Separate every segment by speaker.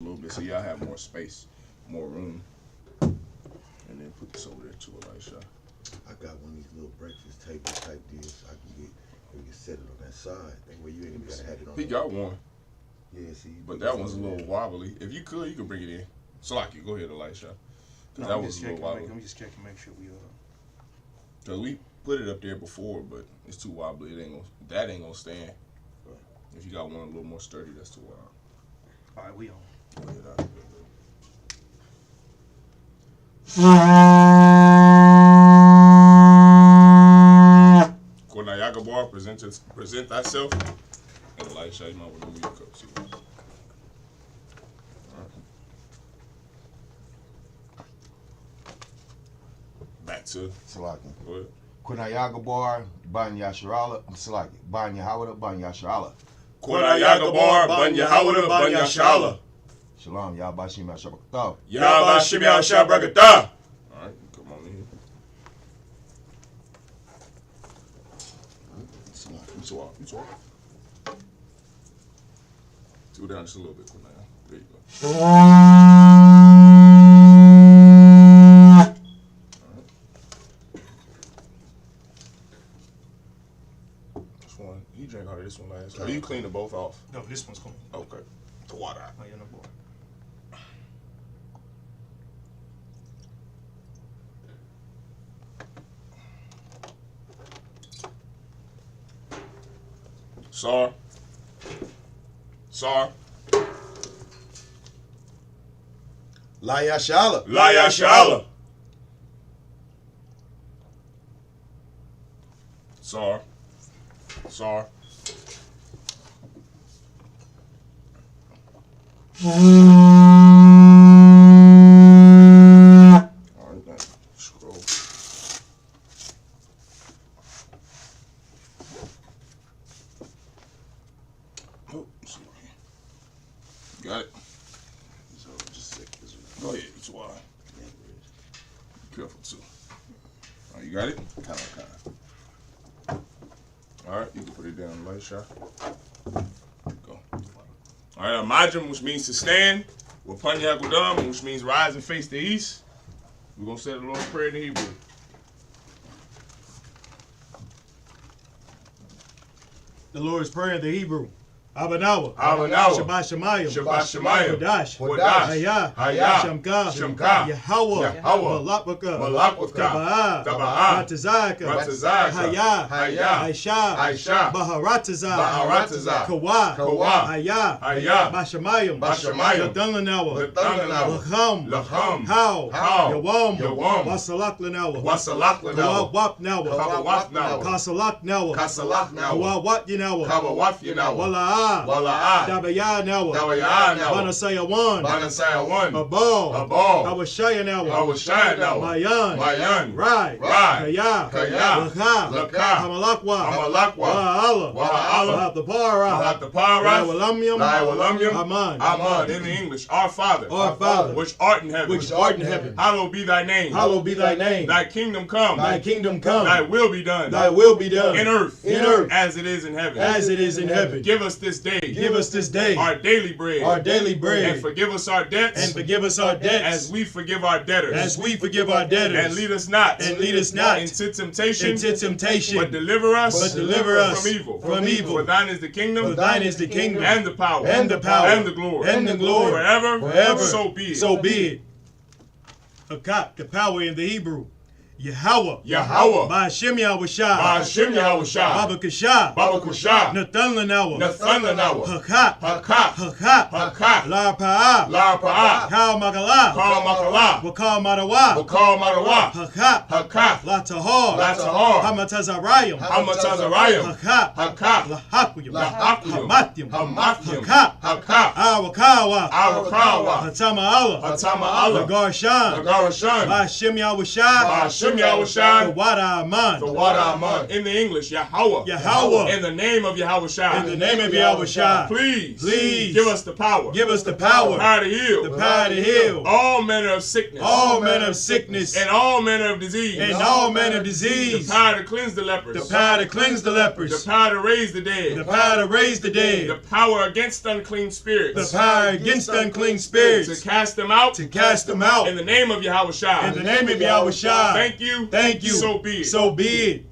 Speaker 1: a little bit so y'all have more space, more room. And then put this over there too, Elisha.
Speaker 2: I got one of these little breakfast table type deals I can get. We can set it on that side. That way you ain't gonna have it on.
Speaker 1: He got one.
Speaker 2: Yeah, see.
Speaker 1: But that one's a little wobbly. If you could, you can bring it in. Salaki, go ahead, Elisha.
Speaker 3: No,
Speaker 1: that was a little wobbly.
Speaker 3: Let me just check and make sure we
Speaker 1: Cause we put it up there before, but it's too wobbly. That ain't gonna stand.
Speaker 2: Right.
Speaker 1: If you got one a little more sturdy, that's too wild.
Speaker 3: All right, we on.
Speaker 1: Go ahead, out. Yagabar, present thyself. And Elisha, you might want to move your cup too. Back to
Speaker 2: Salaki.
Speaker 1: Go ahead.
Speaker 2: Kunayagabar, Ban Yasharala, Salaki. Ban Yahawada, Ban Yasharala.
Speaker 1: Yagabar, Ban Yahawada, Ban Yashala.
Speaker 2: Shalom, Yabashim Yashabakataw.
Speaker 1: Yabashim Yashabrakatah. All right, come on in here. You talk. Go down just a little bit, Kunaya. There you go. This one, he drank out of this one last time. You cleaned them both off?
Speaker 3: No, this one's clean.
Speaker 1: Okay. The water.
Speaker 3: Oh, yeah, no boy.
Speaker 1: Sar.
Speaker 2: La Yashala.
Speaker 1: Sar. Alright, then. Scroll. Oh, sorry. Got it.
Speaker 2: So just sick.
Speaker 1: Go ahead, it's wild. Be careful too. Alright, you got it?
Speaker 2: Kind of.
Speaker 1: Alright, you can put it down in the light shot. Go. Alright, Majim, which means to stand. Wapanya Gudam, which means rise and face the east. We're going to say the Lord's Prayer in Hebrew.
Speaker 3: The Lord's Prayer in the Hebrew. Abanawa.
Speaker 1: Shabbat Shemayim.
Speaker 3: Hodash.
Speaker 1: Hayah. Shamka.
Speaker 3: Yahweh.
Speaker 1: Malakvaka. Taba'ah.
Speaker 3: Ratazaka. Hayah. Aisha. Baharataza. Kawa. Hayah. Bashamayim. Ladunlanawa. Lacham. How. Yawam. Wasalak Lanawa. Kawawap Nawa. Kasalak Nawa. Kawawat Yanawa. Wala'ah. Dabaya Nawa. Banasaya one. Abal. Awashaya Nawa. Mayan. Rai. Kaya. Laka. Hamalakwa. Wa'ala. Lahaptapara. Walamyam.
Speaker 1: Aman. In the English, our Father. Which art in heaven. Hallowed be thy name. Thy kingdom come. Thy will be done. In earth. As it is in heaven. Give us this day. Our daily bread. And forgive us our debts. As we forgive our debtors. And lead us not. Into temptation. But deliver us. From evil. For thine is the kingdom. And the power. And the glory. Forever. So be it.
Speaker 3: Hakat, the power in the Hebrew. Yahweh. Ba'ashem Yahushua. Baba Kusha. Nathan Lanawa. Hakat. La Pa'ah. Kal Makala. Wakal Marawa. Hakat. La Tahar. Hamatazarayim. Hakat. Lahakuyim. Hamatyim. Hakat. Awakawa. Hatama Allah. Lagarshan. Ba'ashem Yahushua.
Speaker 1: Bashem Yahushua.
Speaker 3: The water Aman.
Speaker 1: The water Aman. In the English, Yahweh.
Speaker 3: Yahweh.
Speaker 1: In the name of Yahushua.
Speaker 3: In the name of Yahushua.
Speaker 1: Please give us the power.
Speaker 3: Give us the power.
Speaker 1: The power to heal.
Speaker 3: The power to heal.
Speaker 1: All manner of sickness.
Speaker 3: All manner of sickness.
Speaker 1: And all manner of disease.
Speaker 3: And all manner of disease.
Speaker 1: The power to cleanse the lepers.
Speaker 3: The power to cleanse the lepers.
Speaker 1: The power to raise the dead.
Speaker 3: The power to raise the dead.
Speaker 1: The power against unclean spirits.
Speaker 3: The power against unclean spirits.
Speaker 1: To cast them out.
Speaker 3: To cast them out.
Speaker 1: In the name of Yahushua.
Speaker 3: In the name of Yahushua.
Speaker 1: Thank you.
Speaker 3: Thank you.
Speaker 1: So be it.
Speaker 3: So be it.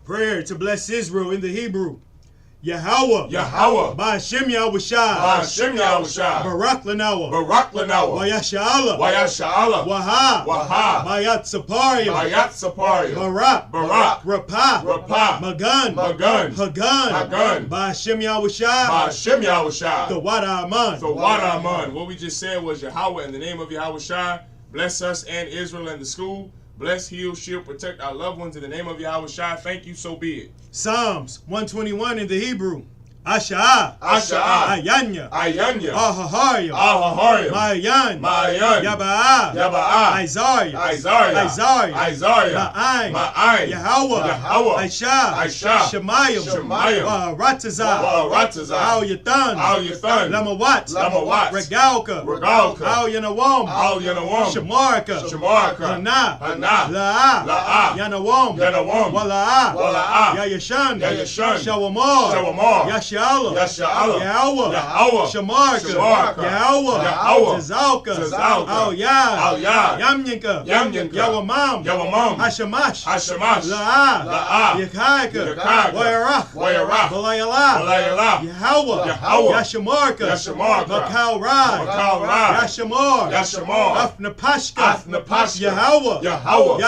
Speaker 3: Prayer to bless Israel in the Hebrew. Yahweh.
Speaker 1: Yahweh.
Speaker 3: Bashem Yahushua.
Speaker 1: Bashem Yahushua.
Speaker 3: Barak Lanawa.
Speaker 1: Barak Lanawa.
Speaker 3: Wayasha'ala.
Speaker 1: Wayasha'ala.
Speaker 3: Waha.
Speaker 1: Waha.
Speaker 3: Bayat Saparia.
Speaker 1: Bayat Saparia.
Speaker 3: Barak.
Speaker 1: Barak.
Speaker 3: Rapah.
Speaker 1: Rapah.
Speaker 3: Magan.
Speaker 1: Magan.
Speaker 3: Hagan.
Speaker 1: Hagan.
Speaker 3: Bashem Yahushua.
Speaker 1: Bashem Yahushua.
Speaker 3: The water Aman.
Speaker 1: The water Aman. What we just said was Yahweh in the name of Yahushua. Bless us and Israel and the school. Bless, heal, shield, protect our loved ones in the name of Yahushua. Thank you, so be it.
Speaker 3: Psalms 121 in the Hebrew. Asha'ah.
Speaker 1: Asha'ah.
Speaker 3: Ayanya.
Speaker 1: Ayanya.
Speaker 3: Ahahaya.
Speaker 1: Ahahaya.
Speaker 3: Ma'ayan.
Speaker 1: Ma'ayan.
Speaker 3: Yaba'ah.
Speaker 1: Yaba'ah.
Speaker 3: Isaiah.
Speaker 1: Isaiah.
Speaker 3: Isaiah.
Speaker 1: Isaiah.
Speaker 3: Ma'ayin.
Speaker 1: Ma'ayin.
Speaker 3: Yahweh.
Speaker 1: Yahweh.
Speaker 3: Aisha.
Speaker 1: Aisha.
Speaker 3: Shemayim.
Speaker 1: Shemayim.
Speaker 3: Wa'aratazah.
Speaker 1: Wa'aratazah.
Speaker 3: Al Yathan.
Speaker 1: Al Yathan.
Speaker 3: Lamawat.
Speaker 1: Lamawat.
Speaker 3: Regalka.
Speaker 1: Regalka.
Speaker 3: Al Yanawam.
Speaker 1: Al Yanawam.
Speaker 3: Shamarka.
Speaker 1: Shamarka.
Speaker 3: Hana.
Speaker 1: Hana.
Speaker 3: La'ah.
Speaker 1: La'ah.
Speaker 3: Yanawam.
Speaker 1: Yanawam.
Speaker 3: Wala'ah.
Speaker 1: Wala'ah.
Speaker 3: Yayashan.
Speaker 1: Yayashan.
Speaker 3: Shawamar.
Speaker 1: Shawamar.
Speaker 3: Yashala.
Speaker 1: Yashala.
Speaker 3: Yahweh.
Speaker 1: Yahweh.
Speaker 3: Shamarka.
Speaker 1: Shamarka.
Speaker 3: Yahweh.
Speaker 1: Yahweh.
Speaker 3: Tazalka.
Speaker 1: Tazalka.
Speaker 3: Al Yad.
Speaker 1: Al Yad.
Speaker 3: Yamyanka.
Speaker 1: Yamyanka.
Speaker 3: Yawamam.
Speaker 1: Yawamam.
Speaker 3: Hashamash.
Speaker 1: Hashamash.
Speaker 3: La'ah.
Speaker 1: La'ah.
Speaker 3: Yakaika.
Speaker 1: Yakaika.
Speaker 3: Wayarach.
Speaker 1: Wayarach.
Speaker 3: Balayala.
Speaker 1: Balayala.
Speaker 3: Yahweh.
Speaker 1: Yahweh.
Speaker 3: Yashamarka.
Speaker 1: Yashamarka.
Speaker 3: Makal Rai.
Speaker 1: Makal Rai.
Speaker 3: Yashamar.
Speaker 1: Yashamar.
Speaker 3: Afnapashka.
Speaker 1: Afnapashka.
Speaker 3: Yahweh.
Speaker 1: Yahweh.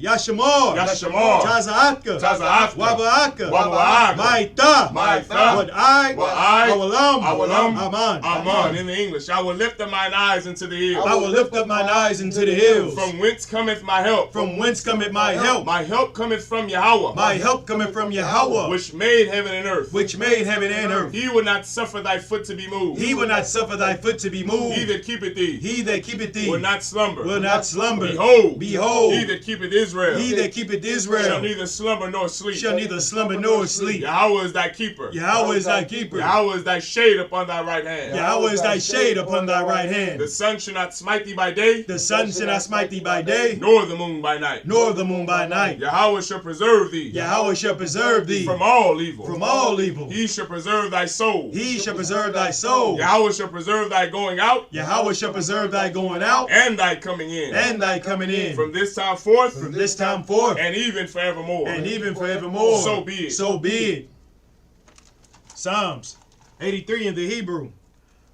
Speaker 3: Yashamar.
Speaker 1: Yashamar.
Speaker 3: Tazaatka.
Speaker 1: Tazaatka.
Speaker 3: Wabaaka.
Speaker 1: Wabaaka.
Speaker 3: Maita.
Speaker 1: Maita.
Speaker 3: What I. Awalam.
Speaker 1: Awalam.
Speaker 3: Aman.
Speaker 1: Aman. In the English, I will lift up mine eyes into the hills.
Speaker 3: I will lift up mine eyes into the hills.
Speaker 1: From whence cometh my help?
Speaker 3: From whence cometh my help?
Speaker 1: My help cometh from Yahweh.
Speaker 3: My help cometh from Yahweh.
Speaker 1: Which made heaven and earth.
Speaker 3: Which made heaven and earth.
Speaker 1: He will not suffer thy foot to be moved.
Speaker 3: He will not suffer thy foot to be moved.
Speaker 1: He that keepeth thee.
Speaker 3: He that keepeth thee.
Speaker 1: Will not slumber.
Speaker 3: Will not slumber.
Speaker 1: Behold.
Speaker 3: Behold.
Speaker 1: He that keepeth Israel.
Speaker 3: He that keepeth Israel.
Speaker 1: Shall neither slumber nor sleep.
Speaker 3: Shall neither slumber nor sleep.
Speaker 1: Yahweh is thy keeper.
Speaker 3: Yahweh is thy keeper.
Speaker 1: Yahweh is thy shade upon thy right hand.
Speaker 3: Yahweh is thy shade upon thy right hand.
Speaker 1: The sun shall not smite thee by day.
Speaker 3: The sun shall not smite thee by day.
Speaker 1: Nor the moon by night.
Speaker 3: Nor the moon by night.
Speaker 1: Yahweh shall preserve thee.
Speaker 3: Yahweh shall preserve thee.
Speaker 1: From all evil.
Speaker 3: From all evil.
Speaker 1: He shall preserve thy soul.
Speaker 3: He shall preserve thy soul.
Speaker 1: Yahweh shall preserve thy going out.
Speaker 3: Yahweh shall preserve thy going out.
Speaker 1: And thy coming in.
Speaker 3: And thy coming in.
Speaker 1: From this time forth.
Speaker 3: From this time forth.
Speaker 1: And even forevermore.
Speaker 3: And even forevermore.
Speaker 1: So be it.
Speaker 3: So be it. Psalms 83 in the Hebrew.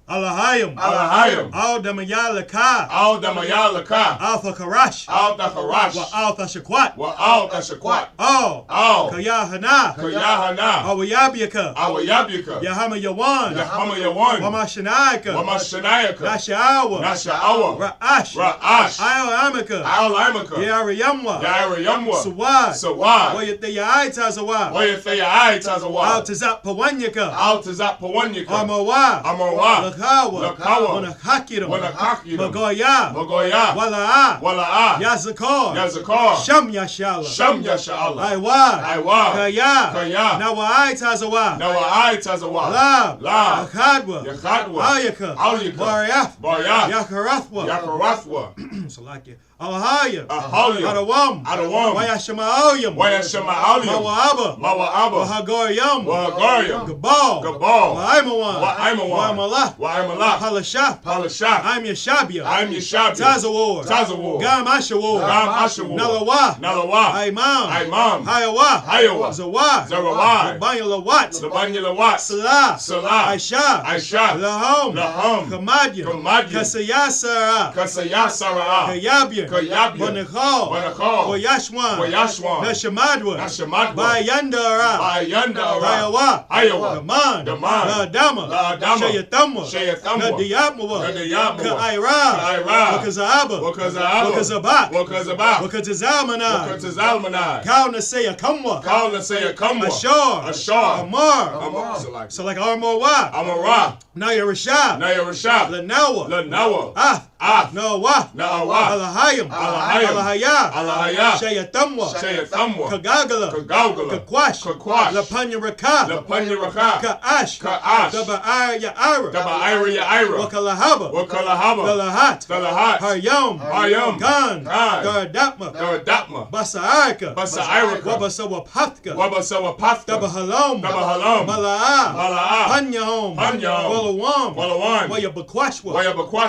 Speaker 3: Alahayim.
Speaker 1: Alahayim.
Speaker 3: Al Damayalaka.
Speaker 1: Al Damayalaka.
Speaker 3: Al Thakarash.
Speaker 1: Al Thakarash.
Speaker 3: Wa Al Thashakwat.
Speaker 1: Wa Al Thashakwat.
Speaker 3: Al.
Speaker 1: Al.
Speaker 3: Kayahana.
Speaker 1: Kayahana.
Speaker 3: Awayabiaka.
Speaker 1: Awayabiaka.
Speaker 3: Yahama Yawan.
Speaker 1: Yahama Yawan.
Speaker 3: Wamashanayaka.
Speaker 1: Wamashanayaka.
Speaker 3: Nasha'awa.
Speaker 1: Nasha'awa.
Speaker 3: Ra'ash.
Speaker 1: Ra'ash.
Speaker 3: Al Amaka.
Speaker 1: Al Amaka.
Speaker 3: Yarayamwa.
Speaker 1: Yarayamwa.
Speaker 3: Sawad.
Speaker 1: Sawad.
Speaker 3: Wayatayai Tazawa.
Speaker 1: Wayatayai Tazawa.
Speaker 3: Al Tazap Pawanyaka.
Speaker 1: Al Tazap Pawanyaka.
Speaker 3: Amawa.
Speaker 1: Amawa.
Speaker 3: Lakawa.
Speaker 1: Lakawa.
Speaker 3: Wanakakiram.
Speaker 1: Wanakakiram.
Speaker 3: Magoya.
Speaker 1: Magoya.
Speaker 3: Wala'a.
Speaker 1: Wala'a.
Speaker 3: Yazakar.
Speaker 1: Yazakar.
Speaker 3: Sham Yashala.
Speaker 1: Sham Yashala.
Speaker 3: Aiwa.
Speaker 1: Aiwa.
Speaker 3: Kaya.
Speaker 1: Kaya.
Speaker 3: Nawa'ai Tazawa.
Speaker 1: Nawa'ai Tazawa.
Speaker 3: Lab.
Speaker 1: Lab.
Speaker 3: Yakhadwa.
Speaker 1: Yakhadwa.
Speaker 3: Ayaka.
Speaker 1: Ayaka.
Speaker 3: Baryaf.
Speaker 1: Baryaf.
Speaker 3: Yakarathwa.
Speaker 1: Yakarathwa.
Speaker 3: Salakia. Alahaya.
Speaker 1: Ahaya.
Speaker 3: Adawam.
Speaker 1: Adawam.
Speaker 3: Wayashama'alyam.
Speaker 1: Wayashama'alyam.
Speaker 3: Mawa'aba.
Speaker 1: Mawa'aba.
Speaker 3: Wahagoryam.
Speaker 1: Wahagoryam.
Speaker 3: Gabal.
Speaker 1: Gabal.
Speaker 3: Wa'aimawan.
Speaker 1: Wa'aimawan.
Speaker 3: Wa'amalah.
Speaker 1: Wa'amalah.
Speaker 3: Palashah.
Speaker 1: Palashah.
Speaker 3: I'm Yashabia.
Speaker 1: I'm Yashabia.
Speaker 3: Tazawar.
Speaker 1: Tazawar.
Speaker 3: Gam Ashawar.
Speaker 1: Gam Ashawar.
Speaker 3: Nalawa.
Speaker 1: Nalawa.
Speaker 3: Imam.
Speaker 1: Imam.
Speaker 3: Hayawa.
Speaker 1: Hayawa.
Speaker 3: Zawar.
Speaker 1: Zarawai.
Speaker 3: Labanyalawat.
Speaker 1: Labanyalawat.
Speaker 3: Salah.
Speaker 1: Salah.
Speaker 3: Aisha.
Speaker 1: Aisha.
Speaker 3: Lahom.
Speaker 1: Lahom.
Speaker 3: Kamadyan.
Speaker 1: Kamadyan.
Speaker 3: Kasayasara.
Speaker 1: Kasayasara.
Speaker 3: Kayabyan.
Speaker 1: Kayabyan.
Speaker 3: Banakal.
Speaker 1: Banakal.
Speaker 3: Koyashwan.
Speaker 1: Koyashwan.
Speaker 3: Nashamadwa.
Speaker 1: Nashamadwa.
Speaker 3: Bayandara.
Speaker 1: Bayandara.
Speaker 3: Hayawa.
Speaker 1: Hayawa.
Speaker 3: Daman.
Speaker 1: Daman.
Speaker 3: Ladama.
Speaker 1: Ladama.
Speaker 3: Shayathamwa.
Speaker 1: Shayathamwa.
Speaker 3: Nadiyatmawa.
Speaker 1: Nadiyatmawa.
Speaker 3: Ka'ira.
Speaker 1: Ka'ira.
Speaker 3: Wakazaaba.
Speaker 1: Wakazaaba.
Speaker 3: Wakazabak.
Speaker 1: Wakazabak.
Speaker 3: Wakazalmanai.
Speaker 1: Wakazalmanai.
Speaker 3: Kaunasaya Kamwa.
Speaker 1: Kaunasaya Kamwa.
Speaker 3: Ashar.
Speaker 1: Ashar.
Speaker 3: Amar.
Speaker 1: Amar.
Speaker 3: So like Armowa.
Speaker 1: Amara.
Speaker 3: Naya Rashab. Lanawa. Ath. Noah. Alahayim. Alahaya. Shayatamwa. Kagagala. Kakwash. Lapanya Raka. Ka'ash. Daba'ar Ya'ira. Wakalahaba. Dalahat. Haryam. Gan. Gardatma. Basairka. Wabasawapafka. Dabahalom. Mala'ah. Panyahom. Walawam. Wayabakwashwa.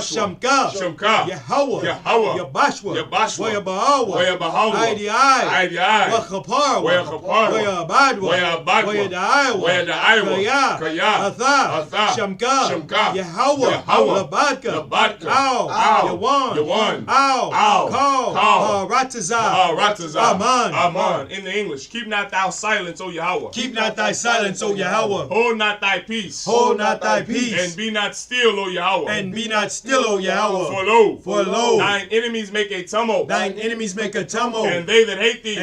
Speaker 3: Shamka. Yahweh. Yabashwa. Wayabahawa. Aidi. Wakapar. Wayabadwa. Wayadaiwa. Kaya. Atha. Shamka. Yahweh. Labadka. Yawan. Call. Ratazah.
Speaker 1: Aman. In the English, keep not thou silence, O Yahweh.
Speaker 3: Keep not thy silence, O Yahweh.
Speaker 1: Hold not thy peace. And be not still, O Yahweh. For lo, thine enemies make a tumult. And they that hate thee.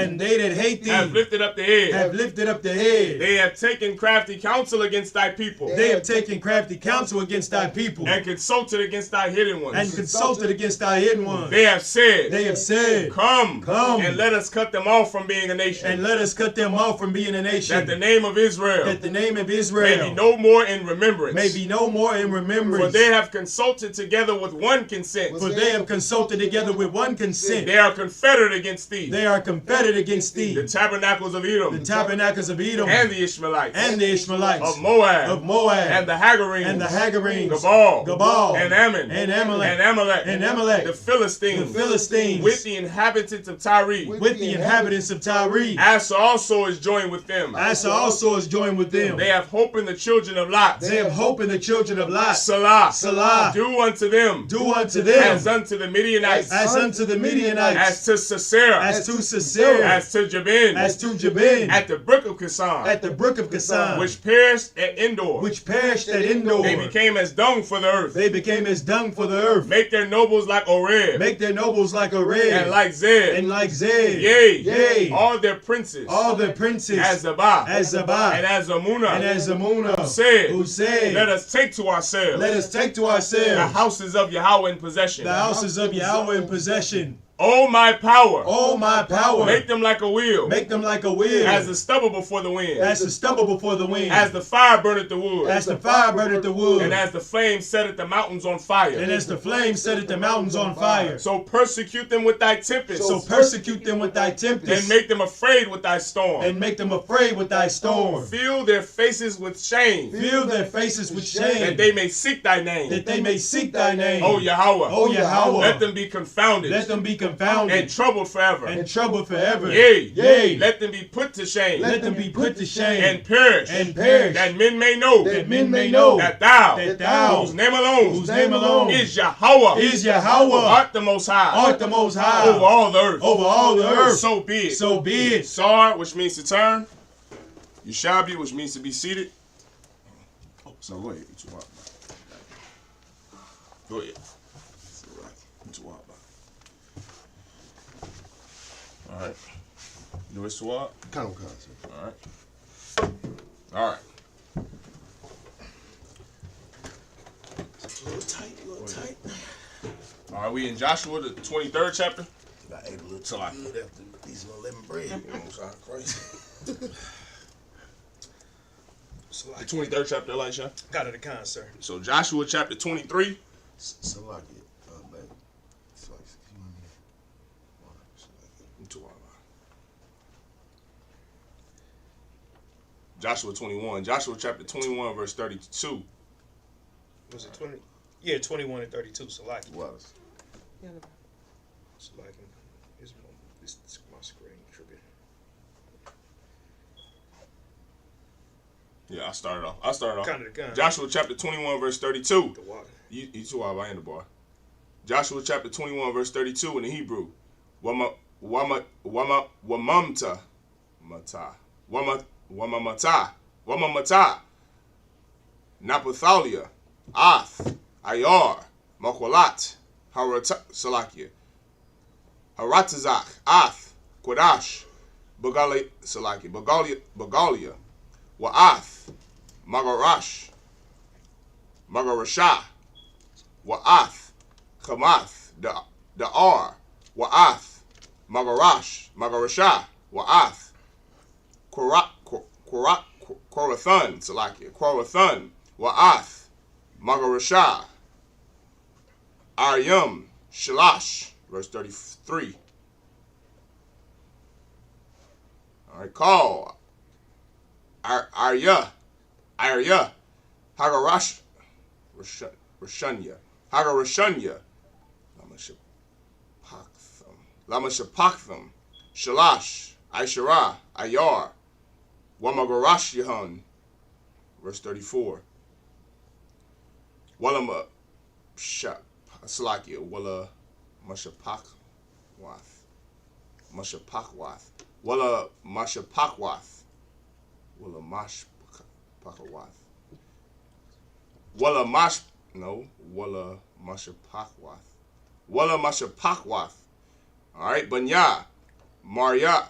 Speaker 1: Have lifted up the head. They have taken crafty counsel against thy people. And consulted against thy hidden ones. They have said. Come. And let us cut them off from being a nation. That the name of Israel. May be no more in remembrance. For they have consulted together with one consent. They are confederate against thee. The tabernacles of Edom. And the Ishmaelites. Of Moab. And the Hagarenes. Gabal. And Ammon. And Amalek. The Philistines. With the inhabitants of Tyre. Asa also is joined with them. They have hope in the children of Lot. Salah. Do unto them. As unto the Midianites. As to Sisera. As to Jabin. At the brook of Kasan. Which perished at Endor. They became as dung for the earth. Make their nobles like Oreb. And like Zeb. Yea. All their princes. As Zabah. And as Amunah. Who said. Let us take to ourselves. The houses of Yahweh in possession. Oh my power. Make them like a wheel. As the stubble before the wind. As the fire burneth the wood. And as the flame setteth the mountains on fire. So persecute them with thy tempest. And make them afraid with thy storm. Fill their faces with shame. That they may seek thy name. O Yahweh. Let them be confounded. And troubled forever. Yea. Let them be put to shame. And perish. That men may know. That thou. Whose name alone. Is Yahweh. Art the most high. Over all the earth. So be it. Sar, which means to turn. Yushabi, which means to be seated. So go ahead. Go ahead. All right. Do it swap?
Speaker 2: Kind of concept.
Speaker 1: All right.
Speaker 2: A little tight.
Speaker 1: All right, we in Joshua, the 23rd chapter.
Speaker 2: I ate a little good after these 11 bread. You know what I'm saying? Crazy.
Speaker 1: The 23rd chapter, Elisha.
Speaker 3: Got it, a con, sir.
Speaker 1: So Joshua chapter 23.
Speaker 2: Salaki.
Speaker 1: Joshua 21. Joshua chapter 21, verse 32.
Speaker 3: Was it 20? Yeah, 21 and 32. Salaki.
Speaker 2: Was.
Speaker 3: Salaki. This is my screen tripping.
Speaker 1: Yeah, I started off.
Speaker 3: Kind of the gun.
Speaker 1: Joshua chapter 21, verse 32.
Speaker 3: The water.
Speaker 1: You two are in the bar. Joshua chapter 21, verse 32 in the Hebrew. Wamamta. Naphthalia, Ath, Ayar, Makwalat, Salakia, Haratazak, Ath, Quadash, Bagalia, Wa'ath, Magarash, Magarashah, Wa'ath, Chamath, Da'ar, Wa'ath, Magarashah, Wa'ath, Korathon, Salakia, Korathon, Wa'ath, Magarashah, Aryam, Shalash, verse 33. All right, call Arya, Hagarash, Rashunya, Hagarashunya, Lamashapaktham, Shalash, Aishara, Ayar, Wamagarashyahan, verse 34. Walama Salakia, Wala Mashapakwath, Wala Mashapakwath, Wala Mashpakawath, Wala Mashapakwath, Wala Mashapakwath. All right, Banya, Maria,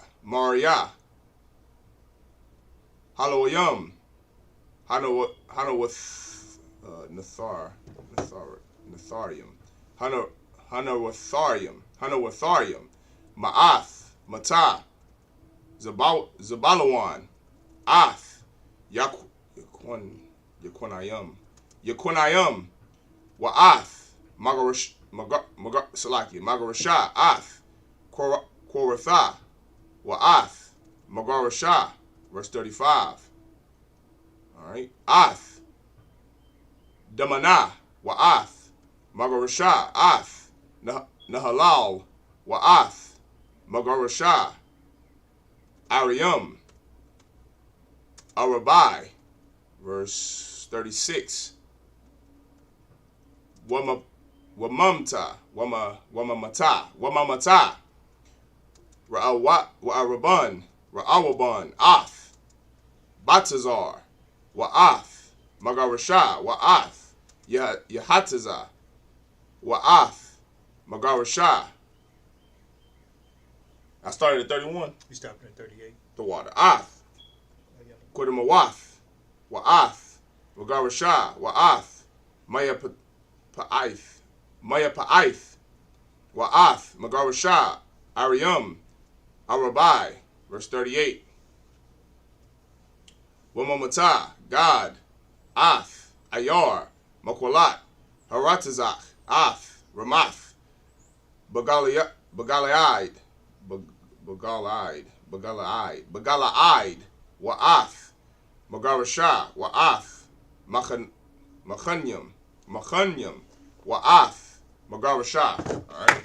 Speaker 1: Haloyam, Hanawath, Natharium, Hanawatharium, Ma'ath, Matah, Zabalawan, Ath, Yaquanayam, Wa'ath, Magarashah, Ath, Korathah, Wa'ath, Magarashah, verse 35. All right, Ath, Damanah, Wa'ath, Magarashah, Ath, Nahalal, Wa'ath, Magarashah, Ariam, Arabai, verse 36. Wamamata, Ra'araban, Ath, Batazar, Wa'ath, Magarashah, Wa'ath, Yahatazah, Wa'ath, Magarashah. I started at 31.
Speaker 3: You stopped at 38.
Speaker 1: The water. Ath, Quidamawath, Wa'ath, Magarashah, Wa'ath, Maya Pa'aith, Wa'ath, Magarashah, Ariam, Arabai, verse 38. Wamamata, God, Ath, Ayar, Makwalat, Haratazach, Ath, Ramath, Bagalaid, Wa'ath, Magarashah, Wa'ath, Machanyam, Wa'ath, Magarashah. All right.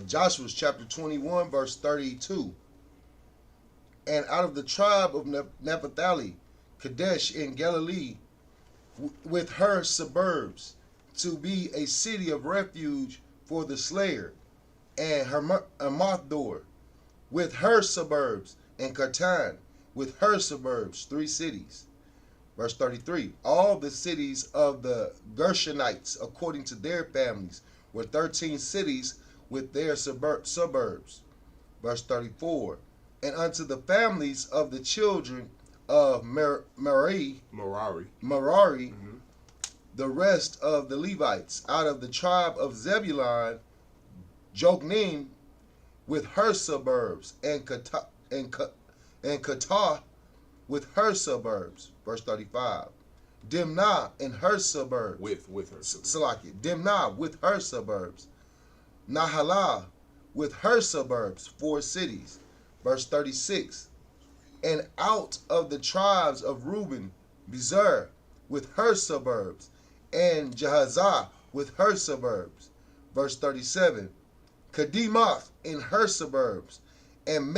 Speaker 2: Joshua chapter 21, verse 32. And out of the tribe of Naphtali, Kadesh in Galilee, with her suburbs, to be a city of refuge for the slayer, and Hamathor, with her suburbs, and Cartan, with her suburbs, 3 cities. Verse 33. All the cities of the Gershonites, according to their families, were 13 cities with their suburbs. Verse 34. And unto the families of the children of Merari, the rest of the Levites, out of the tribe of Zebulun, Jokneam, with her suburbs, and Katah, with her suburbs. Verse 35. Dimnah and her suburbs.
Speaker 1: With her suburbs.
Speaker 2: Salakia. Dimnah with her suburbs. Nahalah with her suburbs, 4 cities. Verse 36. And out of the tribes of Reuben, Bezer with her suburbs, and Jahazah with her suburbs. Verse 37. Kedemoth in her suburbs, and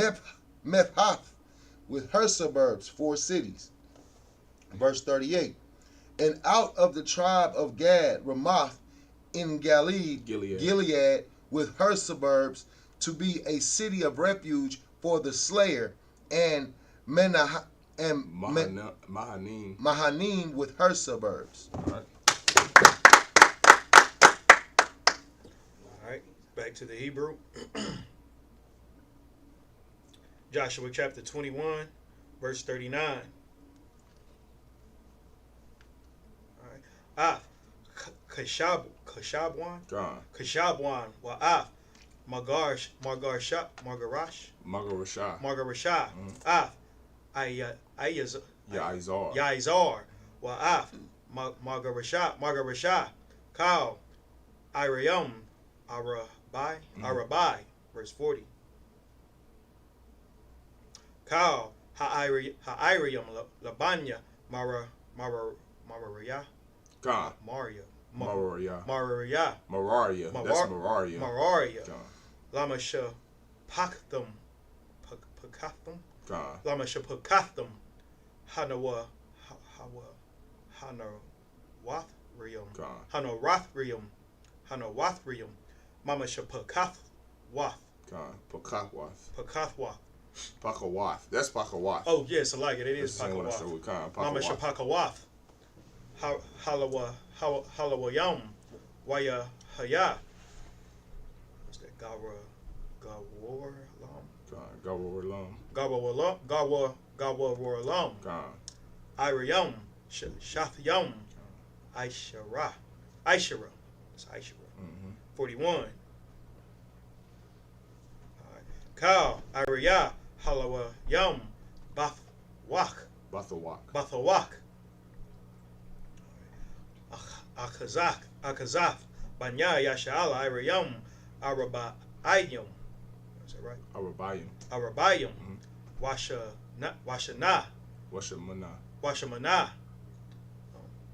Speaker 2: Mephath with her suburbs, 4 cities. Verse 38. And out of the tribe of Gad, Ramoth in Gilead with her suburbs, to be a city of refuge for the slayer, and Mahanim with her suburbs.
Speaker 1: All right.
Speaker 3: All right, back to the Hebrew.
Speaker 4: Joshua chapter 21, verse 39. All right. Kashabwan, Kashabwan, Wa'af, Margarash, Yaizar, Wa'af, Margarasha, Kal, Iriam, Arabai, verse 40. Kal, Ha'iriam, Labanya, Marariah, Mararia,
Speaker 1: That's Mararia.
Speaker 4: Lamasha Pakthum, Lamasha Pakathum, Hanawa, Hanawathrium, Mamasha Pakathwath.
Speaker 1: Pakawath. That's Pakawath.
Speaker 4: Oh, yes, I like it. It is Pakawath. Mamasha Pakawath. Halawayam. Waya Haya. What's that? Gawarlam. Iriam. Shathyam. Aishara. That's Aishara. 41. Kal, Ariyah, Halawayam, Bathawak. Akazaf, Banya, Yashala, Ariyam, Arabayam. Is that right? Arabayam. Washamana.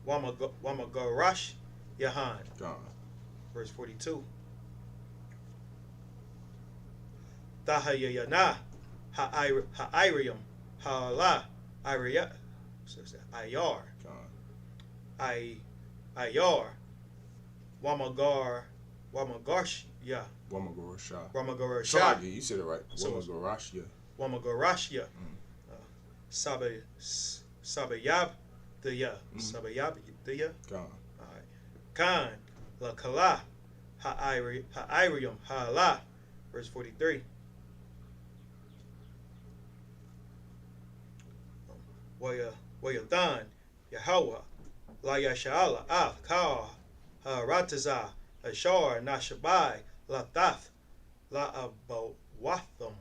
Speaker 4: Wamagarash, Yahan. Verse 42. Tahayana, Ha'iriam, Ha'ala, Ayar, Ayar, Wamagarashya.
Speaker 1: You said it right.
Speaker 4: Wamagarashya. Sabayab, Khan, La Kala, Ha'iriam, Ha'ala. Verse 43. Wayathan, Yahweh, La Yasha'ala, Af, Ka, Rataza, Ashar, Nashabai, Latath, La Abawatham,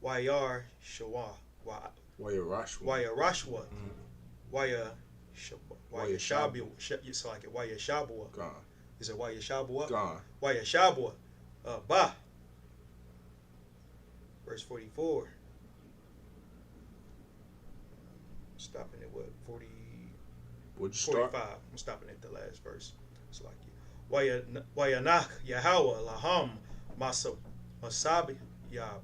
Speaker 4: Wayar Shawa, Wayarashwa, Wayashabua, it's like it, Wayashabua. Is it Wayashabua? Wayashabua, Ba. Verse 44. Stopping at what? 40.
Speaker 1: Would you
Speaker 4: 45.
Speaker 1: start?
Speaker 4: I'm stopping at the last verse. It's like you. Wayanach Yahweh Laham Masabyab.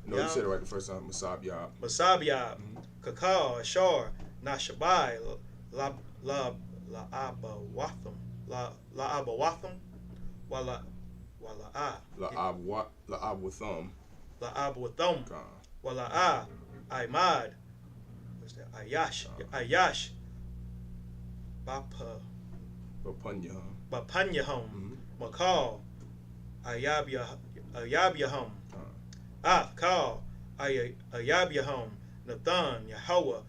Speaker 1: No, you said it right the first time. Masabyab.
Speaker 4: Masabyab. Kakal Ashar Nashabai La Abawatham. La Abawatham. Wala
Speaker 1: Abwatham.
Speaker 4: La Abwatham. Wala Imad. What's that? Ayash. Bapanyahum. Makal. Ayabyahum. Kal. Ayabyahum. Nathan. Yahweh.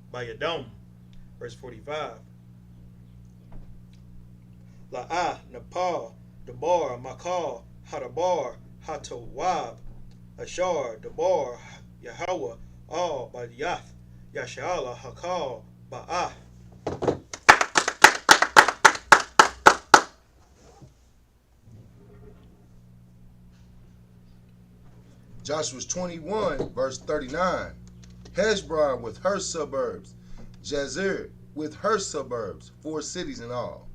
Speaker 4: Bayadom. Verse 45. La'ah. Nepal. Debar. Makal. Hadabar. Hatawab. Ashar. Debar. Yahweh, all by Yath, Yashala, Hakal, Ba'ah.
Speaker 2: Joshua 21, verse 39. Heshbon with her suburbs. Jazer with her suburbs. 4 cities in all.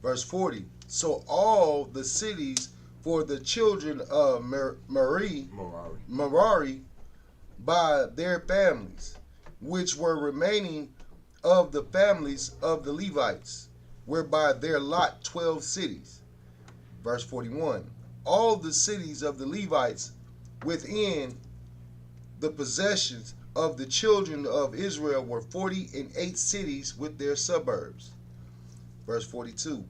Speaker 2: Verse 40. So all the cities for the children of Merari by their families, which were remaining of the families of the Levites, were by their lot 12 cities. Verse 41. All the cities of the Levites within the possessions of the children of Israel were 48 cities with their suburbs. Verse 42.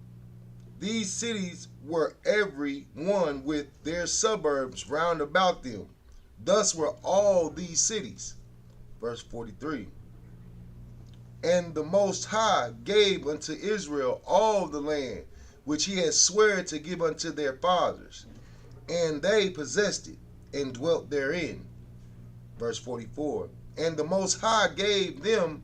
Speaker 2: These cities were every one with their suburbs round about them. Thus were all these cities. Verse 43. And the Most High gave unto Israel all the land which he had swear to give unto their fathers, and they possessed it and dwelt therein. Verse 44. And the Most High gave them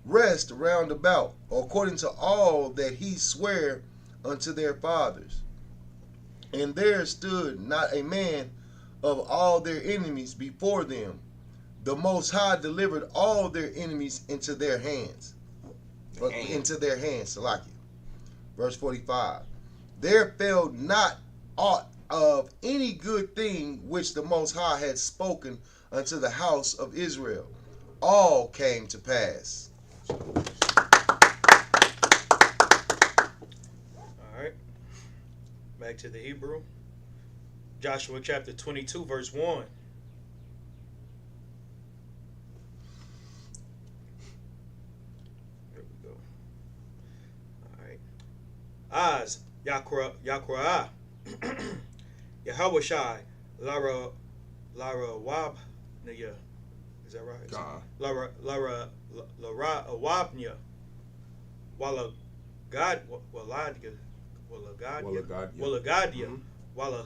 Speaker 2: rest round about, according to all that he sware unto their fathers. And there stood not a man of all their enemies before them. The Most High delivered all their enemies into their hands. Salakia. Verse 45. There fell not aught of any good thing which the Most High had spoken unto the house of Israel. All came to pass.
Speaker 4: Alright. Back to the Hebrew. Joshua chapter 22, verse 1. There we go. Alright. Az Yakra'ah Yahawashai Lara Wab Naya. Is that right? Lara Awabnya Wala God Waladia Wala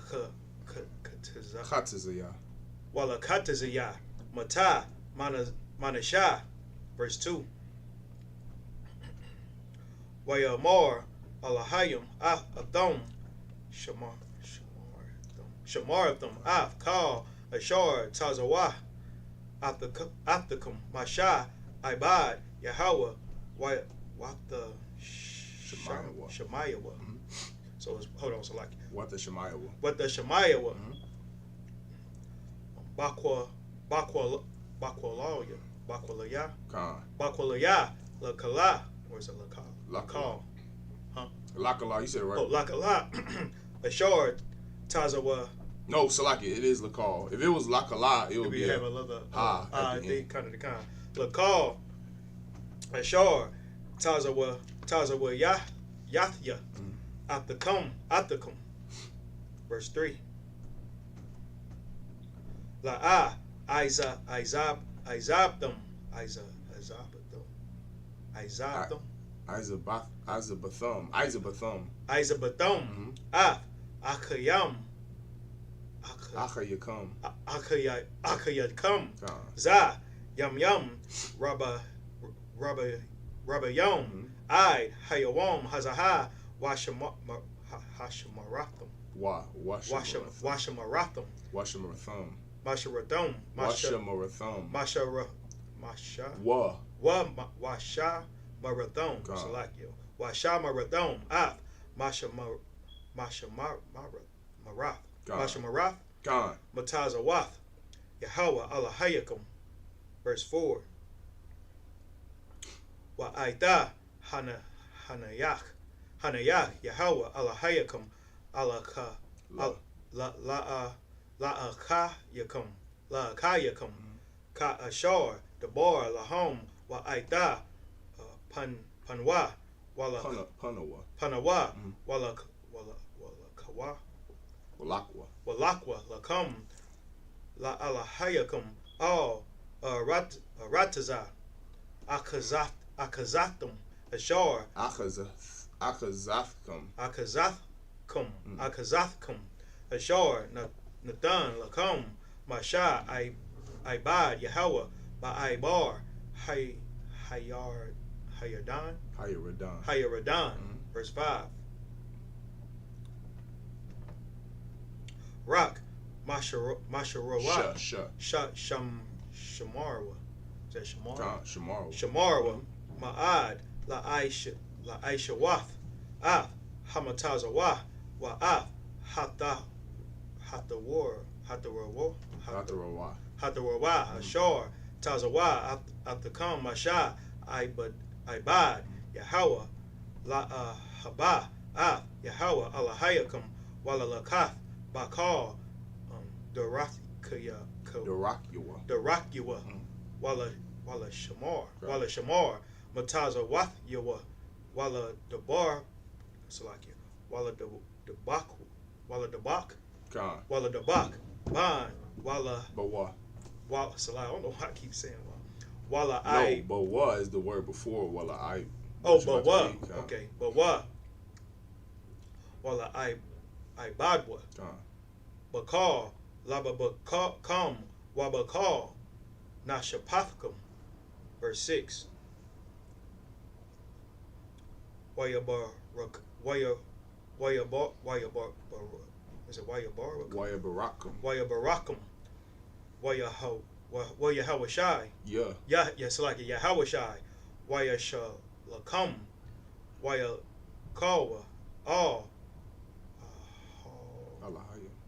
Speaker 4: Katazaya Mata Manasha. Verse 2. Wayamar Alahayim Adom Shamaratham Af Kal Ashar Tazawah Aftakum Masha Ibad Yahweh Wata Shemayawa. So hold on, so like
Speaker 1: Wata Shemayawa.
Speaker 4: Wata Shemayawa. Bakwalaya Bakwalaya Lakala. Where's it Lakal? Huh?
Speaker 1: Lakala, you said it right.
Speaker 4: Oh, Lakala. Ashar Tazawa.
Speaker 1: No, Salaki, it is Lakal. If it was Lakala, it would be
Speaker 4: have another
Speaker 1: they
Speaker 4: kind of the kind. Lakal Ashar Tazawa Yathya Atakum. Verse 3. La'ah Izabtum Izabathum Akayam Akayakam Za Yam Rabba Yom I Hayawam Hazaha Washimaratham Washimaratham Masharatham Washa Marathon. Salakio. Washa Marathon. Af Masha Marath.
Speaker 1: God.
Speaker 4: Matazawath. Yahweh Alahayakum. Verse 4. Wa Aida Hanayach Yahweh Alahayakum Alaka La'akayakum Ka Ashar Debar Lahom Wa Aida Panwa Panawa Walakwa Lakum La Alahayakum Al Rataza Akazathum Ashar Akazathkum Ashar Nathan Lakum Masha Ibad Yahweh Ba'aibar Hayaradan. Verse 5. Rock Masharawah Shamarwa. Is that Shamarwa. Ma'ad La'aisha Wath Af Hamatazawah Wa'af Hatarawah Ashar Tazawah Aftakam Masha Ibad Yahweh La Haba Af Yahweh Alahayakum Wala Lakaf Bakal Darakyua Wala Shamar Matazawath Yawa Wala Dabar Salakia wala debak, wala debak,
Speaker 1: Con.
Speaker 4: wala debak, ban, wala.
Speaker 1: Bawa.
Speaker 4: Wala. So I don't know why I keep saying wala.
Speaker 1: No, bawa is the word before wala I.
Speaker 4: Oh, bawa. Okay, bawa. Wala I badwa.
Speaker 1: Con.
Speaker 4: Bakal, laba bakam, wabakal, nashapathkum. Verse 6. Waya barak, waya is it waya barak?
Speaker 1: Waya barakum.
Speaker 4: Waya barakum. Waya hawashai.
Speaker 1: Yeah.
Speaker 4: Yes, like it. Yahawashai. Waya shalakam. Waya kawa. All.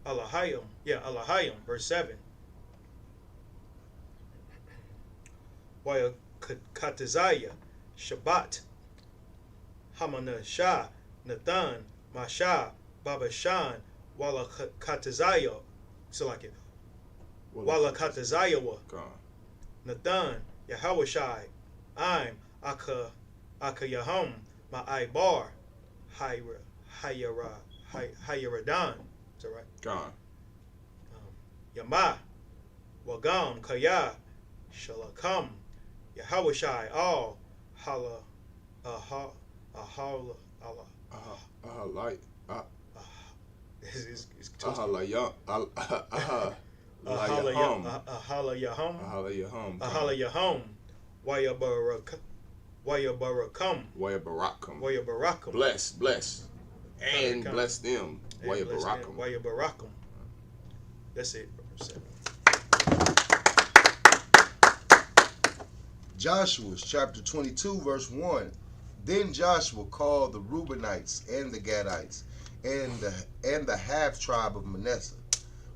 Speaker 4: Alahayim. Yeah, Alahayim. Verse 7. Waya katazaya. Shabbat. Hamana Shah. Nathan. Masha. Babashan. Wala katazaya. So like it. Wala katazayawa. Nathan. Yahawashai. I'm Aka Yahum. Ma'aibar. Hayaradan. Is that right?
Speaker 1: Gone.
Speaker 4: Yama, Wagam, Kaya, Shalakam, Yahawashai, all, Hala, Ahala,
Speaker 1: Like,
Speaker 4: it's
Speaker 1: Ahala Yahum.
Speaker 4: Ahala Yahum, Wayabarakam.
Speaker 1: Bless. And bless them.
Speaker 4: Wayabarakam. That's it.
Speaker 2: Joshua chapter 22 verse 1. Then Joshua called the Reubenites and the Gadites and the half tribe of Manasseh.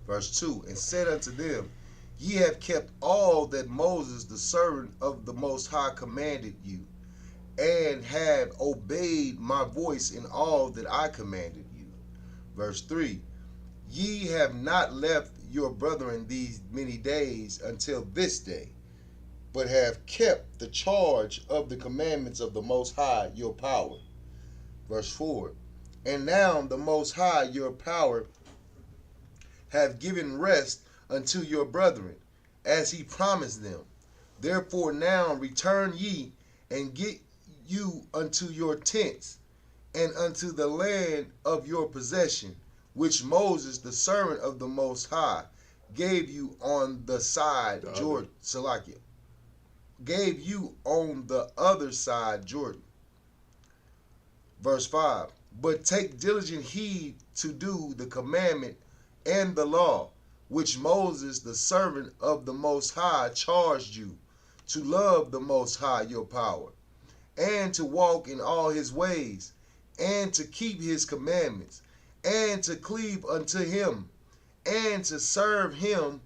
Speaker 2: Verse 2. And said unto them, Ye have kept all that Moses the servant of the Most High commanded you, and have obeyed my voice in all that I commanded you. Verse 3. Ye have not left your brethren these many days until this day, but have kept the charge of the commandments of the Most High your power. Verse 4. And now the Most High your power have given rest unto your brethren, as he promised them. Therefore now return ye, and get you unto your tents, and unto the land of your possession, which Moses the servant of the Most High gave you on the side Jordan. Salakia. Gave you on the other side Jordan. Verse 5. But take diligent heed to do the commandment and the law, which Moses the servant of the Most High charged you, to love the Most High your power, and to walk in all his ways, and to keep his commandments, and to cleave unto him, and to serve him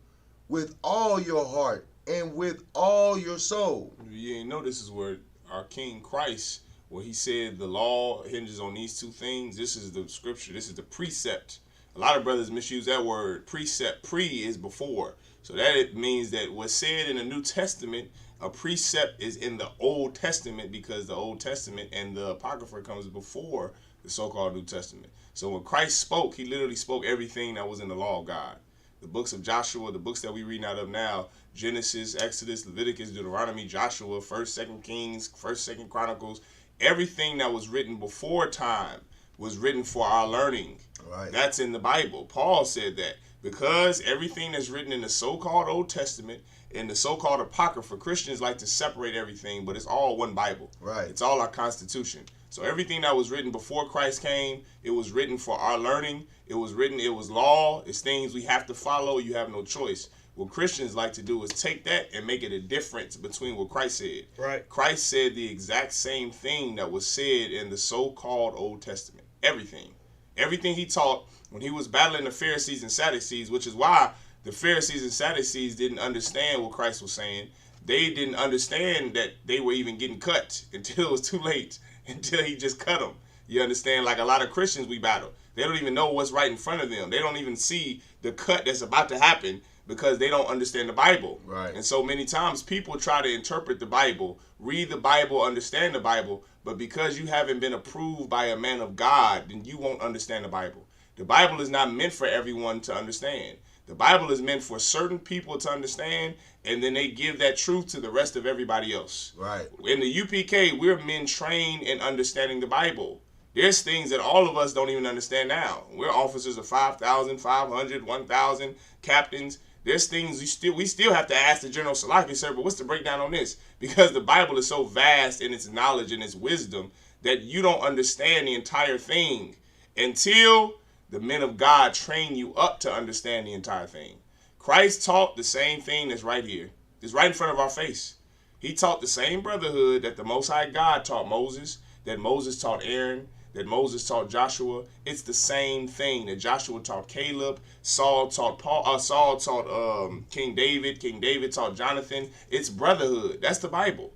Speaker 2: with all your heart and with all your soul.
Speaker 1: You ain't know this is where our King Christ, where he said the law hinges on these two things. This is the scripture. This is the precept. A lot of brothers misuse that word. Precept. Pre is before. So that it means that what's said in the New Testament, a precept is in the Old Testament, because the Old Testament and the Apocrypha comes before the so-called New Testament. So when Christ spoke, he literally spoke everything that was in the law of God. The books of Joshua, the books that we read out of now, Genesis, Exodus, Leviticus, Deuteronomy, Joshua, 1st, 2nd Kings, 1st, 2nd Chronicles, everything that was written before time was written for our learning.
Speaker 2: Right.
Speaker 1: That's in the Bible. Paul said that because everything that's written in the so-called Old Testament and the so-called Apocrypha, Christians like to separate everything, but it's all one Bible.
Speaker 2: Right.
Speaker 1: It's all our Constitution. So everything that was written before Christ came, it was written for our learning. It was law. It's things we have to follow. You have no choice. What Christians like to do is take that and make it a difference between what Christ said.
Speaker 4: Right.
Speaker 1: Christ said the exact same thing that was said in the so-called Old Testament. Everything. Everything he taught when he was battling the Pharisees and Sadducees, which is why the Pharisees and Sadducees didn't understand what Christ was saying. They didn't understand that they were even getting cut until it was too late, until he just cut them. You understand? Like a lot of Christians we battle. They don't even know what's right in front of them. They don't even see the cut that's about to happen because they don't understand the Bible.
Speaker 2: Right.
Speaker 1: And so many times people try to interpret the Bible, read the Bible, understand the Bible, but because you haven't been approved by a man of God, then you won't understand the Bible. The Bible is not meant for everyone to understand. The Bible is meant for certain people to understand, and then they give that truth to the rest of everybody else.
Speaker 2: Right.
Speaker 1: In the UPK, we're men trained in understanding the Bible. There's things that all of us don't even understand now. We're officers of 5,000, 500, 1,000, captains. There's things we still have to ask the General Salaki, sir, but what's the breakdown on this? Because the Bible is so vast in its knowledge and its wisdom that you don't understand the entire thing until the men of God train you up to understand the entire thing. Christ taught the same thing that's right here. It's right in front of our face. He taught the same brotherhood that the Most High God taught Moses, that Moses taught Aaron, that Moses taught Joshua. It's the same thing that Joshua taught Caleb, Saul taught Paul, Saul taught King David taught Jonathan. It's brotherhood. That's the Bible.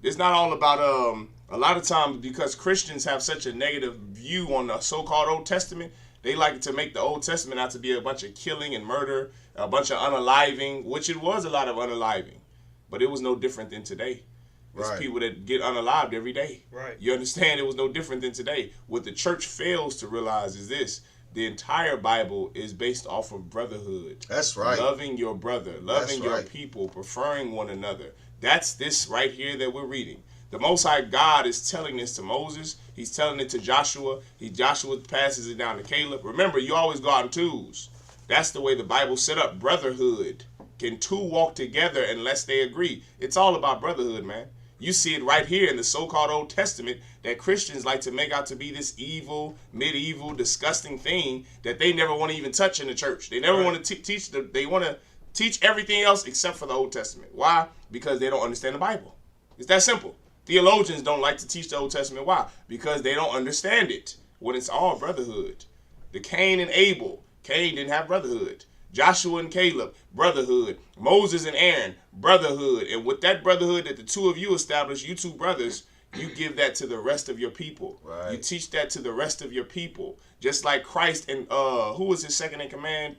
Speaker 1: It's not all about a lot of times, because Christians have such a negative view on the so-called Old Testament, they like to make the Old Testament out to be a bunch of killing and murder, a bunch of unaliving, which it was a lot of unaliving, but it was no different than today. There's people that get unalived every day.
Speaker 4: Right.
Speaker 1: You understand? It was no different than today. What the church fails to realize is this: the entire Bible is based off of brotherhood.
Speaker 2: That's right.
Speaker 1: Loving your brother, loving your people, preferring one another. That's this right here that we're reading. The Most High God is telling this to Moses. He's telling it to Joshua. Joshua passes it down to Caleb. Remember, you always go out in twos. That's the way the Bible set up brotherhood. Can two walk together unless they agree? It's all about brotherhood, man. You see it right here in the so-called Old Testament that Christians like to make out to be this evil, medieval, disgusting thing that they never want to even touch in the church. They never want to teach. They want to teach everything else except for the Old Testament. Why? Because they don't understand the Bible. It's that simple. Theologians don't like to teach the Old Testament. Why? Because they don't understand it. When it's all brotherhood. The Cain and Abel. Cain didn't have brotherhood. Joshua and Caleb, brotherhood. Moses and Aaron, brotherhood. And with that brotherhood that the two of you established, you two brothers, you give that to the rest of your people.
Speaker 2: Right.
Speaker 1: You teach that to the rest of your people. Just like Christ and who was his second in command?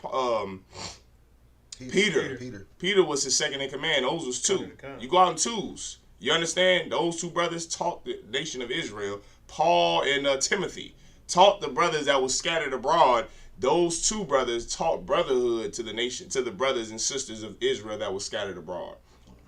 Speaker 1: Peter. Peter was his second in command. Those was two. You go out in twos. You understand? Those two brothers taught the nation of Israel. Paul and Timothy taught the brothers that was scattered abroad. Those two brothers taught brotherhood to the nation, to the brothers and sisters of Israel that was scattered abroad.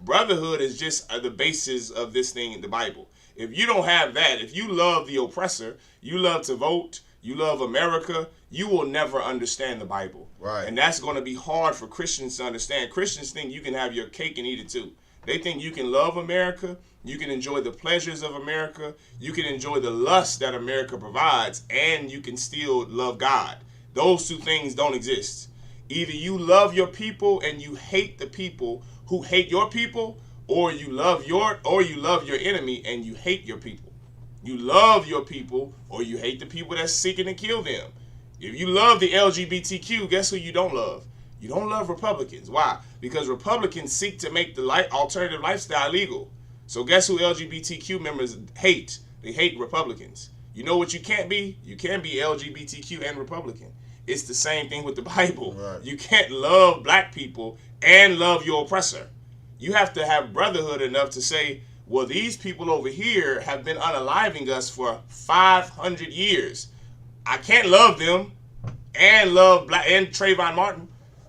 Speaker 1: Brotherhood is just the basis of this thing in the Bible. If you don't have that, if you love the oppressor, you love to vote, you love America, you will never understand the Bible.
Speaker 2: Right.
Speaker 1: And that's going to be hard for Christians to understand. Christians think you can have your cake and eat it too. They think you can love America, you can enjoy the pleasures of America, you can enjoy the lust that America provides, and you can still love God. Those two things don't exist. Either you love your people and you hate the people who hate your people, or you love your enemy and you hate your people. You love your people or you hate the people that's seeking to kill them. If you love the LGBTQ, guess who you don't love? You don't love Republicans. Why? Because Republicans seek to make the alternative lifestyle legal. So guess who LGBTQ members hate? They hate Republicans. You know what you can't be? You can't be LGBTQ and Republican. It's the same thing with the Bible.
Speaker 2: Right.
Speaker 1: You can't love black people and love your oppressor. You have to have brotherhood enough to say, well, these people over here have been unaliving us for 500 years. I can't love them and love black and Trayvon Martin.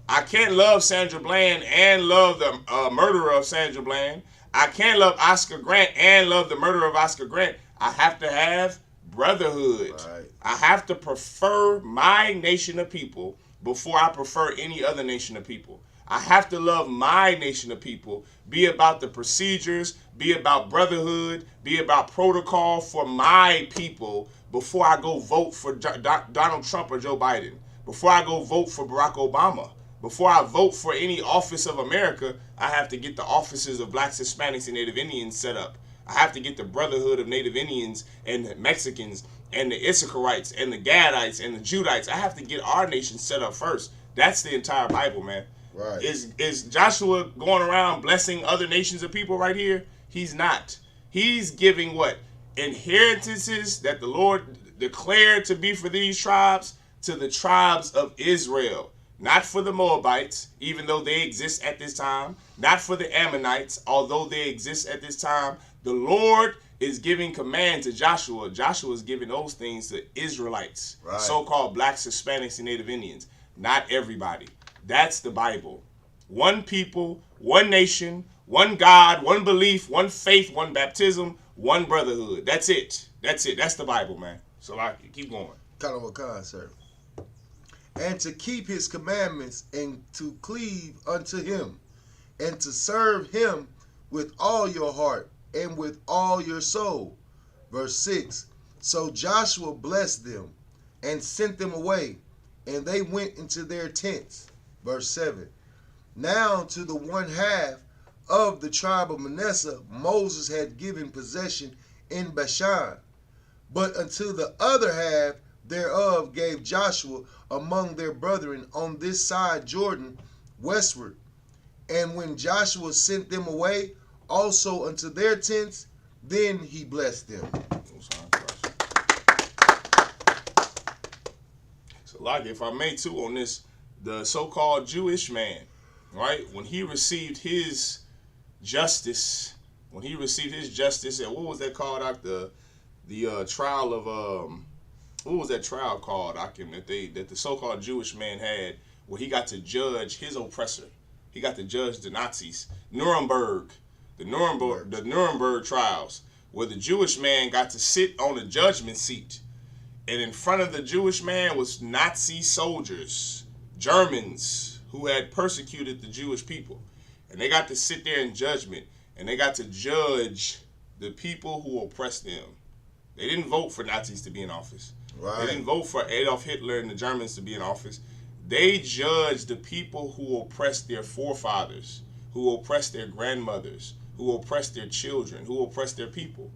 Speaker 1: I can't love Sandra Bland and love the murderer of Sandra Bland. I can't love Oscar Grant and love the murderer of Oscar Grant. I have to have brotherhood.
Speaker 2: Right.
Speaker 1: I have to prefer my nation of people before I prefer any other nation of people. I have to love my nation of people, be about the procedures, be about brotherhood, be about protocol for my people before I go vote for Donald Trump or Joe Biden, before I go vote for Barack Obama. Before I vote for any office of America, I have to get the offices of blacks, Hispanics, and Native Indians set up. I have to get the brotherhood of Native Indians and the Mexicans and the Issacharites and the Gadites and the Judites. I have to get our nation set up first. That's the entire Bible, man.
Speaker 2: Right.
Speaker 1: Is Joshua going around blessing other nations of people right here? He's not. He's giving what? Inheritances that the Lord declared to be for these tribes. to the tribes of Israel. Not for the Moabites, even though they exist at this time. Not for the Ammonites, although they exist at this time. The Lord is giving command to Joshua. Joshua is giving those things to Israelites, right. So-called blacks, Hispanics, and Native Indians. Not everybody. That's the Bible. One people, one nation, one God, one belief, one faith, one baptism, one brotherhood. That's it. That's it. That's the Bible, man. So I keep going.
Speaker 2: Kind of a concept. And to keep his commandments and to cleave unto him and to serve him with all your heart and with all your soul. Verse 6. So Joshua blessed them and sent them away, and they went into their tents. Verse 7. Now to the one half of the tribe of Manasseh Moses had given possession in Bashan, but unto the other half thereof gave Joshua among their brethren on this side Jordan westward. And when Joshua sent them away also unto their tents, then he blessed them.
Speaker 1: So like, if I may too on this, the so-called Jewish man, right, when he received his justice, and what was that called, the trial of what was that trial called, that the so-called Jewish man had, where he got to judge his oppressor. He got to judge the Nazis. The Nuremberg trials, where the Jewish man got to sit on the judgment seat. And in front of the Jewish man was Nazi soldiers, Germans, who had persecuted the Jewish people. And they got to sit there in judgment, and they got to judge the people who oppressed them. They didn't vote for Nazis to be in office. Right. They didn't vote for Adolf Hitler and the Germans to be in office. They judged the people who oppressed their forefathers, who oppressed their grandmothers, who oppressed their children, who oppressed their people.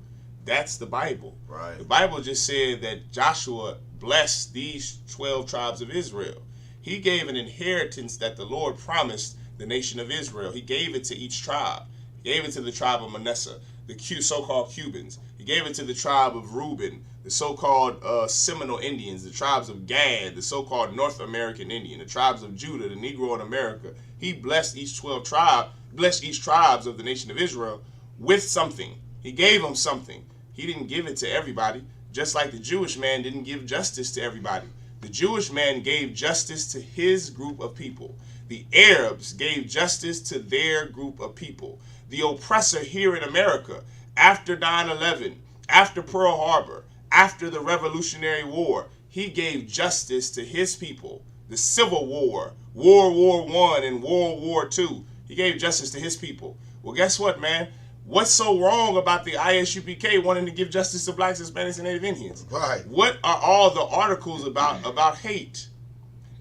Speaker 1: That's the Bible. Right. The Bible just said that Joshua blessed these 12 tribes of Israel. He gave an inheritance that the Lord promised the nation of Israel. He gave it to each tribe. He gave it to the tribe of Manasseh, the so-called Cubans. He gave it to the tribe of Reuben, the so-called Seminole Indians, the tribes of Gad, the so-called North American Indian, the tribes of Judah, the Negro in America. He blessed each 12 tribe, blessed each tribes of the nation of Israel with something. He gave them something. He didn't give it to everybody, just like the Jewish man didn't give justice to everybody. The Jewish man gave justice to his group of people. The Arabs gave justice to their group of people. The oppressor here in America, after 9/11, after Pearl Harbor, after the Revolutionary War, he gave justice to his people. The Civil War, World War I and World War II, he gave justice to his people. Well, guess what, man? What's so wrong about the Isupk wanting to give justice to blacks, Hispanics, and Native Indians? Right. What are all the articles about hate?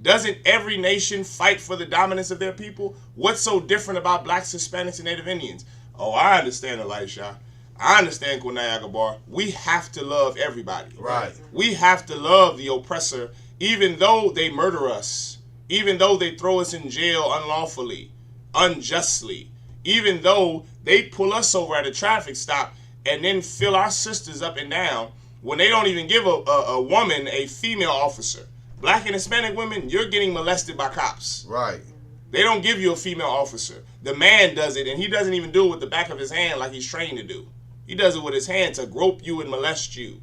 Speaker 1: Doesn't every nation fight for the dominance of their people? What's so different about blacks, Hispanics, and Native Indians? Oh, I understand, Elisha. I understand, Kunai Agabar. We have to love everybody. Right. We have to love the oppressor, even though they murder us, even though they throw us in jail unlawfully, unjustly, even though they pull us over at a traffic stop and then fill our sisters up and down when they don't even give a woman a female officer. Black and Hispanic women, you're getting molested by cops. Right. They don't give you a female officer. The man does it, and he doesn't even do it with the back of his hand like he's trained to do. He does it with his hand to grope you and molest you.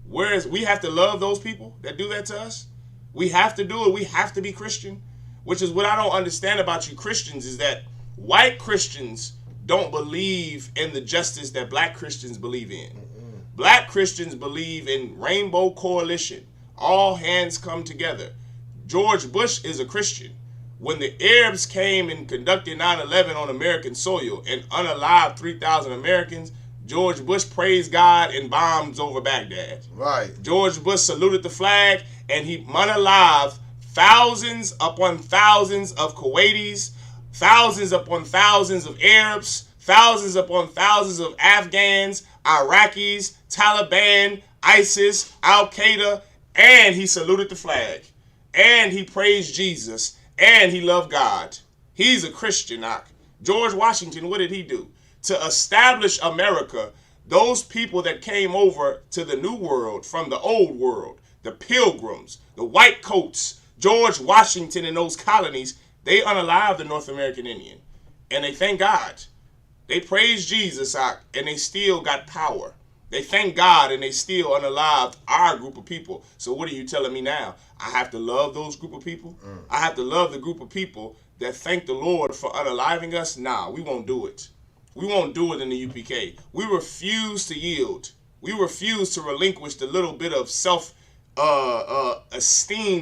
Speaker 1: Whereas we have to love those people that do that to us. We have to do it. We have to be Christian, which is what I don't understand about you Christians is that white Christians don't believe in the justice that black Christians believe in. Mm-hmm. Black Christians believe in Rainbow Coalition. All hands come together. George Bush is a Christian. When the Arabs came and conducted 9/11 on American soil and unalived 3,000 Americans, George Bush praised God and bombs over Baghdad. Right. George Bush saluted the flag and he unalived thousands upon thousands of Kuwaitis, thousands upon thousands of Arabs, thousands upon thousands of Afghans, Iraqis, Taliban, ISIS, Al-Qaeda, and he saluted the flag. And he praised Jesus. And he loved God. He's a Christian. George Washington, what did he do? To establish America, those people that came over to the New World from the Old World, the Pilgrims, the White Coats, George Washington and those colonies, they unalived the North American Indian. And they thank God. They praise Jesus out, and they still got power. They thank God, and they still unalived our group of people. So what are you telling me now? I have to love those group of people? I have to love the group of people that thank the Lord for unaliving us? Nah, we won't do it. We won't do it in the UPK. We refuse to yield. We refuse to relinquish the little bit of self-esteem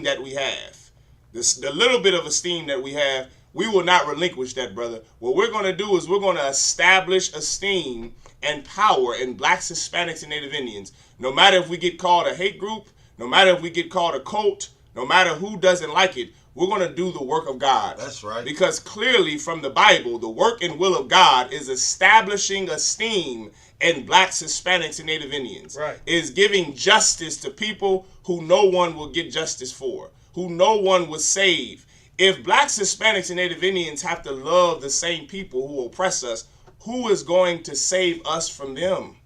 Speaker 1: that we have. The little bit of esteem that we have, we will not relinquish that, brother. What we're going to do is we're going to establish esteem and power in blacks, Hispanics, and Native Indians. No matter if we get called a hate group, no matter if we get called a cult, no matter who doesn't like it, we're going to do the work of God.
Speaker 2: That's right.
Speaker 1: Because clearly from the Bible, the work and will of God is establishing esteem in blacks, Hispanics, and Native Indians.
Speaker 4: Right.
Speaker 1: Is giving justice to people who no one will get justice for, who no one will save. If blacks, Hispanics, and Native Indians have to love the same people who oppress us, who is going to save us from them?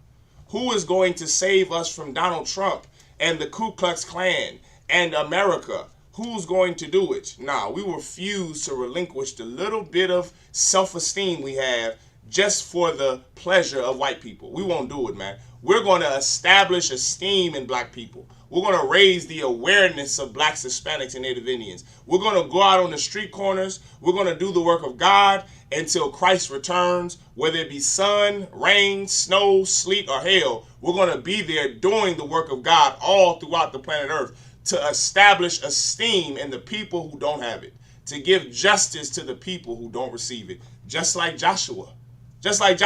Speaker 1: Who is going to save us from Donald Trump and the Ku Klux Klan and America? Who's going to do it? Nah, we refuse to relinquish the little bit of self-esteem we have just for the pleasure of white people. We won't do it, man. We're going to establish esteem in black people. We're going to raise the awareness of blacks, Hispanics, and Native Indians. We're going to go out on the street corners. We're going to do the work of God until Christ returns, whether it be sun, rain, snow, sleet, or hail. We're going to be there doing the work of God all throughout the planet Earth to establish esteem in the people who don't have it, to give justice to the people who don't receive it, just like Joshua, just like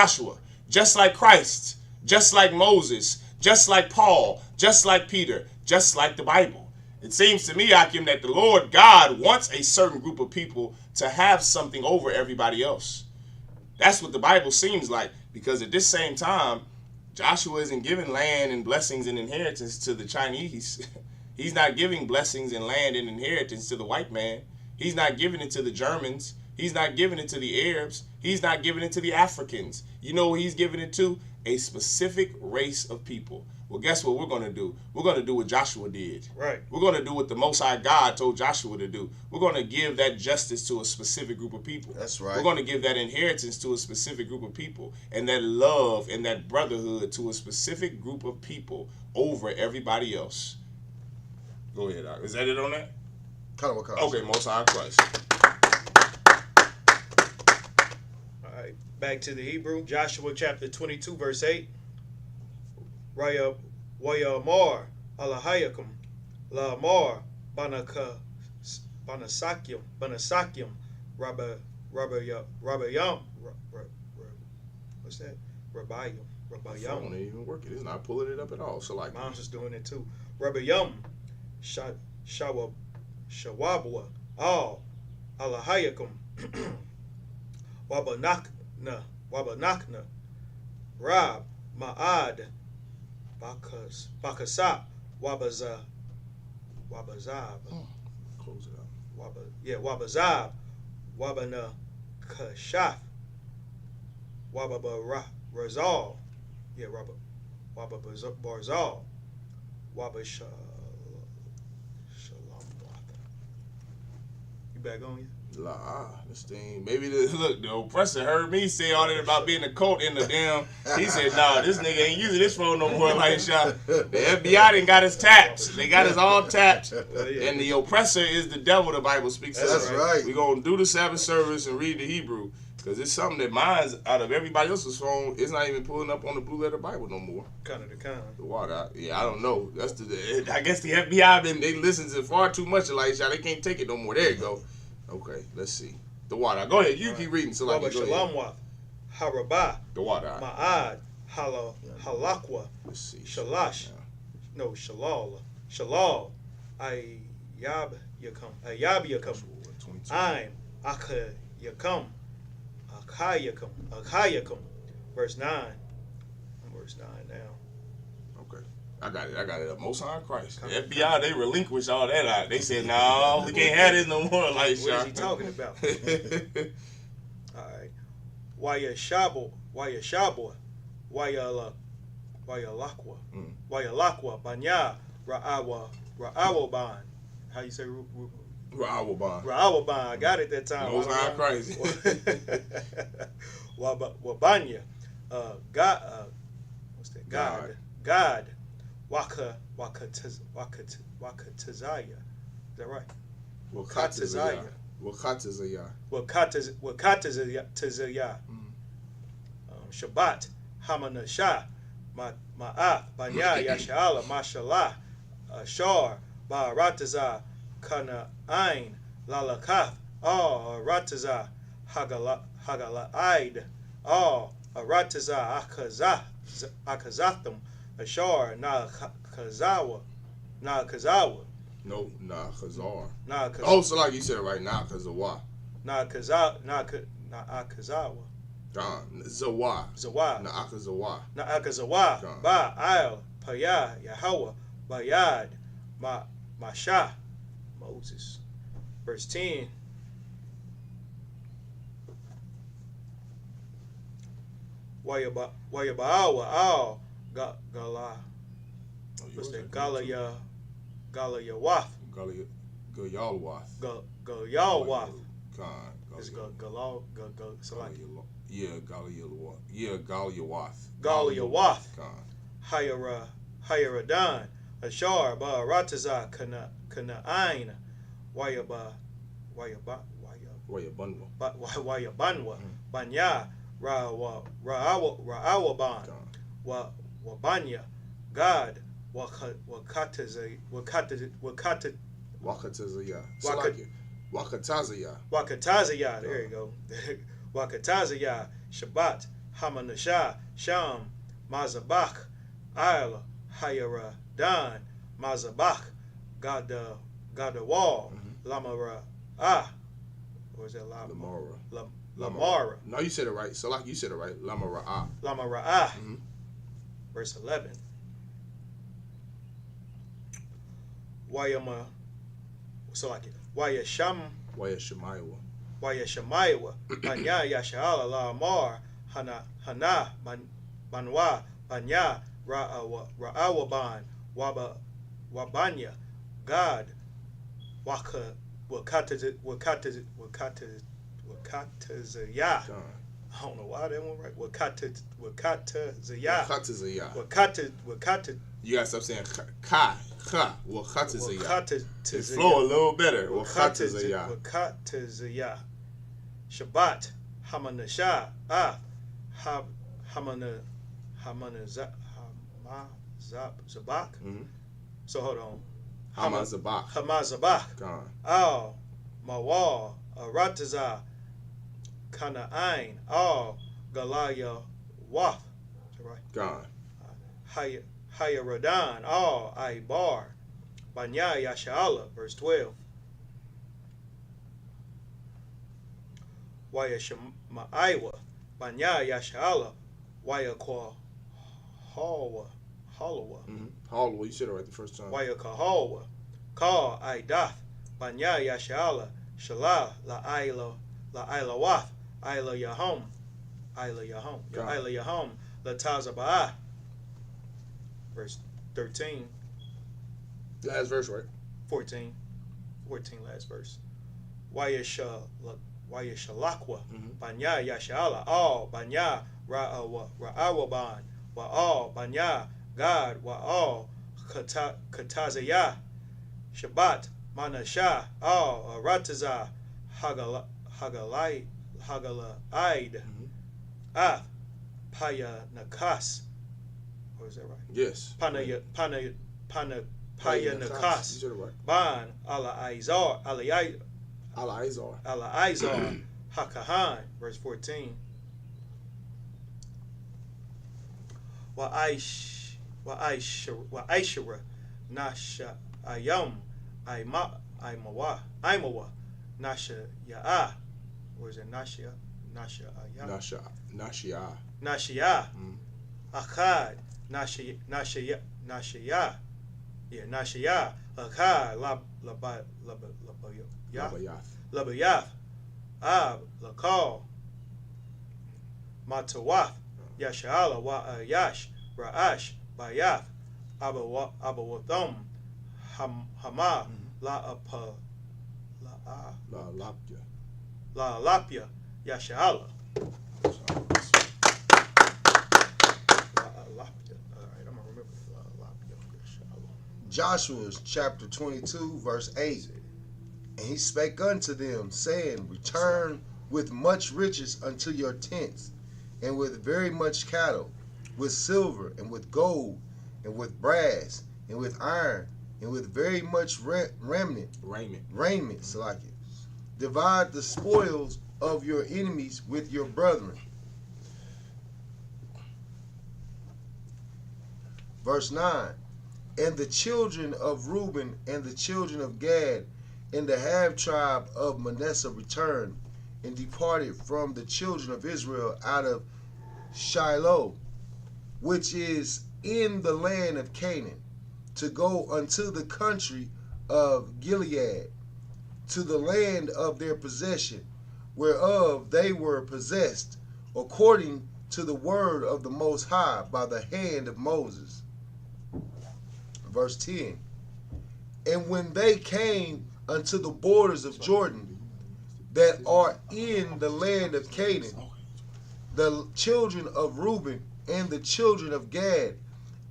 Speaker 1: Christ, just like Moses, just like Paul, just like Peter, just like the Bible. It seems to me, Akim, that the Lord God wants a certain group of people to have something over everybody else. That's what the Bible seems like, because at this same time, Joshua isn't giving land and blessings and inheritance to the Chinese. He's not giving blessings and land and inheritance to the white man. He's not giving it to the Germans. He's not giving it to the Arabs. He's not giving it to the Africans. You know who he's giving it to? A specific race of people. Well, guess what we're going to do? We're going to do what Joshua did.
Speaker 4: Right.
Speaker 1: We're going to do what the Most High God told Joshua to do. We're going to give that justice to a specific group of people.
Speaker 2: That's right.
Speaker 1: We're going to give that inheritance to a specific group of people, and that love and that brotherhood to a specific group of people over everybody else. Go ahead, Doc. Is that it on that?
Speaker 2: Kind of what kind.
Speaker 1: Okay, Most High Christ.
Speaker 4: All right, back to the Hebrew. Joshua chapter 22, verse 8. Raya Wayamar Alahayakum Lamar Banasakyam Rabayam. What's that? Rabayam.
Speaker 1: My phone ain't even working. It's not pulling it up at all. So like,
Speaker 4: Mom's just doing it too. Rabayam Shawabwa Al Alahayakum Wabanakna Rab Ma'ad Bakasap Wabazab.
Speaker 1: close it up.
Speaker 4: Wabazab Wabana Kashaf Wababa Razal. Wababarzal Wabasha. You back on you?
Speaker 1: This thing. Maybe the oppressor heard me say all that about being a cult in the damn. He said, "Nah, this nigga ain't using this phone no more." Like, shot. The FBI done got his tapped. They got us all tapped. And the oppressor is the devil. The Bible speaks.
Speaker 2: That's right.
Speaker 1: We're gonna do the Sabbath service and read the Hebrew, because it's something that mine's out of everybody else's phone. It's not even pulling up on the Blue Letter Bible no more.
Speaker 4: Kind of.
Speaker 1: The water. I don't know. That's I guess the FBI they listen to far too much of like shot. They can't take it no more. There you go. Okay, let's see. The water. Go ahead. You keep reading. So like,
Speaker 4: Waba Shalamwath Harabah
Speaker 1: the water.
Speaker 4: Ma'ad Halakwa.
Speaker 1: Let's see.
Speaker 4: Shalash. No, Shalal. Ayab Yakam. I'm Aka Yakam. Akayakum. Verse 9. I'm verse 9 now.
Speaker 1: Okay. I got it up. Most High Christ. The FBI, they relinquished all that out. They said, no, we can't have this no more. Like,
Speaker 4: what is he talking about? All right. Wayashabo. Wayalakwa. Wayalakwa. Banya. Ra'awa. Ra'awaban. How you say
Speaker 1: Ra'awaban.
Speaker 4: Ra'awaban? I got it that time.
Speaker 1: Most High crazy.
Speaker 4: Wabanya. God. What's that? God. Wakatazaya. Is that right?
Speaker 1: Wakatazaya.
Speaker 4: Wakatazaya. Shabbat. Hamanashah. Ma'af. Banya. Yasha'ala. Mashallah. Ashar. Ba'arataza. Kana Ain. Lalakaf. Rataza. Hagala'id. Rataza. Akazatham. Ashar. Nakazawa.
Speaker 1: No, Khazar.
Speaker 4: Nakazawa.
Speaker 1: Oh, so like you said it right now, Kazawa.
Speaker 4: Nakazawa.
Speaker 1: Zawa.
Speaker 4: Zawa.
Speaker 1: Na'akazawa.
Speaker 4: Na'akazawa. Ba Al Paya Yahweh Bayad Masha Moses. Verse 10. Wayabaawa Al Gala. What's that? Galayawaf.
Speaker 1: Galyalwath.
Speaker 4: Galyalwath.
Speaker 1: God.
Speaker 4: It's Galal.
Speaker 1: Yeah, Galyalwath. Yeah, Galyalwath.
Speaker 4: Galyalwath.
Speaker 1: God.
Speaker 4: Hayaradan. Ashar ba Rataza Kana'ain. Wayabanwa. Banya Ra'awaban. Wabanya. God. Wakatazaya. Wakatazaya. There you go. Wakatazaya. Shabbat. Hamanashah. Sham. Mazabach. Isla. Hayaradan. Mazabach. Gadawal. Lamara. What was that? Lamara.
Speaker 1: No, you said it right. So like you said it right. Lamara.
Speaker 4: Lamara. Verse 11. Wayama. So like it.
Speaker 1: Wayashamayawa.
Speaker 4: Banya Yasha'ala Lamar. Hana. Banwa. Banya. Ra'awaban. Wabanya. God. Wakatazaya. I don't know why that one right. Wakatazaya.
Speaker 1: You gotta stop saying ka. Wakatazaya. It flow a little better.
Speaker 4: Wakatazaya. Shabbat. Hamanashah. Zabak. So hold on. Hamazabak. Al Mawal. Arataza. Kana'ain. Al Galaya Waf. Right.
Speaker 1: God.
Speaker 4: Hayaradan. Al Aibar. Banya Yasha'ala. Verse 12. Wayashamaiwa. Banya Yasha'ala. Wayakwa Hawa. Halawa.
Speaker 1: Halawa, you said it right the first time.
Speaker 4: Wayakahawa. Ka Aidath. Banya Yasha'ala. Shalah La Ilawaf. Ila Yahom. Ila Yahom. La Tazaba'ah. Verse 13.
Speaker 1: Last verse, right?
Speaker 4: 14 last verse. Wayashalakwa. Banya Yasha'ala. All Banya Ra'awaban. Wa all Banya God. Wa all Katazaya. Shabbat. Manashah. All Rataza. Hagalaid. Paya Nakas. Or is that right?
Speaker 1: Yes.
Speaker 4: Paya Nakas.
Speaker 1: You said it right.
Speaker 4: Ban Ala Aizar. Hakahan. Verse 14. Wa Aishara. Nasha Ayam. Aimawa. Nasha Ya'a. Or is it Nasha? Nasha Ayam. Nashiya. Akad. Nashiya. Yeah, Nashiya. Akad. Labayaf. Lakal. Matawaf. Yasha'ala. Wa Yash. Ra'ash. Bayaf. Abawatham. Hama La Lapia Yashala.
Speaker 2: Joshua chapter 22, verse 8. And he spake unto them, saying, Return with much riches unto your tents, and with very much cattle, with silver, and with gold, and with brass, and with iron, and with very much raiment. Salaki. Divide the spoils of your enemies with your brethren. Verse 9. And the children of Reuben and the children of Gad and the half tribe of Manasseh returned and departed from the children of Israel out of Shiloh, which is in the land of Canaan, to go unto the country of Gilead, to the land of their possession, whereof they were possessed, according to the word of the Most High by the hand of Moses. Verse 10. And when they came unto the borders of Jordan, that are in the land of Canaan, the children of Reuben and the children of Gad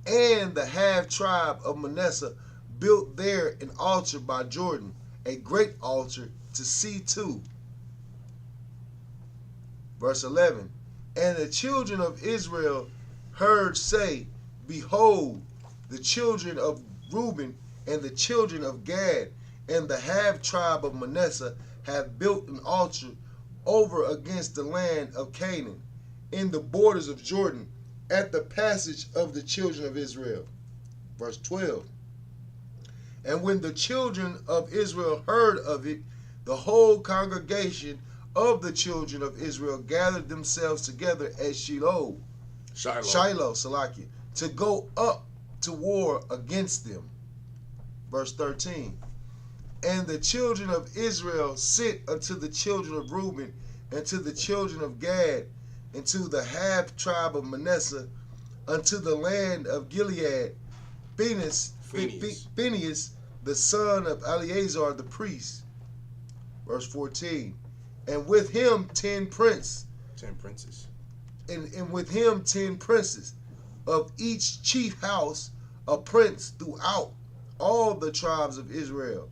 Speaker 2: and the half tribe of Manasseh built there an altar by Jordan, a great altar to see to. Verse 11. And the children of Israel heard say, Behold, the children of Reuben and the children of Gad and the half tribe of Manasseh have built an altar over against the land of Canaan, in the borders of Jordan, at the passage of the children of Israel. Verse 12. And when the children of Israel heard of it, the whole congregation of the children of Israel gathered themselves together at Shiloh, Salaki, to go up to war against them. Verse 13. And the children of Israel sent unto the children of Reuben and to the children of Gad and to the half tribe of Manasseh unto the land of Gilead, Phinehas, the son of Eleazar the priest. Verse 14. And with him 10 princes. And with him 10 princes, of each chief house a prince throughout all the tribes of Israel.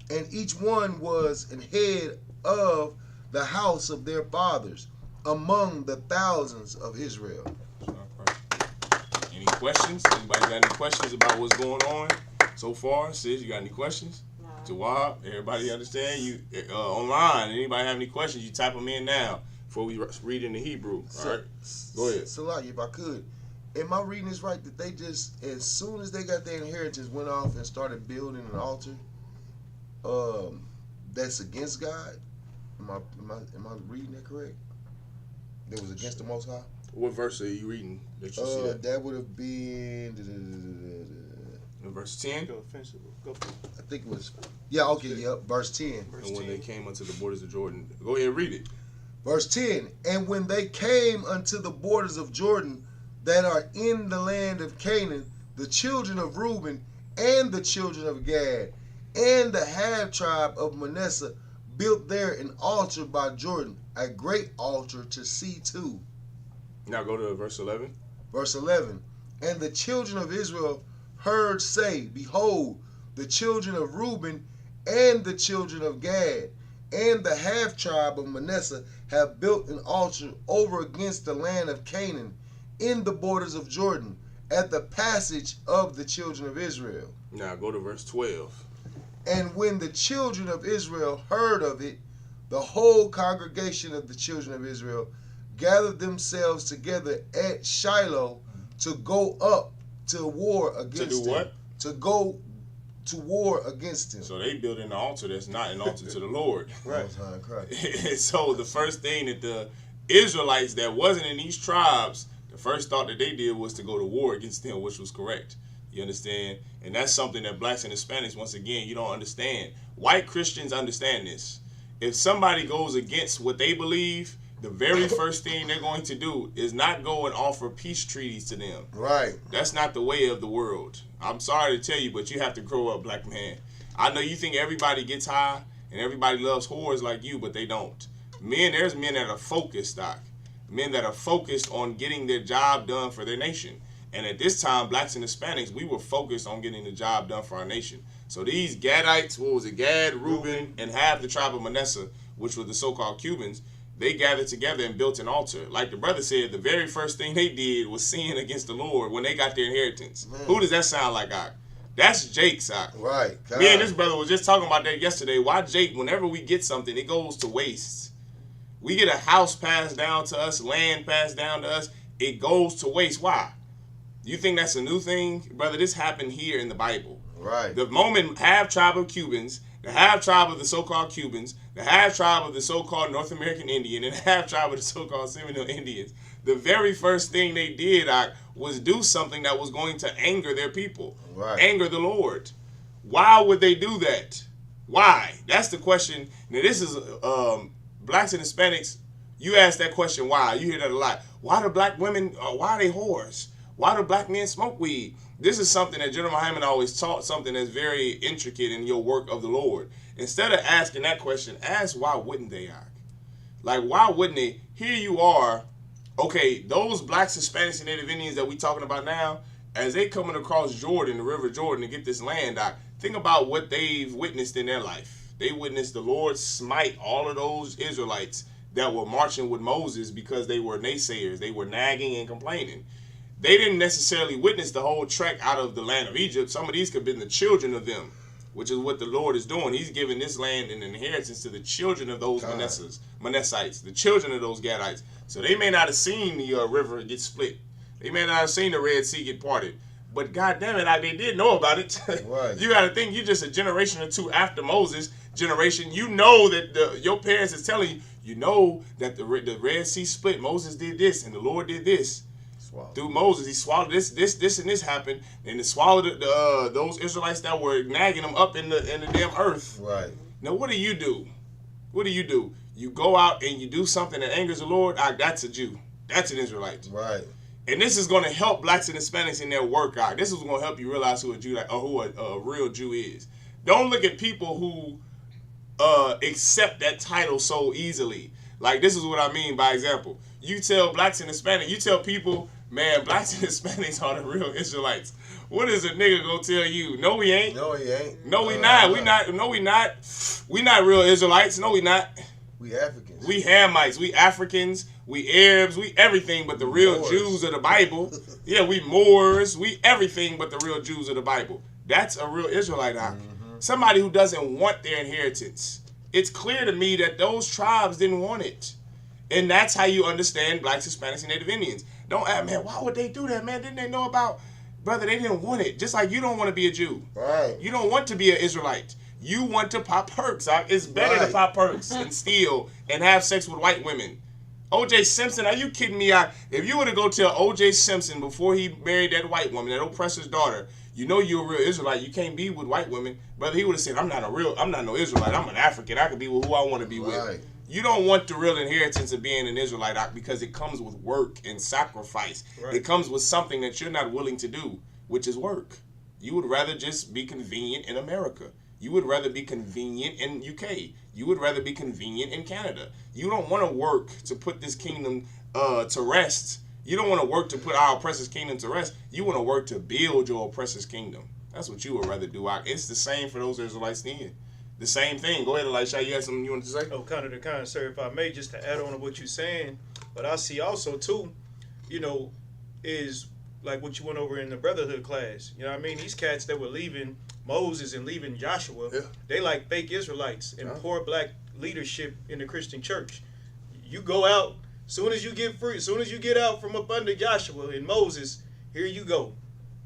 Speaker 2: And each one was an head of the house of their fathers among the thousands of Israel.
Speaker 1: Any questions? Anybody got any questions about what's going on so far? Sis, you got any questions?
Speaker 5: No.
Speaker 1: Jawab, everybody understand? You online, anybody have any questions, you type them in now before we read in the Hebrew. All right? Go ahead.
Speaker 2: Salaki, if I could. Am I reading this right that they just, as soon as they got their inheritance, went off and started building an altar that's against God? Am I reading that correct? That was against the Most High?
Speaker 1: What verse are you reading that you see that?
Speaker 2: That would have been
Speaker 1: Verse 10?
Speaker 4: Go.
Speaker 2: I think it was, yeah, okay, yep, verse 10.
Speaker 1: And when they came unto the borders of Jordan. Go ahead, read it.
Speaker 2: Verse 10. And when they came unto the borders of Jordan that are in the land of Canaan, the children of Reuben and the children of Gad and the half tribe of Manasseh built there an altar by Jordan, a great altar to see to.
Speaker 1: Now go to verse 11.
Speaker 2: Verse 11. And the children of Israel heard say, Behold, the children of Reuben and the children of Gad and the half tribe of Manasseh have built an altar over against the land of Canaan, in the borders of Jordan, at the passage of the children of Israel.
Speaker 1: Now go to verse 12.
Speaker 2: And when the children of Israel heard of it, the whole congregation of the children of Israel gathered themselves together at Shiloh to go up to war against them.
Speaker 1: To do what?
Speaker 2: To go to war against them.
Speaker 1: So they built an altar that's not an altar to the Lord.
Speaker 2: Right.
Speaker 1: So the first thing that the Israelites that wasn't in these tribes, the first thought that they did was to go to war against them, which was correct. You understand? And that's something that blacks and Hispanics, once again, you don't understand. White Christians understand this. If somebody goes against what they believe, the very first thing they're going to do is not go and offer peace treaties to them.
Speaker 2: Right.
Speaker 1: That's not the way of the world. I'm sorry to tell you, but you have to grow up, black man. I know you think everybody gets high and everybody loves whores like you, but they don't. There's men that are focused, Doc. Men that are focused on getting their job done for their nation. And at this time, blacks and Hispanics, we were focused on getting the job done for our nation. So these Gadites, what was it, Gad, Reuben, and half the tribe of Manasseh, which were the so-called Cubans, they gathered together and built an altar. Like the brother said, the very first thing they did was sin against the Lord when they got their inheritance. Man. Who does that sound like, Doc? That's Jake's, Doc.
Speaker 2: Right. God.
Speaker 1: Me and this brother was just talking about that yesterday. Why Jake, whenever we get something, it goes to waste. We get a house passed down to us, land passed down to us, it goes to waste. Why? You think that's a new thing? Brother, this happened here in the Bible.
Speaker 2: Right.
Speaker 1: The moment half tribe of Cubans, the half tribe of the so-called Cubans, the half tribe of the so-called North American Indian, and the half tribe of the so-called Seminole Indians, the very first thing they did was do something that was going to anger their people, anger the Lord. Why would they do that? Why? That's the question. Now, this is blacks and Hispanics. You ask that question, why? You hear that a lot. Why do black women, why are they whores? Why do black men smoke weed? This is something that General Muhammad always taught, something that's very intricate in your work of the Lord. Instead of asking that question, ask why wouldn't they act? Like, why wouldn't they? Here you are, okay, those blacks, Hispanics, and Native Indians that we talking about now, as they coming across Jordan, the River Jordan, to get this land, think about what they've witnessed in their life. They witnessed the Lord smite all of those Israelites that were marching with Moses because they were naysayers. They were nagging and complaining. They didn't necessarily witness the whole trek out of the land of Egypt. Some of these could have been the children of them, which is what the Lord is doing. He's giving this land an inheritance to the children of those Manassites, the children of those Gadites. So they may not have seen the river get split. They may not have seen the Red Sea get parted. But God damn it, they did know about it. Right. You got to think you're just a generation or two after Moses' generation. You know that your parents is telling you, you know that the Red Sea split. Moses did this and the Lord did this. Through Moses, he swallowed this, and this happened, and he swallowed those Israelites that were nagging them up in the damn earth.
Speaker 2: Right.
Speaker 1: Now, what do you do? What do? You go out and you do something that angers the Lord. That's a Jew. That's an Israelite.
Speaker 2: Right.
Speaker 1: And this is going to help blacks and Hispanics in their work out. This is going to help you realize who a Jew or who a real Jew is. Don't look at people who accept that title so easily. Like, this is what I mean by example. You tell blacks and Hispanics, you tell people, man, blacks and Hispanics are the real Israelites. What is a nigga gonna tell you? No, we ain't.
Speaker 2: No, he ain't.
Speaker 1: No, we not. We not. No, we not. We not real Israelites. No, we not.
Speaker 2: We Africans.
Speaker 1: We Hamites. We Africans. We Arabs. We everything but the real Moors. Jews of the Bible. Yeah, we Moors. We everything but the real Jews of the Bible. That's a real Israelite. Somebody who doesn't want their inheritance. It's clear to me that those tribes didn't want it. And that's how you understand blacks, Hispanics, and Native Indians. Don't ask, man, why would they do that, man? Didn't they know about? Brother, they didn't want it. Just like you don't want to be a Jew.
Speaker 2: Right.
Speaker 1: You don't want to be an Israelite. You want to pop perks. It's better to pop perks and steal and have sex with white women. O.J. Simpson, are you kidding me? If you were to go tell O.J. Simpson before he married that white woman, that oppressor's daughter, you know you're a real Israelite. You can't be with white women. Brother, he would have said, I'm not no Israelite. I'm an African. I can be with who I want to be with. You don't want the real inheritance of being an Israelite because it comes with work and sacrifice. Right. It comes with something that you're not willing to do, which is work. You would rather just be convenient in America. You would rather be convenient in UK. You would rather be convenient in Canada. You don't want to work to put this kingdom to rest. You don't want to work to put our oppressor's kingdom to rest. You want to work to build your oppressor's kingdom. That's what you would rather do. It's the same for those Israelites then. The same thing. Go ahead, Elisha. You had something you wanted to say?
Speaker 4: Oh, kind of, sir, if I may, just to add on to what you're saying. But I see also, too, is like what you went over in the brotherhood class. You know what I mean? These cats that were leaving Moses and leaving Joshua, they like fake Israelites and poor black leadership in the Christian church. You go out, soon as you get free, soon as you get out from up under Joshua and Moses, here you go.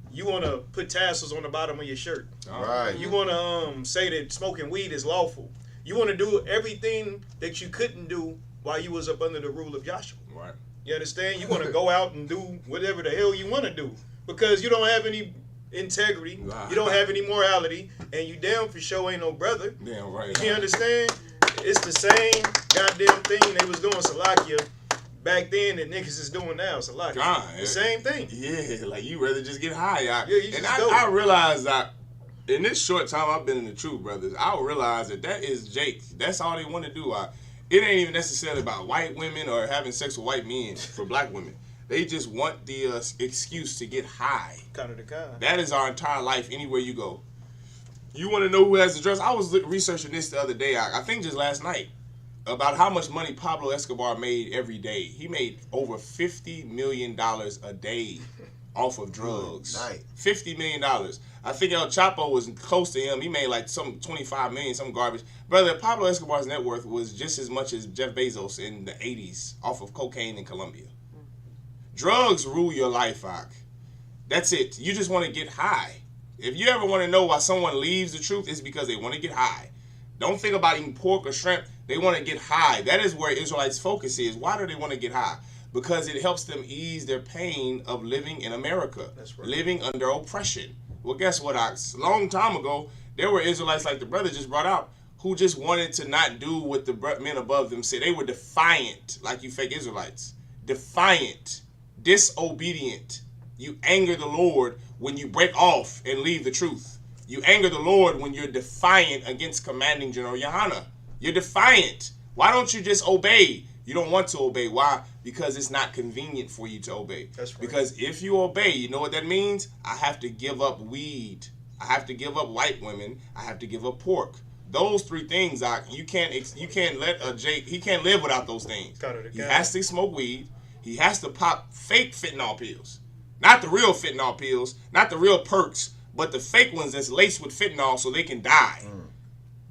Speaker 4: You want to put tassels on the bottom of your shirt.
Speaker 2: All right.
Speaker 4: You want to say that smoking weed is lawful. You want to do everything that you couldn't do while you was up under the rule of Joshua.
Speaker 1: Right.
Speaker 4: You understand? You want to go out and do whatever the hell you want to do because you don't have any integrity. You don't have any morality, and you damn for sure ain't no brother.
Speaker 1: Damn right.
Speaker 4: You understand? it's the same goddamn thing they was doing Salakia back then that niggas is doing now. Salakia. The same thing.
Speaker 1: Yeah, like you rather just get high.
Speaker 4: Yeah, you
Speaker 1: and
Speaker 4: just go.
Speaker 1: I realized that in this short time I've been in the truth, brothers, I realized that is Jake. That's all they want to do. It ain't even necessarily about white women or having sex with white men for black women. They just want the excuse to get high. That is our entire life anywhere you go. You want to know who has the drugs? I was researching this the other day, I think just last night, about how much money Pablo Escobar made every day. He made over $50 million a day off of drugs.
Speaker 2: Nice.
Speaker 1: $50 million. I think El Chapo was close to him. He made like some 25 million, some garbage. Brother, Pablo Escobar's net worth was just as much as Jeff Bezos in the 80s off of cocaine in Colombia. Drugs rule your life, Ak. That's it. You just want to get high. If you ever want to know why someone leaves the truth, it's because they want to get high. Don't think about eating pork or shrimp. They want to get high. That is where Israelites' focus is. Why do they want to get high? Because it helps them ease their pain of living in America.
Speaker 4: That's right.
Speaker 1: Living under oppression. Well, guess what, Ox? A long time ago, there were Israelites like the brother just brought out who just wanted to not do what the men above them said. They were defiant, like you fake Israelites. Defiant. Disobedient. You anger the Lord when you break off and leave the truth. You anger the Lord when you're defiant against commanding General Yohana. You're defiant. Why don't you just obey? You don't want to obey. Why? Because it's not convenient for you to obey.
Speaker 4: That's right.
Speaker 1: Because if you obey, you know what that means? I have to give up weed. I have to give up white women. I have to give up pork. Those three things, you can't let a Jake. He can't live without those things. He has to smoke weed. He has to pop fake fentanyl pills. Not the real fentanyl pills, not the real perks, but the fake ones that's laced with fentanyl so they can die.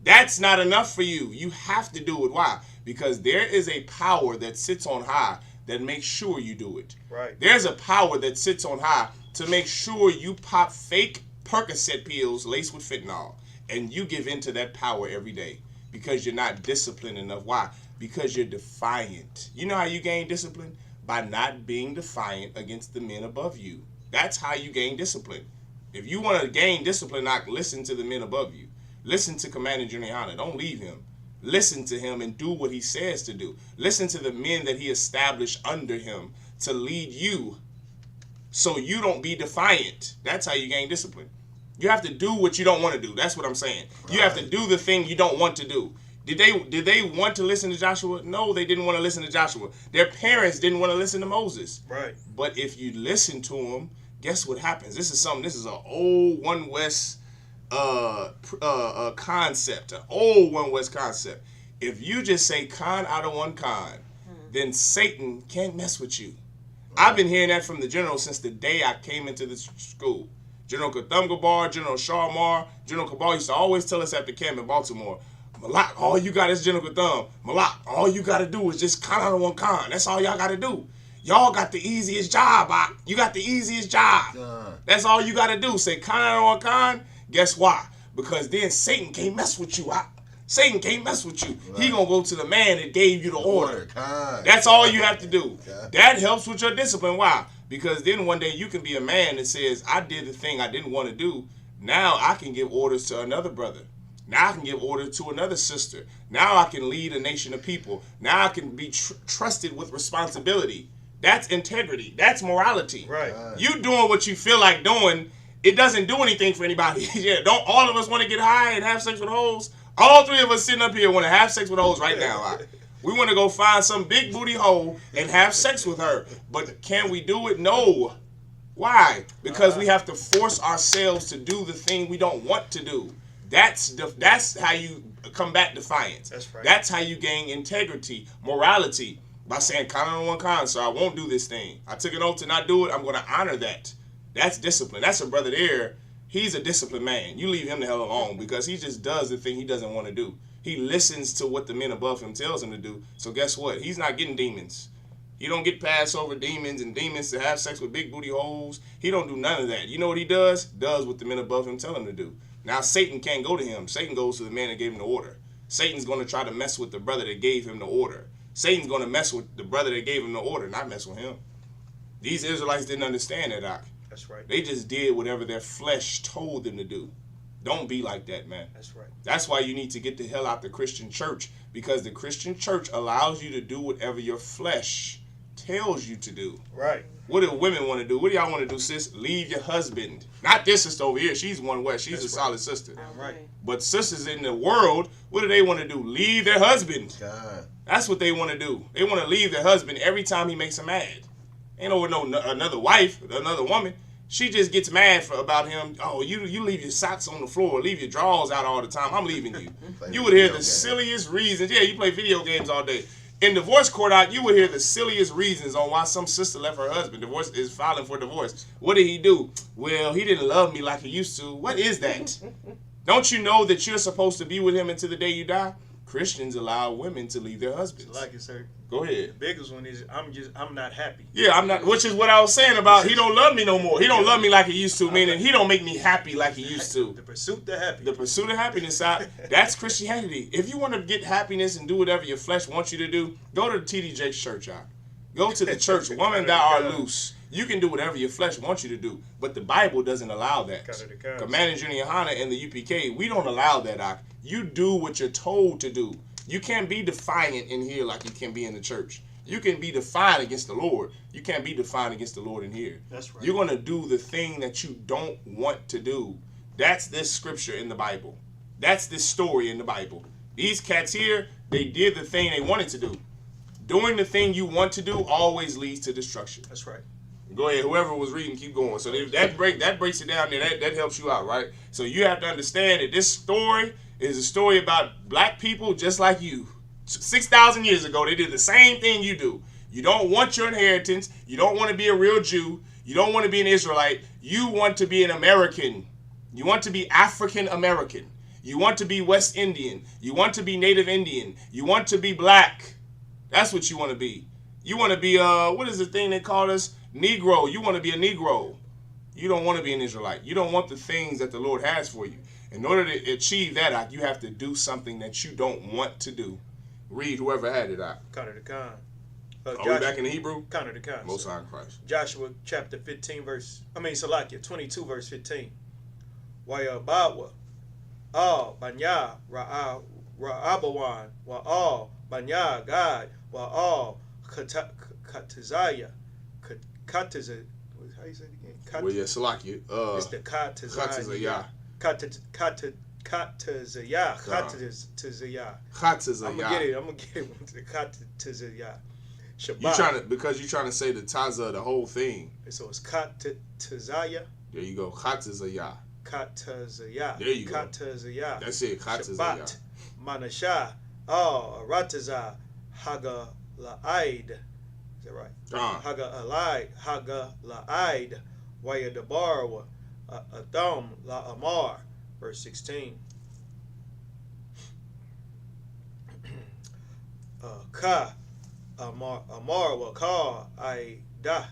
Speaker 1: That's not enough for you. You have to do it. Why? Because there is a power that sits on high that makes sure you do it.
Speaker 4: Right.
Speaker 1: There's a power that sits on high to make sure you pop fake Percocet pills laced with fentanyl, and you give in to that power every day because you're not disciplined enough. Why? Because you're defiant. You know how you gain discipline? By not being defiant against the men above you. That's how you gain discipline. If you want to gain discipline, not listen to the men above you. Listen to Commander General Yohana. Don't leave him. Listen to him and do what he says to do. Listen to the men that he established under him to lead you so you don't be defiant. That's how you gain discipline. You have to do what you don't want to do. That's what I'm saying. You have to do the thing you don't want to do. Did they want to listen to Joshua? No, they didn't want to listen to Joshua. Their parents didn't want to listen to Moses.
Speaker 4: Right.
Speaker 1: But if you listen to him, guess what happens? This is an old One West concept, an old One West concept. If you just say Khan out of one Khan, then Satan can't mess with you. I've been hearing that from the general since the day I came into this school. General Katham, General Sharmar, General Kabal used to always tell us at the camp in Baltimore, Malak, all you got is General Katham. Malak, all you got to do is just Khan out of one Khan. That's all y'all got to do. Y'all got the easiest job, You got the easiest job. That's all you got to do. Say Khan out of one Khan. Guess why? Because then Satan can't mess with you, Satan can't mess with you. Right. He gonna go to the man that gave you the order. That's all you have to do. That helps with your discipline. Why? Because then one day you can be a man that says, I did the thing I didn't want to do. Now I can give orders to another brother. Now I can give orders to another sister. Now I can lead a nation of people. Now I can be trusted with responsibility. That's integrity. That's morality.
Speaker 4: Right.
Speaker 1: You doing what you feel like doing, it doesn't do anything for anybody. Yeah, don't all of us want to get high and have sex with hoes? All three of us sitting up here want to have sex with hoes right now. We want to go find some big booty hoe and have sex with her. But can we do it? No. Why? Because we have to force ourselves to do the thing we don't want to do. That's how you combat defiance.
Speaker 4: That's right.
Speaker 1: That's how you gain integrity, morality, by saying, Khan on one Khan, so I won't do this thing. I took an oath to not do it. I'm going to honor that. That's discipline. That's a brother there. He's a disciplined man. You leave him the hell alone because he just does the thing he doesn't want to do. He listens to what the men above him tells him to do. So guess what? He's not getting demons. He don't get passed over demons and demons to have sex with big booty hoes. He don't do none of that. You know what he does? Does what the men above him tell him to do. Now Satan can't go to him. Satan goes to the man that gave him the order. Satan's going to try to mess with the brother that gave him the order. Satan's going to mess with the brother that gave him the order, not mess with him. These Israelites didn't understand that, Doc.
Speaker 4: That's right.
Speaker 1: They just did whatever their flesh told them to do. Don't be like that, man.
Speaker 4: That's right.
Speaker 1: That's why you need to get the hell out the Christian church, because the Christian church allows you to do whatever your flesh tells you to do.
Speaker 4: Right.
Speaker 1: What do women want to do? What do y'all want to do, sis? Leave your husband. Not this sister over here. She's one west. She's a solid sister.
Speaker 4: Right.
Speaker 1: But sisters in the world, what do they want to do? Leave their husband.
Speaker 2: God.
Speaker 1: That's what they want to do. They want to leave their husband every time he makes them mad. Ain't no another wife, another woman. She just gets mad about him. Oh, you leave your socks on the floor, leave your drawers out all the time. I'm leaving you. You would hear the silliest reasons. Yeah, you play video games all day. In divorce court out, you would hear the silliest reasons on why some sister left her husband. Divorce is filing for divorce. What did he do? Well, he didn't love me like he used to. What is that? Don't you know that you're supposed to be with him until the day you die? Christians allow women to leave their husbands.
Speaker 4: Like it, sir.
Speaker 1: Go ahead.
Speaker 4: The biggest one is I'm not happy.
Speaker 1: Yeah, I'm not. Which is what I was saying about he don't love me no more. He don't love me like he used to. Meaning he don't make me happy like he used to.
Speaker 4: The pursuit to happiness.
Speaker 1: The pursuit of happiness side. That's Christianity. If you want to get happiness and do whatever your flesh wants you to do, go to the T.D. Jakes church, y'all. Go to the church. Woman, thou art loose. You can do whatever your flesh wants you to do, but the Bible doesn't allow that. Commander Junior Hanna and the UPK, we don't allow that, Doc. You do what you're told to do. You can't be defiant in here like you can be in the church. You can be defiant against the Lord. You can't be defiant against the Lord in here.
Speaker 4: That's right.
Speaker 1: You're going to do the thing that you don't want to do. That's this scripture in the Bible. That's this story in the Bible. These cats here, they did the thing they wanted to do. Doing the thing you want to do always leads to destruction.
Speaker 4: That's right.
Speaker 1: Go ahead. Whoever was reading, keep going. So that breaks it down there. That helps you out, right? So you have to understand that this story is a story about black people just like you. 6,000 years ago, they did the same thing you do. You don't want your inheritance. You don't want to be a real Jew. You don't want to be an Israelite. You want to be an American. You want to be African American. You want to be West Indian. You want to be Native Indian. You want to be black. That's what you want to be. You want to be, what is the thing they call us? Negro. You want to be a Negro. You don't want to be an Israelite. You don't want the things that the Lord has for you. In order to achieve that, you have to do something that you don't want to do. Read whoever had it out.
Speaker 4: Connor the Khan.
Speaker 1: Are we back in the Hebrew?
Speaker 4: Connor the Khan.
Speaker 1: Most High Christ.
Speaker 4: Joshua chapter 15 Salakia 22 verse 15. Wayabawa all banya ra'abawan wa all banya God wa all katazaya kataza. How you say it again?
Speaker 1: Well, yeah, Salakia.
Speaker 4: It's the katazaya. Katazaya. I'm gonna get it. Katazaya. Shabbat.
Speaker 1: Because you're trying to say the taza, the whole thing.
Speaker 4: So it's katazaya.
Speaker 1: There you go. Katazaya.
Speaker 4: Katazaya.
Speaker 1: There you go.
Speaker 4: Katazaya.
Speaker 1: That's it. Katazaya.
Speaker 4: Shabbat. Manasha. Oh, Rataza. Haga la'aid. Is that right? Haga alai. Haga la'aid. Wayadabarwa. Adam la amar. Verse 16. Ka amar wa ka aidah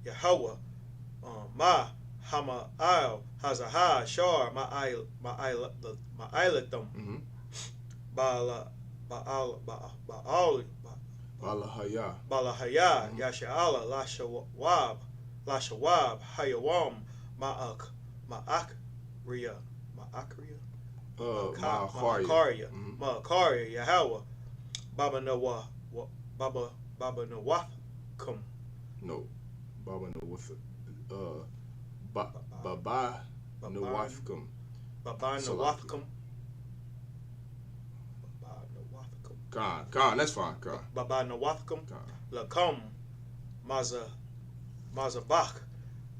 Speaker 4: Yahweh ma hama al hazaha shar ma'ilatum balahaya yasha'ala lashawab hayawam ma'akriya Ma'akaria Yahweh Baba Nawafkum.
Speaker 1: No, Baba Nawafkum. Baba Nawafkum.
Speaker 4: Baba Nawafkum.
Speaker 1: Khan, that's fine. Khan.
Speaker 4: Baba Nawafkum. Lakum Mazabach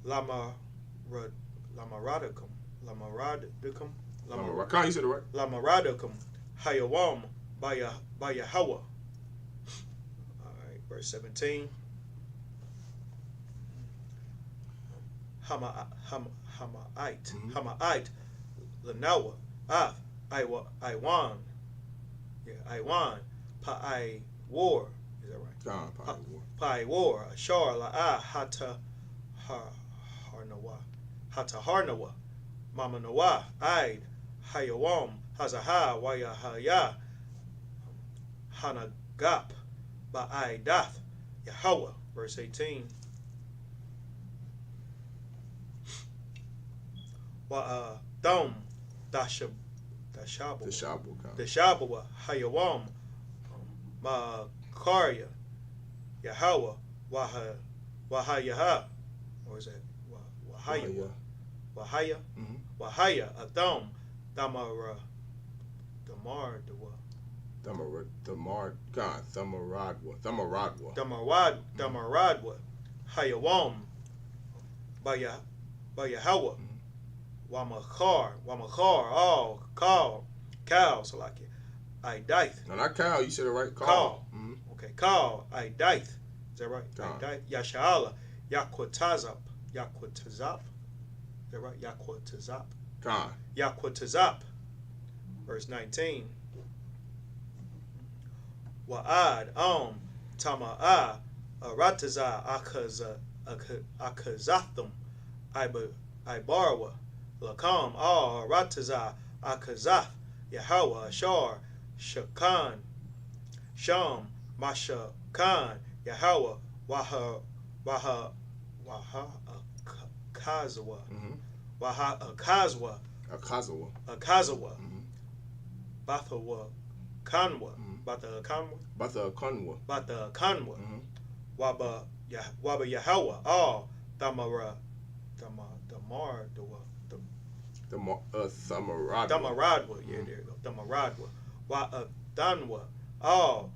Speaker 4: Lamaradakum.
Speaker 1: Khan, you said it right.
Speaker 4: Lamaradakum Hayawam by Yahweh. Alright, verse 17. Hama'ite Lanawa Af Iwan. Yeah, Iwan Pa'i War. Is that right? Pa'i War. Ashar La'a Hata Harnawa. Mama Noah Aid Hayawam Hazaha Wayahaya Hanagap Ba'aidath Yahweh. Verse 18. wa dom dashabu wa hayawam ma karya Yahweh wahayaha. Or is that wahaya adam damara damaradwa hayawam by Yahweh wamakar all cow so like it I dieth.
Speaker 1: No, not cow. You said it right.
Speaker 4: Call. Okay, call I dieth. Is that right? Yashala Yakwatazap. Is that right? Yakwatazap. Verse 19. Wa'ad tama'a arataza akazathum ibarwa lakam arataza akazath Yahweh Ashar Shakan Sham Masha Khan Yahweh Waha Kazwa Akazawa Bathawa Kanwa Batha Kanwa Waba Yahweh all Damara Damaradwa, yeah, there you go. Damaradwa. Danwa. Oh.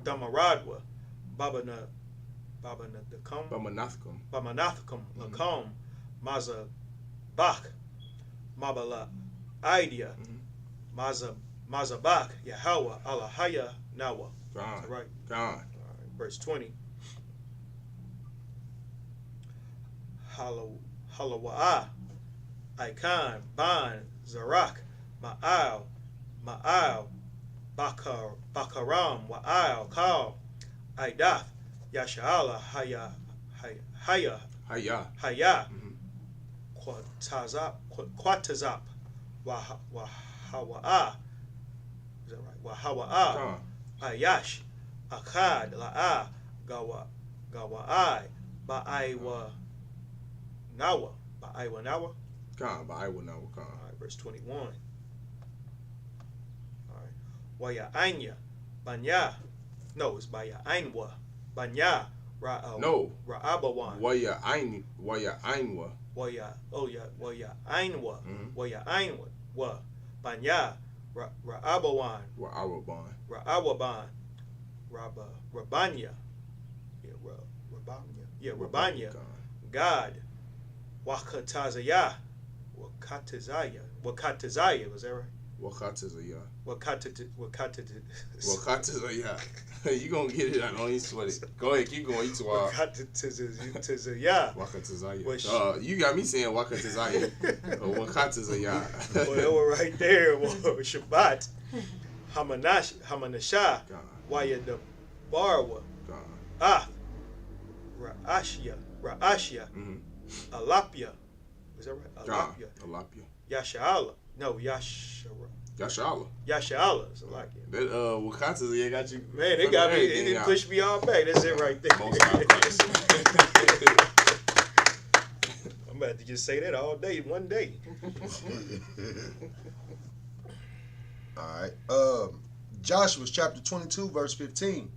Speaker 4: Damaradwa. Babana Dakam. Bamanathkum. Lakam. Maza Bak. Mabala Idea. Maza Bak. Yahweh. Alahaya Nawa.
Speaker 1: God.
Speaker 4: Right.
Speaker 1: God.
Speaker 4: Right. Verse 20. Halawa'a, Ikan, Ban, Zarak, Ma'al, Bakaram, Wa'al, Kal, Idath, Yasha'ala, Haya, Quatazap, Wahawa'a, is that right? Wahawa'a, Ayash, Akad, La'a, Gawa'ai, Ba'aiwa, Nawa. Ba'aiwa.
Speaker 1: God, Ba'aiwa Nawa.
Speaker 4: All right, verse 21. All right. Waya Anya. Banya. No, it's Baya Ainwa. Banya.
Speaker 1: No.
Speaker 4: Ra'abawan.
Speaker 1: Waya Ainwa.
Speaker 4: Waya Ainwa. Waya Ainwa. Wa. Banya. Ra'abawan. Ra'awaban. Rabanya. Yeah, Rabanya. God. Wakatazaya, was that right?
Speaker 1: Wakatazaya.
Speaker 4: Wakatazaya.
Speaker 1: You gonna get it? I know you sweat it. Go ahead, keep going.
Speaker 4: Wakatazaya.
Speaker 1: You got me saying Wakatazaya. Wakatazaya.
Speaker 4: Well, right there. Shabbat. Hamanasha. Waya the Barwa. Ra'ashia. Alapia. Is that right?
Speaker 1: Alapia.
Speaker 4: Yasha'ala. No, Yasha'ala. So like it.
Speaker 1: That Wakatazaya got you.
Speaker 4: Man, it got me. It didn't push me all back. That's it right there. I'm about to just say that all day, one day.
Speaker 2: All right. Joshua chapter 22, verse 15.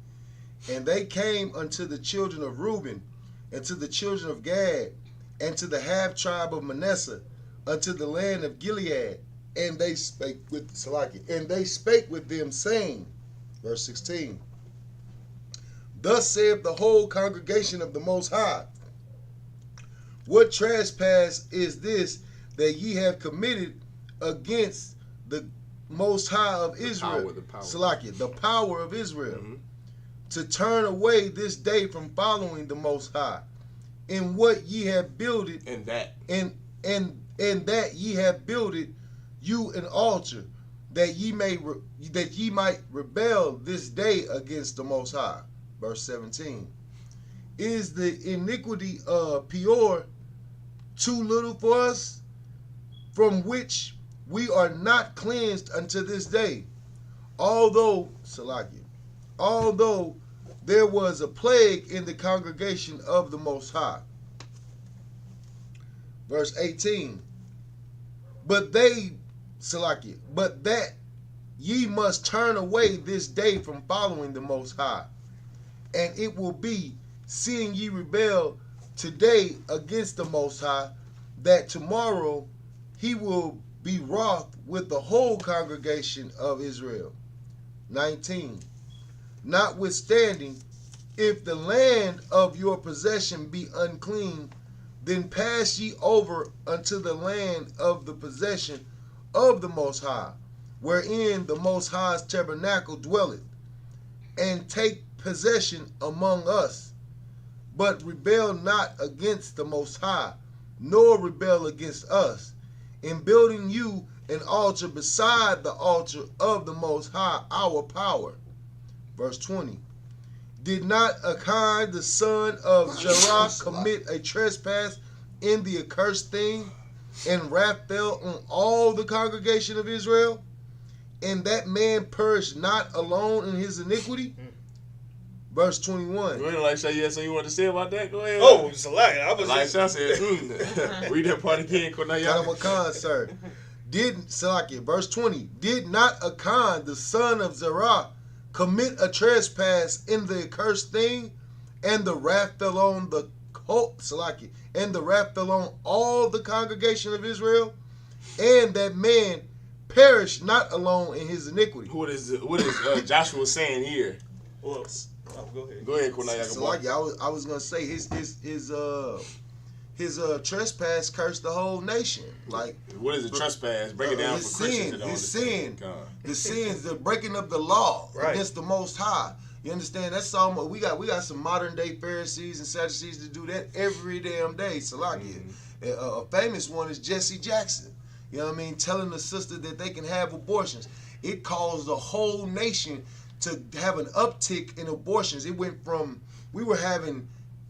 Speaker 2: And they came unto the children of Reuben, and to the children of Gad, and to the half tribe of Manasseh, unto the land of Gilead, and they spake with them, saying, verse 16, Thus saith the whole congregation of the Most High, What trespass is this that ye have committed against the Most High of Israel?
Speaker 1: The power.
Speaker 2: The power of Israel, to turn away this day from following the Most High, in what ye have builded,
Speaker 1: and that
Speaker 2: ye have builded you an altar, that ye might rebel this day against the Most High. Verse 17. Is the iniquity of Peor too little for us, from which we are not cleansed unto this day? Although there was a plague in the congregation of the Most High. Verse 18. But that ye must turn away this day from following the Most High. And it will be, seeing ye rebel today against the Most High, that tomorrow he will be wroth with the whole congregation of Israel. 19. Notwithstanding, if the land of your possession be unclean, then pass ye over unto the land of the possession of the Most High, wherein the Most High's tabernacle dwelleth, and take possession among us. But rebel not against the Most High, nor rebel against us, in building you an altar beside the altar of the Most High, our power. Verse 20. Did not Achan the son of Zerah commit a trespass in the accursed thing, and wrath fell on all the congregation of Israel? And that man perished not alone in his iniquity? Verse 21.
Speaker 1: Go ahead, like say yes. So you want to say about that? Go ahead.
Speaker 4: Oh, it's a lie. I was
Speaker 1: like I said. Read that part again,
Speaker 2: Achan, sir. Verse 20. Did not Achan the son of Zerah commit a trespass in the accursed thing, and the wrath fell on the wrath fell on all the congregation of Israel, and that man perished not alone in his iniquity.
Speaker 1: What is Joshua saying here?
Speaker 4: Well, go ahead.
Speaker 1: Go ahead, Konayaka.
Speaker 2: I was gonna say his trespass cursed the whole nation. Like,
Speaker 1: what is a trespass? Break it down for Christians that don't understand.
Speaker 2: The sins, the breaking of the law against the Most High. You understand? That's all. We got some modern day Pharisees and Sadducees to do that every damn day. A famous one is Jesse Jackson. You know what I mean? Telling the sister that they can have abortions. It caused the whole nation to have an uptick in abortions. It went from, we were having,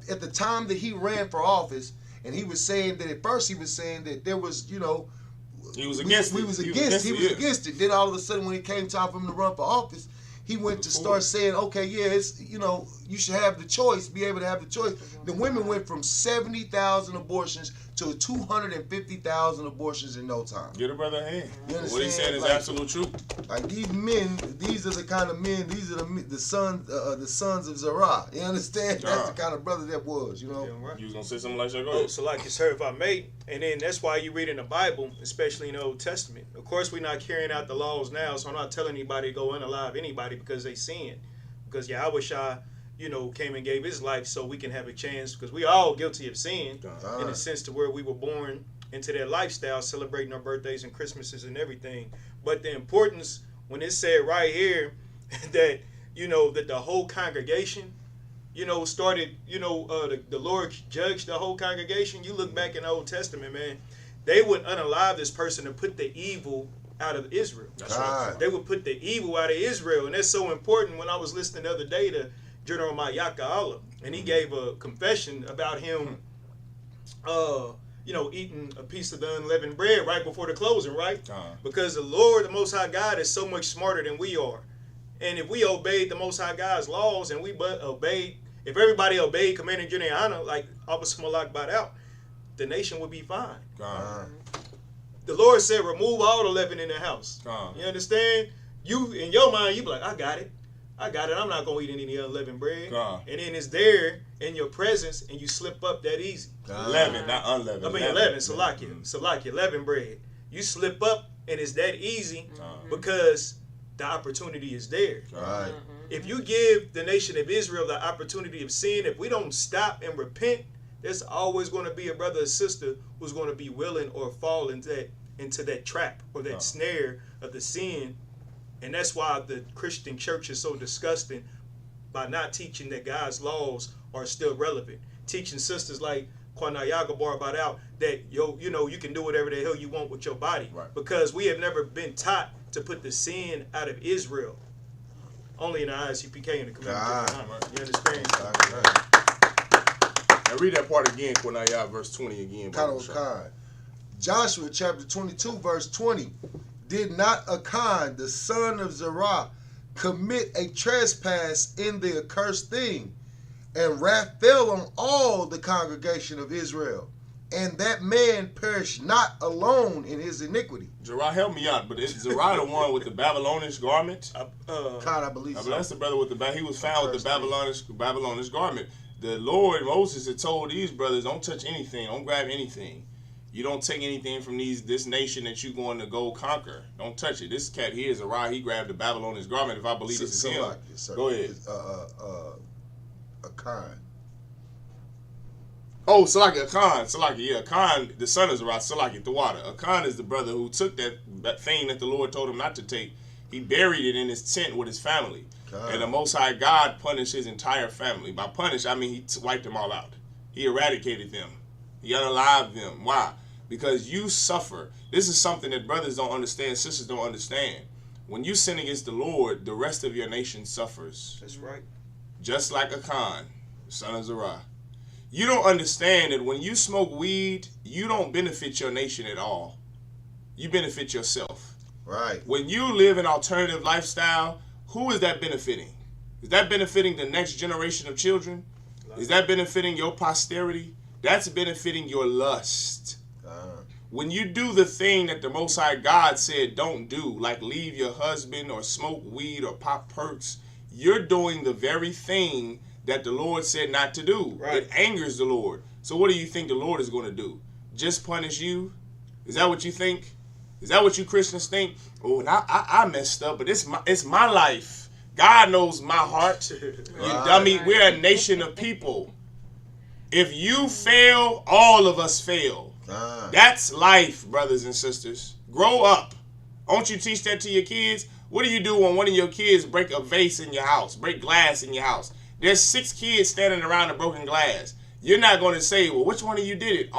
Speaker 2: at the time that he ran for office, and he was saying that at first he was saying that there was, he was against it. Then all of a sudden when it came time for him to run for office, he went to start saying, okay, yeah, it's, you should have the choice, be able to have the choice. The women went from 70,000 abortions to 250,000 abortions in no time.
Speaker 1: Get a brother a hand. What he said is absolute truth.
Speaker 2: Like these men, these are the kind of men. These are the sons of Zerah. You understand? That's the kind of brother that was.
Speaker 1: Yeah, right. You was gonna say something like that? Go
Speaker 4: ahead. So like you said, if I may, and then that's why you read in the Bible, especially in the Old Testament. Of course, we're not carrying out the laws now, so I'm not telling anybody to go unalive anybody because they sin. Because Yahweh Shai, came and gave his life so we can have a chance, because we all guilty of sin in the sense to where we were born into that lifestyle, celebrating our birthdays and Christmases and everything. But the importance, when it said right here that, that the whole congregation, started, the Lord judged the whole congregation. You look back in the Old Testament, man, they would unalive this person and put the evil out of Israel. That's right. They would put the evil out of Israel. And that's so important. When I was listening the other day to General Mayaka Allah, and he gave a confession about him, eating a piece of the unleavened bread right before the closing, right? Because the Lord, the Most High God, is so much smarter than we are. And if we obeyed the Most High God's laws, and if everybody obeyed Command and General, like Abba Smalak bought out, the nation would be fine. The Lord said, remove all the leaven in the house. You understand? You, in your mind, you be like, I got it. I'm not going to eat any unleavened bread. And then it's there in your presence, and you slip up that easy.
Speaker 1: Leaven, not unleavened.
Speaker 4: I mean, leaven, Salakia, leavened bread. You slip up, and it's that easy because the opportunity is there.
Speaker 2: Right.
Speaker 4: If you give the nation of Israel the opportunity of sin, if we don't stop and repent, there's always going to be a brother or sister who's going to be willing or fall into that trap or that snare of the sin. And that's why the Christian church is so disgusting, by not teaching that God's laws are still relevant. Teaching sisters like Kwanayaga bar about out that you can do whatever the hell you want with your body.
Speaker 1: Right.
Speaker 4: Because we have never been taught to put the sin out of Israel. Only in the ISUPK and the commandment. You understand?
Speaker 1: Now read that part again, Kwanayaga, verse 20 again.
Speaker 2: Joshua chapter 22, verse 20. Did not Achan, the son of Zerah, commit a trespass in the accursed thing, and wrath fell on all the congregation of Israel, and that man perish not alone in his iniquity.
Speaker 1: Zerah, help me out, but is Zerah the one with the Babylonish garment?
Speaker 2: God, I believe so.
Speaker 1: That's the brother with he was found with the Babylonish garment. The Lord, Moses, had told these brothers, don't touch anything, don't grab anything. You don't take anything from this nation that you're going to go conquer. Don't touch it. This cat here is Zerah. He grabbed the Babylonish garment. If I believe this is him, go ahead.
Speaker 2: A Khan.
Speaker 1: Oh, Salaki, Akan. Salaki, yeah. Akan, the son of Zerah, Salaki, Thawada. Akan is the brother who took that thing that the Lord told him not to take. He buried it in his tent with his family. God. And the Most High God punished his entire family. By punish, I mean he wiped them all out. He eradicated them. He unalived them. Why? Because you suffer. This is something that brothers don't understand, sisters don't understand. When you sin against the Lord, the rest of your nation suffers.
Speaker 4: That's right.
Speaker 1: Just like Akan, son of Zerah. You don't understand that when you smoke weed, you don't benefit your nation at all. You benefit yourself.
Speaker 2: Right.
Speaker 1: When you live an alternative lifestyle, who is that benefiting? Is that benefiting the next generation of children? Is that benefiting your posterity? That's benefiting your lust. When you do the thing that the Most High God said don't do, like leave your husband or smoke weed or pop perks, you're doing the very thing that the Lord said not to do. Right. It angers the Lord. So what do you think the Lord is going to do? Just punish you? Is that what you think? Is that what you Christians think? Oh, and I messed up, but it's my life. God knows my heart. You dummy. We're a nation of people. If you fail, all of us fail. That's life, brothers and sisters. Grow up. Won't you teach that to your kids? What do you do when one of your kids break a vase in your house, break glass in your house? There's 6 kids standing around a broken glass. You're not going to say, well, which one of you did it?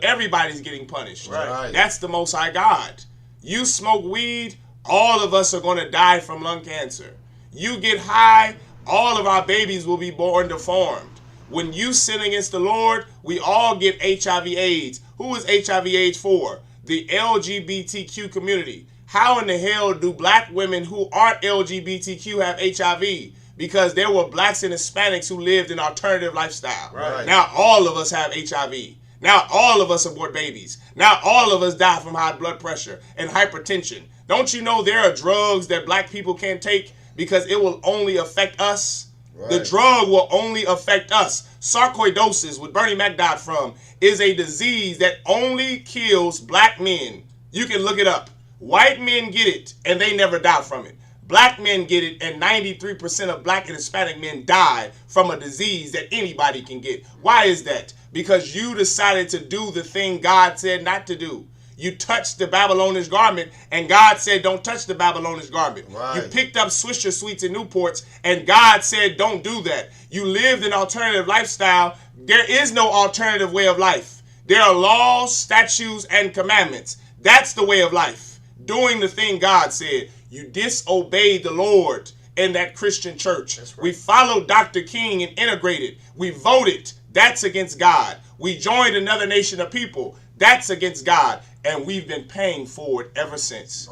Speaker 1: Everybody's getting punished. Right. That's the Most High God. You smoke weed, all of us are going to die from lung cancer. You get high, all of our babies will be born deformed. When you sin against the Lord, we all get HIV/AIDS. Who is HIV/AIDS for? The LGBTQ community. How in the hell do black women who aren't LGBTQ have HIV? Because there were blacks and Hispanics who lived an alternative lifestyle. Right. Now all of us have HIV. Now all of us abort babies. Now all of us die from high blood pressure and hypertension. Don't you know there are drugs that black people can't take because it will only affect us? Right. The drug will only affect us. Sarcoidosis, what Bernie Mac died from, is a disease that only kills black men. You can look it up. White men get it and they never die from it. Black men get it, and 93% of black and Hispanic men die from a disease that anybody can get. Why is that? Because you decided to do the thing God said not to do. You touched the Babylonish garment, and God said don't touch the Babylonish garment. Right. You picked up Swisher Sweets and Newports, and God said don't do that. You lived an alternative lifestyle. There is no alternative way of life. There are laws, statutes, and commandments. That's the way of life. Doing the thing God said. You disobeyed the Lord in that Christian church. Right. We followed Dr. King and integrated. We voted. That's against God. We joined another nation of people. That's against God. And we've been paying for it ever since.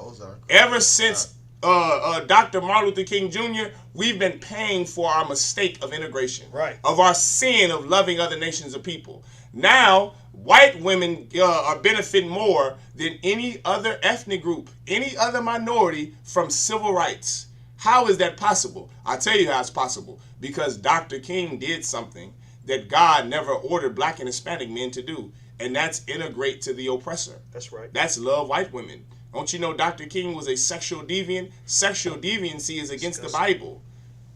Speaker 1: Ever since Dr. Martin Luther King Jr., we've been paying for our mistake of integration. Right. Of our sin of loving other nations of people. Now, white women are benefiting more than any other ethnic group, any other minority from civil rights. How is that possible? I'll tell you how it's possible. Because Dr. King did something that God never ordered black and Hispanic men to do, and that's integrate to the oppressor. That's right. That's love white women. Don't you know Dr. King was a sexual deviant? Sexual deviancy is against the Bible.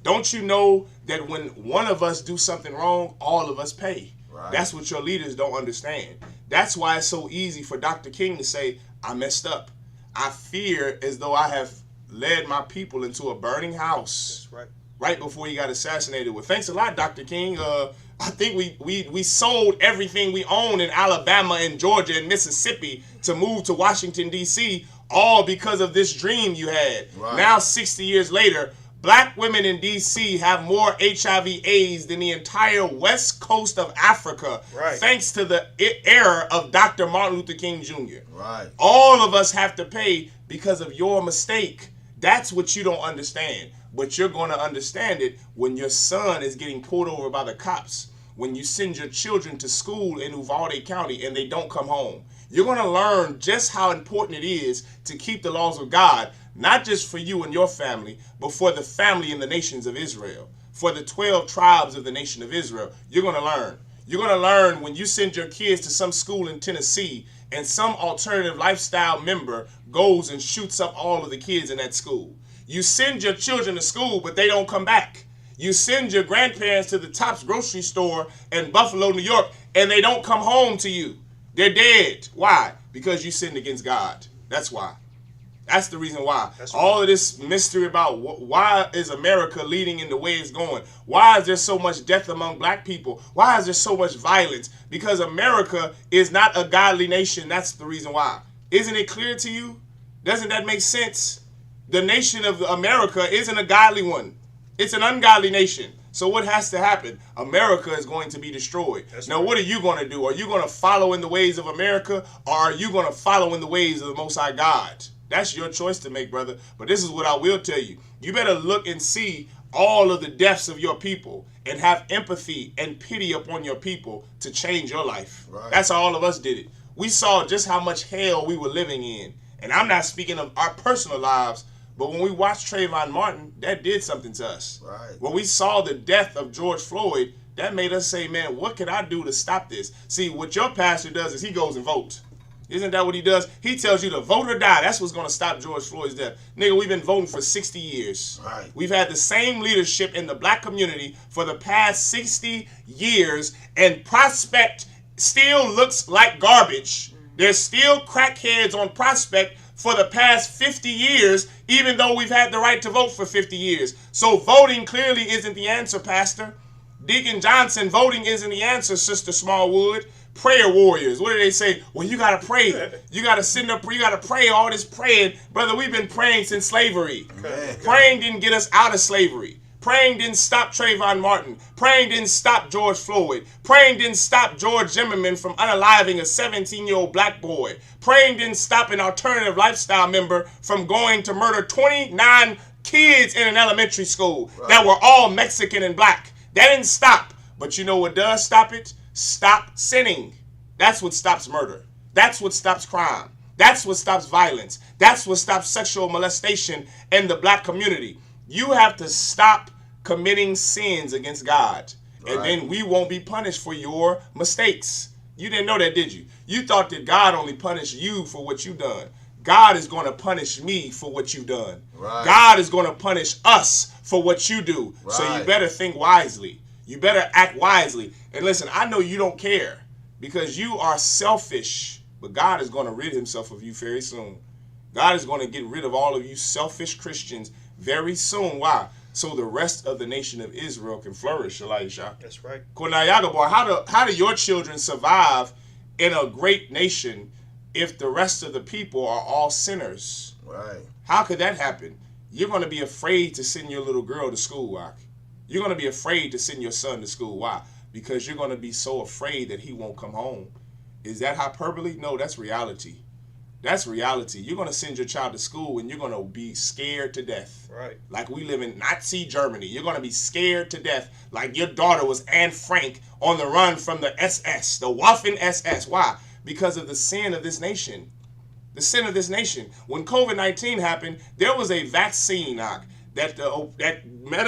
Speaker 1: Don't you know that when one of us do something wrong, all of us pay? Right. That's what your leaders don't understand. That's why it's so easy for Dr. King to say, I messed up. I fear as though I have led my people into a burning house. That's right. Right before he got assassinated. Well, thanks a lot, Dr. King. I think we sold everything we own in Alabama and Georgia and Mississippi to move to Washington, D.C., all because of this dream you had. Right. Now, 60 years later, black women in D.C. have more HIV/AIDS than the entire west coast of Africa, right, thanks to the era of Dr. Martin Luther King Jr. Right. All of us have to pay because of your mistake. That's what you don't understand. But you're going to understand it when your son is getting pulled over by the cops, when you send your children to school in Uvalde County and they don't come home. You're going to learn just how important it is to keep the laws of God, not just for you and your family, but for the family and the nations of Israel, for the 12 tribes of the nation of Israel. You're going to learn. You're going to learn when you send your kids to some school in Tennessee and some alternative lifestyle member goes and shoots up all of the kids in that school. You send your children to school, but they don't come back. You send your grandparents to the Tops grocery store in Buffalo, New York, and they don't come home to you. They're dead. Why? Because you sinned against God. That's why. That's the reason why. All of this mystery about why is America leading in the way it's going? Why is there so much death among black people? Why is there so much violence? Because America is not a godly nation. That's the reason why. Isn't it clear to you? Doesn't that make sense? The nation of America isn't a godly one. It's an ungodly nation. So what has to happen? America is going to be destroyed. Now, what are you going to do? Are you going to follow in the ways of America, or are you going to follow in the ways of the Most High God? That's your choice to make, brother. But this is what I will tell you. You better look and see all of the deaths of your people and have empathy and pity upon your people to change your life. Right. That's how all of us did it. We saw just how much hell we were living in. And I'm not speaking of our personal lives, but when we watched Trayvon Martin, that did something to us. Right. When we saw the death of George Floyd, that made us say, man, what can I do to stop this? See, what your pastor does is he goes and votes. Isn't that what he does? He tells you to vote or die. That's what's going to stop George Floyd's death. Nigga, we've been voting for 60 years. Right. We've had the same leadership in the black community for the past 60 years, and Prospect still looks like garbage. There's still crackheads on Prospect for the past 50 years, even though we've had the right to vote for 50 years. So voting clearly isn't the answer, Pastor. Deacon Johnson, voting isn't the answer, Sister Smallwood. Prayer warriors, what do they say? Well, you got to pray. You got to sit up, you got to pray, all this praying. Brother, we've been praying since slavery. Praying didn't get us out of slavery. Praying didn't stop Trayvon Martin. Praying didn't stop George Floyd. Praying didn't stop George Zimmerman from unaliving a 17-year-old black boy. Praying didn't stop an alternative lifestyle member from going to murder 29 kids in an elementary school that were all Mexican and black. That didn't stop. But you know what does stop it? Stop sinning. That's what stops murder. That's what stops crime. That's what stops violence. That's what stops sexual molestation in the black community. You have to stop committing sins against God. And then we won't be punished for your mistakes. You didn't know that, did you? You thought that God only punished you for what you done. God is going to punish me for what you done. God is going to punish us for what you do. So you better think wisely. You better act wisely. And listen, I know you don't care because you are selfish, but God is going to rid himself of you very soon. God is going to get rid of all of you selfish Christians very soon. Why? So the rest of the nation of Israel can flourish, Elisha.
Speaker 4: That's right.
Speaker 1: Konayaga boy, how do your children survive in a great nation if the rest of the people are all sinners? Right. How could that happen? You're going to be afraid to send your little girl to school, Ak. You're going to be afraid to send your son to school. Why? Because you're going to be so afraid that he won't come home. Is that hyperbole? No, that's reality. That's reality. You're going to send your child to school and you're going to be scared to death. Right. Like we live in Nazi Germany. You're going to be scared to death like your daughter was Anne Frank on the run from the SS, the Waffen SS. Why? Because of the sin of this nation. The sin of this nation. When COVID-19 happened, there was a vaccine, that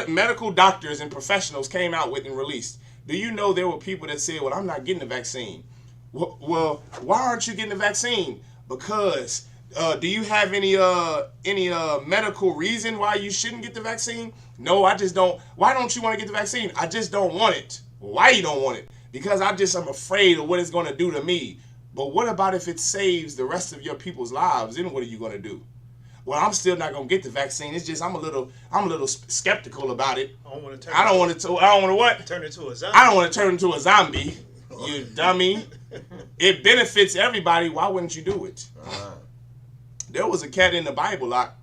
Speaker 1: medical doctors and professionals came out with and released. Do you know there were people that said, well, I'm not getting the vaccine. Well, why aren't you getting the vaccine? Because do you have any medical reason why you shouldn't get the vaccine? No, I just don't. Why don't you want to get the vaccine? I just don't want it. Why you don't want it? Because I'm afraid of what it's going to do to me. But what about if it saves the rest of your people's lives? Then what are you going to do? Well, I'm still not gonna get the vaccine. It's just I'm a little skeptical about it. I don't want to what?
Speaker 4: Turn into a zombie.
Speaker 1: I don't want to turn into a zombie. You dummy. It benefits everybody. Why wouldn't you do it? There was a cat in the Bible that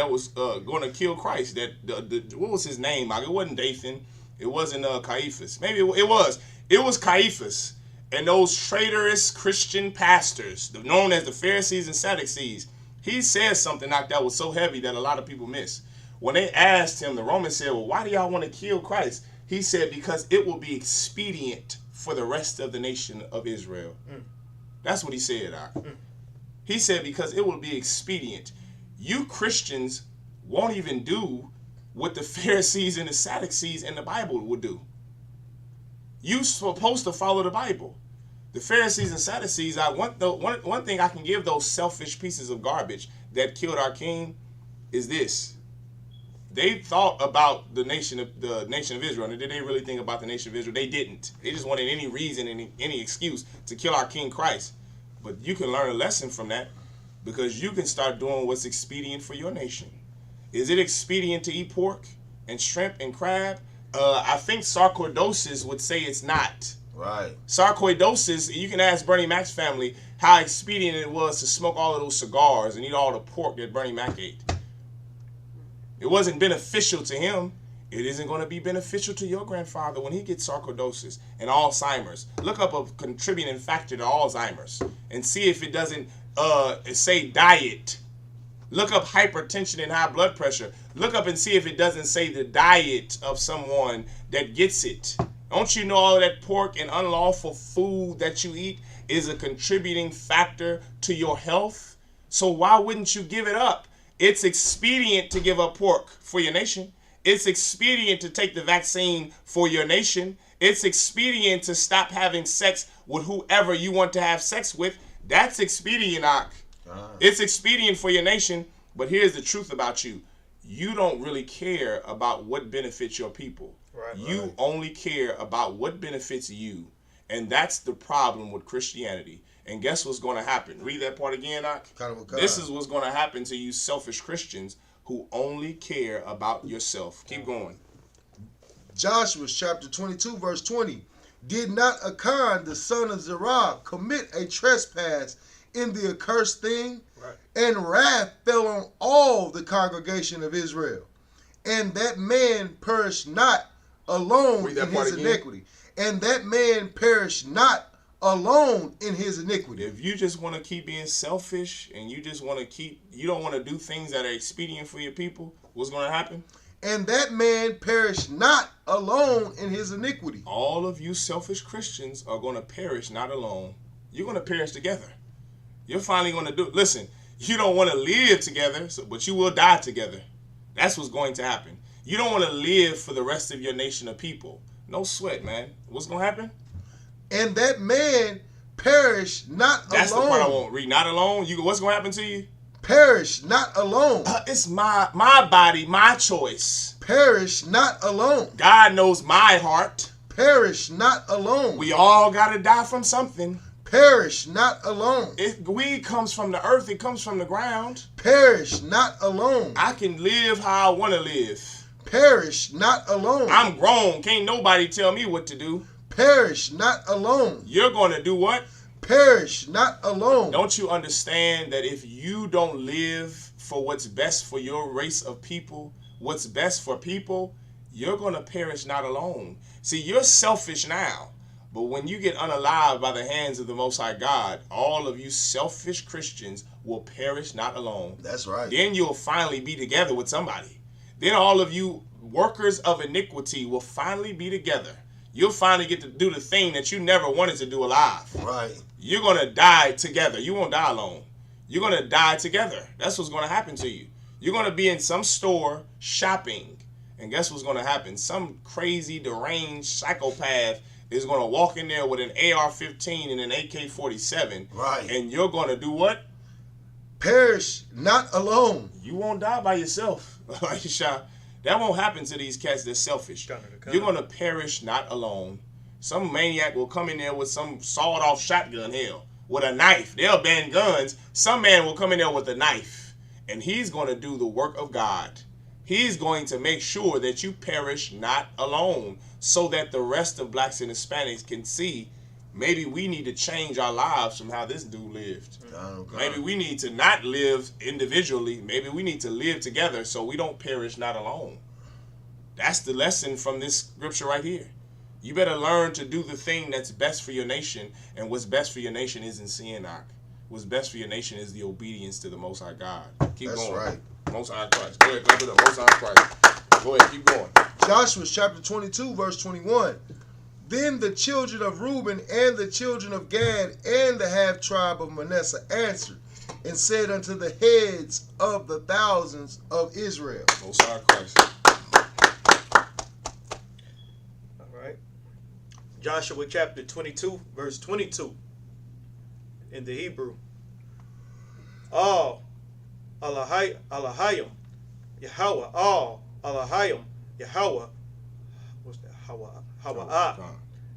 Speaker 1: was going to kill Christ. What was his name? It wasn't Dathan. It wasn't Caiaphas. Maybe it was. It was Caiaphas. And those traitorous Christian pastors, known as the Pharisees and Sadducees, he said something like that was so heavy that a lot of people miss. When they asked him, the Romans said, well, why do y'all want to kill Christ? He said, because it will be expedient for the rest of the nation of Israel. That's what he said, Doc. He said, because it will be expedient. You Christians won't even do what the Pharisees and the Sadducees in the Bible would do. You're supposed to follow the Bible. The Pharisees and Sadducees, one thing I can give those selfish pieces of garbage that killed our king is this. They thought about the nation of Israel. And did they really think about the nation of Israel? They didn't. They just wanted any reason, any excuse to kill our King Christ. But you can learn a lesson from that, because you can start doing what's expedient for your nation. Is it expedient to eat pork and shrimp and crab? I think sarcoidosis would say it's not.
Speaker 2: Right.
Speaker 1: Sarcoidosis, you can ask Bernie Mac's family how expedient it was to smoke all of those cigars and eat all the pork that Bernie Mac ate. It wasn't beneficial to him. It isn't going to be beneficial to your grandfather when he gets sarcoidosis and Alzheimer's. Look up a contributing factor to Alzheimer's and see if it doesn't say diet. Look up hypertension and high blood pressure. Look up and see if it doesn't say the diet of someone that gets it. Don't you know all of that pork and unlawful food that you eat is a contributing factor to your health? So why wouldn't you give it up? It's expedient to give up pork for your nation. It's expedient to take the vaccine for your nation. It's expedient to stop having sex with whoever you want to have sex with. That's expedient, Ak. It's expedient for your nation. But here's the truth about you. You don't really care about what benefits your people. You only care about what benefits you. And that's the problem with Christianity. And guess what's going to happen? Read that part again, Ak. This is what's going to happen to you selfish Christians who only care about yourself. Keep going.
Speaker 2: Joshua chapter 22, verse 20. Did not Achan, the son of Zerah, commit a trespass in the accursed thing? Right. And wrath fell on all the congregation of Israel. And that man perished not alone in his iniquity. And that man perished not alone in his iniquity.
Speaker 1: If you just want to keep being selfish and you just want to you don't want to do things that are expedient for your people, what's going to happen?
Speaker 2: And that man perished not alone in his iniquity.
Speaker 1: All of you selfish Christians are going to perish not alone. You're going to perish together. You're finally going to listen, you don't want to live together, but you will die together. That's what's going to happen. You don't want to live for the rest of your nation of people. No sweat, man. What's going to happen?
Speaker 2: And that man perished not alone.
Speaker 1: That's the part I won't read. Not alone. What's going to happen to you?
Speaker 2: Perish not alone.
Speaker 1: It's my body, my choice.
Speaker 2: Perish not alone.
Speaker 1: God knows my heart.
Speaker 2: Perish not alone.
Speaker 1: We all got to die from something.
Speaker 2: Perish not alone.
Speaker 1: Weed comes from the earth. It comes from the ground.
Speaker 2: Perish not alone.
Speaker 1: I can live how I want to live.
Speaker 2: Perish not alone.
Speaker 1: I'm grown. Can't nobody tell me what to do.
Speaker 2: Perish not alone.
Speaker 1: You're going to do what?
Speaker 2: Perish not alone.
Speaker 1: Don't you understand that if you don't live for what's best for your race of people, what's best for people, you're going to perish not alone. See, you're selfish now, but when you get unalived by the hands of the Most High God, all of you selfish Christians will perish not alone.
Speaker 2: That's right.
Speaker 1: Then you'll finally be together with somebody. Then all of you workers of iniquity will finally be together. You'll finally get to do the thing that you never wanted to do alive.
Speaker 2: Right.
Speaker 1: You're going to die together. You won't die alone. You're going to die together. That's what's going to happen to you. You're going to be in some store shopping. And guess what's going to happen? Some crazy, deranged psychopath is going to walk in there with an AR-15 and an AK-47.
Speaker 2: Right.
Speaker 1: And you're going to do what?
Speaker 2: Perish not alone.
Speaker 1: You won't die by yourself. That won't happen to these cats that's selfish. You're going to perish not alone. Some maniac will come in there with some sawed-off shotgun, hell, with a knife. They'll ban guns. Some man will come in there with a knife, and he's going to do the work of God. He's going to make sure that you perish not alone so that the rest of blacks and Hispanics can see maybe we need to change our lives from how this dude lived. Maybe we need to not live individually. Maybe we need to live together so we don't perish not alone. That's the lesson from this scripture right here. You better learn to do the thing that's best for your nation, and what's best for your nation isn't sin, Ak. What's best for your nation is the obedience to the Most High God. Keep going.
Speaker 2: That's right.
Speaker 1: Most High Christ. Go ahead, go to the Most High Christ. Go ahead, keep going.
Speaker 2: Joshua chapter 22, verse 21. Then the children of Reuben and the children of Gad and the half tribe of Manasseh answered and said unto the heads of the thousands of Israel.
Speaker 1: Most High Christ.
Speaker 4: All right. Joshua chapter 22, verse 22 in the Hebrew. All Alahayim Yahweh, all Alahayim Yahweh. What's that? Hawa'ah.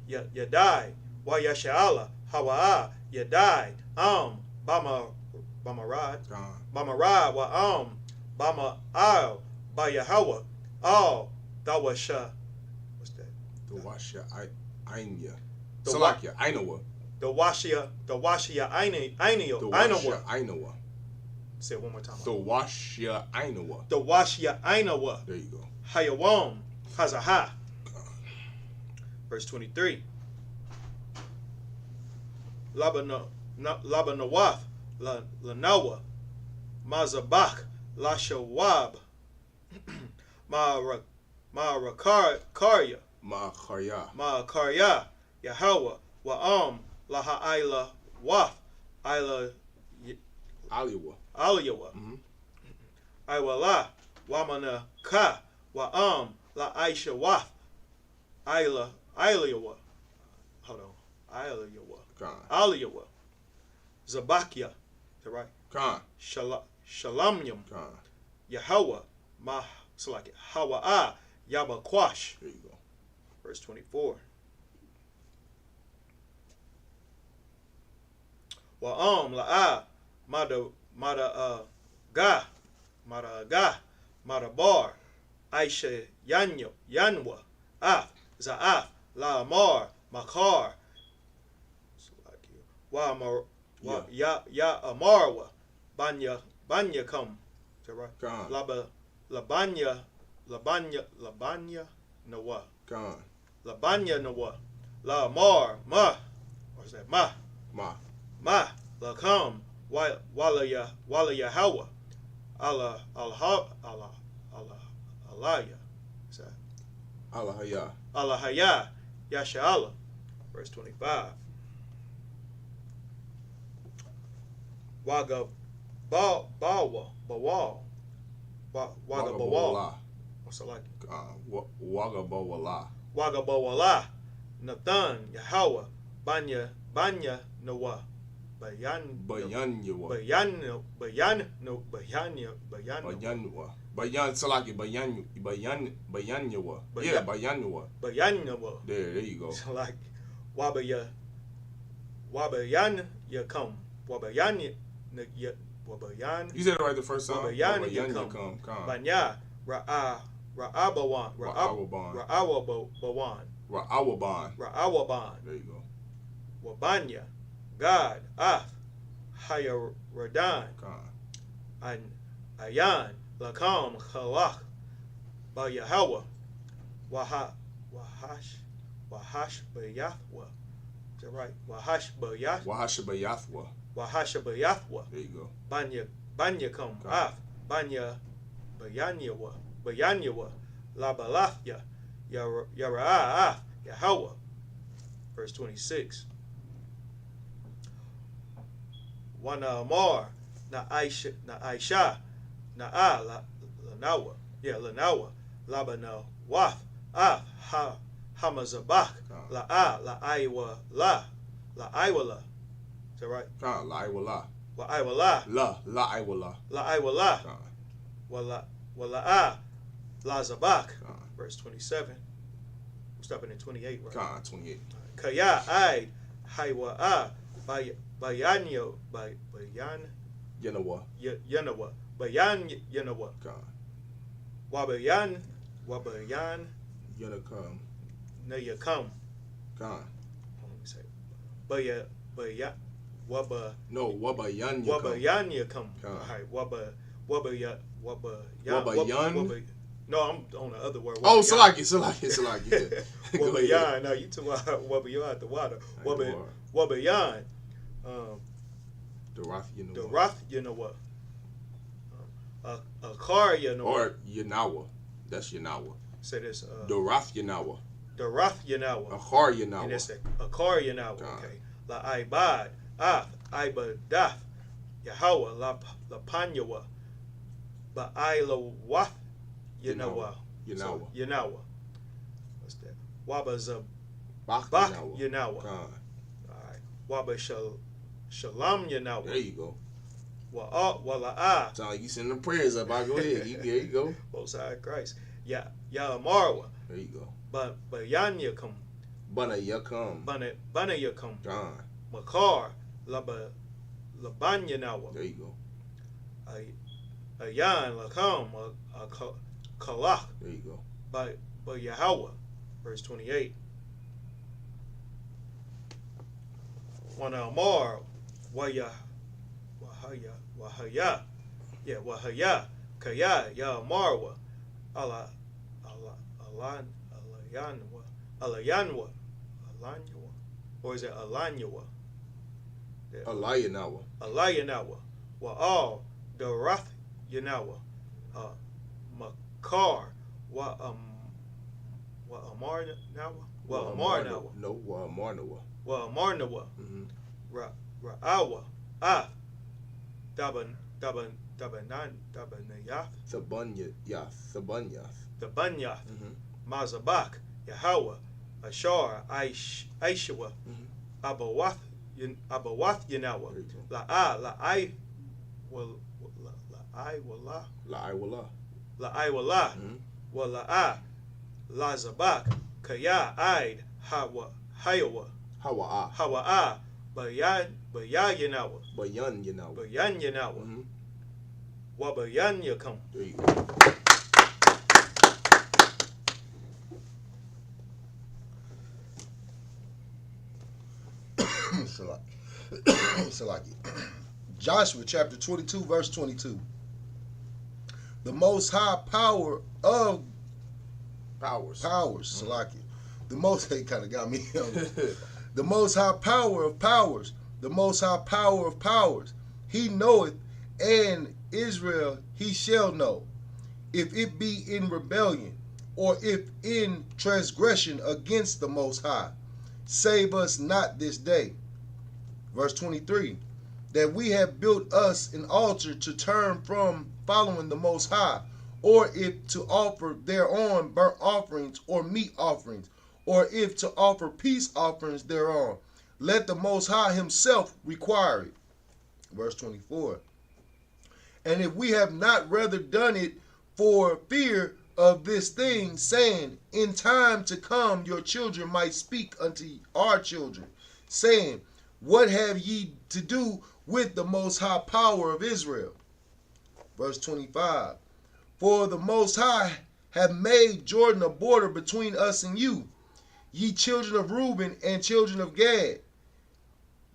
Speaker 4: Yadai. Wa Yasha'ala. Hawa'ah. Yadai. Bamarad. Bamarad. Wa Bama'al. Ba Yahweh. All. Dawasha. What's that?
Speaker 1: Dawasha Ainya. Salakia. Ainawa.
Speaker 4: Dawashia Ainawa.
Speaker 1: Dawasha Ainawa.
Speaker 4: Say it one more time.
Speaker 1: Dawashia Ainawa.
Speaker 4: Dawashia Ainawa.
Speaker 1: There you go.
Speaker 4: Hayawam. Hazaha. Verse 23. Labanawath, Lanawa, Mazabak, Lashawab, Ma'arakarya, Ma'akarya, Yahweh, Wa'am, Laha'ila, Wath, Ila, Aliyawa, Iwala, Wamana Ka, Wa'am, La Aisha Wath, Ila, Aliyawa. Hold on. Aliyawa. Zabakia. Is that right?
Speaker 1: Khan.
Speaker 4: Shalamyam.
Speaker 1: Khan.
Speaker 4: Yahweh. Hawa'ah. Yabakwash.
Speaker 1: There you go.
Speaker 4: Verse 24. Wa'am la'ah. Mada bar. Aisha Yanwa. Af. Za'af. La'amar. Makar. Ya Amarwa. Banya come. Is that right? Labanya Nawa.
Speaker 1: Gone.
Speaker 4: Labanya Nawa. La Amar. Ma. What's that? Ma. La come. Wala Yahweh. Allah. Alaya. Is that? Allah Hayah. Yasha'Allah. Verse 25. Waga Bawal. Waga Bawal. What's it like?
Speaker 1: Waga Bawala.
Speaker 4: Waga Bawala. Nathan Yahweh. Banya Nawa.
Speaker 1: Bayanwa. Bayan Salaki. Bayanwa. Yeah, Bayanwa. There you go.
Speaker 4: So like Wabayan Yakum. Wabayan.
Speaker 1: You said it right the first time.
Speaker 4: Wabayan Yakum. Banya Ra'abawan.
Speaker 1: There you go.
Speaker 4: Wabanya. God. Hayaradan. Ayan. Lakam. Khalak. Ba Yahweh. Wahash Bayathwa. Is that right? Wahash Bayathwa.
Speaker 1: There you go.
Speaker 4: Banya come. Banya Bayanyawa. Labalathya. Yara'ah. Yahweh. Verse 26. Wana Amar. Na Aisha. Lanawa. Yeah, Lanawa. Labana Wath. Hamazabak. La'aiwala. Is that right?
Speaker 1: La'aiwala.
Speaker 4: La'aiwala. La'aiwala. Lazabak. Verse 27. We're stopping at 28, right?
Speaker 1: 28.
Speaker 4: Kaya Aid Haywa'a Bayanyo
Speaker 1: Yanawa.
Speaker 4: Bayan Yanawa. Wabayan
Speaker 1: Yanakam.
Speaker 4: Nayakam.
Speaker 1: Gone.
Speaker 4: Let me say. Wabayan Yakam. Wabayan. No, I'm on the other word.
Speaker 1: Oh, Salaki.
Speaker 4: Wabayan. Now you talk about Wabayan at the water. Wabayan.
Speaker 1: The
Speaker 4: Rath Yanawa. A car Yanawa.
Speaker 1: Or Yanawa. That's Yanawa.
Speaker 4: say this.
Speaker 1: Dorath Yanawa.
Speaker 4: Dorath Yanawa.
Speaker 1: Achar Yanawa.
Speaker 4: And it's Akar Yanawa. Okay. La Ibad. Ibadath. Yahweh. La Panyawa. Ba'ila Wath Yanawa. Yanawa. What's that? Waba Bach Yanawa. All right. Waba Shalom Yanawa.
Speaker 1: There you go.
Speaker 4: Sound
Speaker 1: like you sending prayers up. I go ahead. There you go.
Speaker 4: Most High Christ. Ya Marwa.
Speaker 1: There you go.
Speaker 4: But Yan Yakum.
Speaker 1: Bana Yakum.
Speaker 4: Bana Yakum.
Speaker 1: John.
Speaker 4: Makar. Laban Yanawa.
Speaker 1: There you go.
Speaker 4: Ayan Lakam. Kalach.
Speaker 1: There you go.
Speaker 4: But Yahweh. Verse 28. Wana Amar. Wahaya. Yeah, Wahaya. Kaya. Ya Marwa. Alayanwa. Or is it Alanywa? Alayanawa. Wa'al. Darath Yanawa. Makar. Amar Nawa? Amar Nawa.
Speaker 1: No, Amar Nawa.
Speaker 4: Amar Nawa. Ra'awa. Sabanyath. Mazabak. Yahweh. Ashar. Aishawa. Abawath Yanawa. La'aiwala. Wala'a. Lazabak. Kaya. Aid. Hayawa. Hawa'a. Bayan Yanawa.
Speaker 1: Bayan Yanawa.
Speaker 4: Wabayan Yakam.
Speaker 1: There you go.
Speaker 2: Salaki. Joshua chapter 22, verse 22. The most high power of powers. Salaki. The most, they kind of got me. The most high power of powers. The most high power of powers. He knoweth, and Israel he shall know, if it be in rebellion, or if in transgression against the Most High. Save us not this day. Verse 23. That we have built us an altar to turn from following the Most High, or if to offer thereon burnt offerings or meat offerings, or if to offer peace offerings thereon. Let the Most High himself require it. Verse 24. And if we have not rather done it for fear of this thing, saying, in time to come your children might speak unto our children, saying, what have ye to do with the most high power of Israel? Verse 25. For the Most High have made Jordan a border between us and you, ye children of Reuben and children of Gad.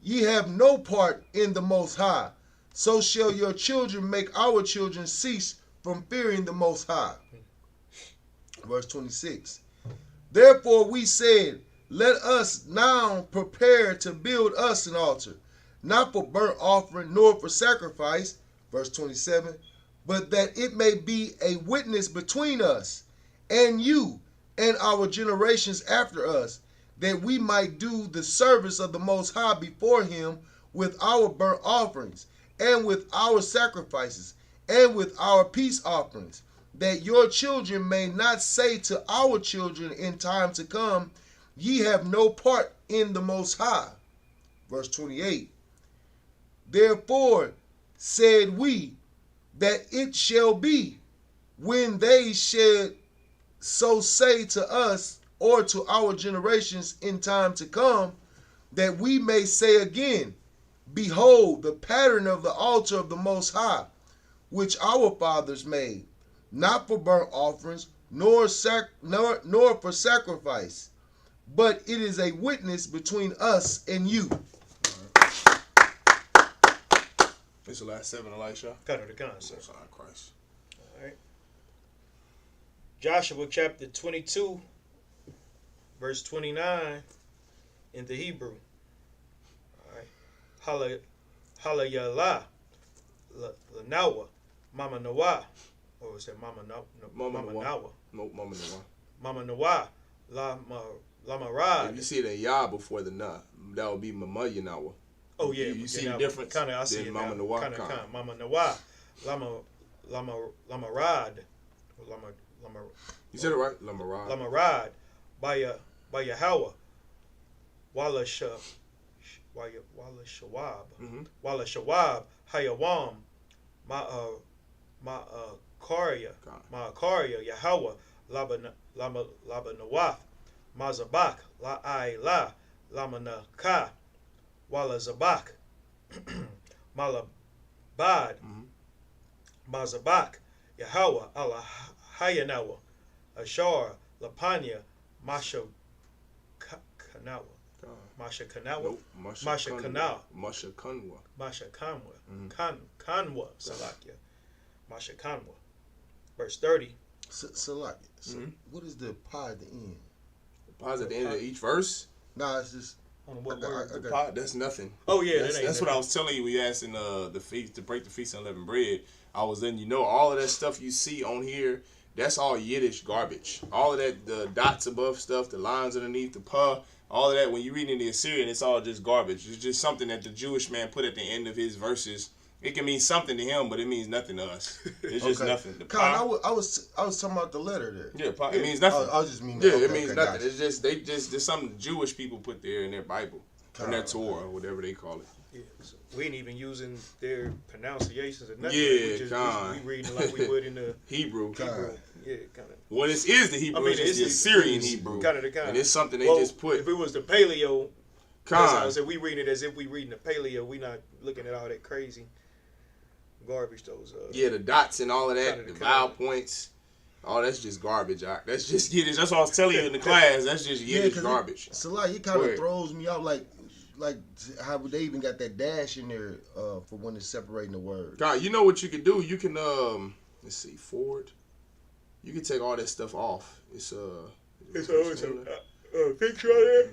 Speaker 2: Ye have no part in the Most High, so shall your children make our children cease from fearing the Most High. Verse 26. Therefore we said, let us now prepare to build us an altar, not for burnt offering nor for sacrifice. Verse 27. But that it may be a witness between us and you and our generations after us, that we might do the service of the Most High before him with our burnt offerings, and with our sacrifices, and with our peace offerings, that your children may not say to our children in time to come, ye have no part in the Most High. Verse 28. Therefore said we, that it shall be, when they shall so say to us or to our generations in time to come, that we may say again, behold the pattern of the altar of the Most High, which our fathers made, not for burnt offerings, nor for sacrifice, but it is a witness between us and you.
Speaker 1: It's the last 7, Elisha.
Speaker 4: Kind of the concept.
Speaker 1: Sorry, Christ.
Speaker 4: All right. Joshua chapter 22, verse 29 in the Hebrew. All right. Halayala, Lanawa, Mama Nawa. Or was it Mama Nawa?
Speaker 1: Nope, Mama Nawa.
Speaker 4: Mama Nawa, Lama Rad.
Speaker 1: If you see the ya before the na, that would be Mama Yanawa.
Speaker 4: Oh yeah,
Speaker 1: you see the difference.
Speaker 4: Kind of, I see it
Speaker 1: Mama
Speaker 4: now.
Speaker 1: Nawa.
Speaker 4: Kind of. Mama Nawa, Lama Rad, Lama.
Speaker 1: You said it right, Lama Rad.
Speaker 4: Lama Rad, by Yahweh, Wala Shawab, Wala Shawab, Hayawam, Ma Karya, Yahweh, Laba Nawaf, Mazabak, La Ai La, Lama Ka, Wala Zabak, Malabad, Mazabak, Yahweh, Allah Hayanawa, Ashar, Lapanya, Masha Kanawa. Masha Kanawa.
Speaker 1: Nope.
Speaker 4: Masha Kanwa.
Speaker 1: Masha Kanwa.
Speaker 4: Masha Kanwa. Kanwa. Salakia. Masha Kanwa. Verse 30.
Speaker 2: Salakia. So what is the pie at the end?
Speaker 1: The pie's at the end of each verse?
Speaker 2: Nah, it's just.
Speaker 1: The pie, that's nothing.
Speaker 4: Oh yeah,
Speaker 1: that's what I was telling you when you asked in the feast to break the feast of unleavened bread. I was letting you know all of that stuff you see on here. That's all Yiddish garbage. All of that, the dots above stuff, the lines underneath, the pa, all of that. When you read in the Assyrian, it's all just garbage. It's just something that the Jewish man put at the end of his verses. It can mean something to him, but it means nothing to us. It's just nothing. The
Speaker 2: Con, I was talking about the letter there.
Speaker 1: Yeah, pa, it means nothing.
Speaker 2: I was just meaning.
Speaker 1: Yeah, it means nothing. It's just there's something Jewish people put there in their Bible, in their Torah, or whatever they call it.
Speaker 4: Yeah, so we ain't even using their pronunciations or nothing.
Speaker 1: Yeah,
Speaker 4: we reading like we would in the
Speaker 1: Hebrew.
Speaker 4: Yeah, kind of.
Speaker 1: Well, this is the Hebrew. It's the Assyrian Hebrew.
Speaker 4: Kind of.
Speaker 1: And it's something they just put.
Speaker 4: If it was the Paleo, I said we reading it as if we reading the Paleo. We not looking at all that crazy garbage. Those.
Speaker 1: The dots and all of that, the vowel points. Oh, that's just garbage. That's just Yiddish. That's what I was telling you in the class. That's just Yiddish garbage.
Speaker 2: So like, it kind of throws me out. Like how they even got that dash in there for when it's separating the word.
Speaker 1: God, you know what you can do? You can let's see, forward. You can take all that stuff off. It's a
Speaker 4: picture on there.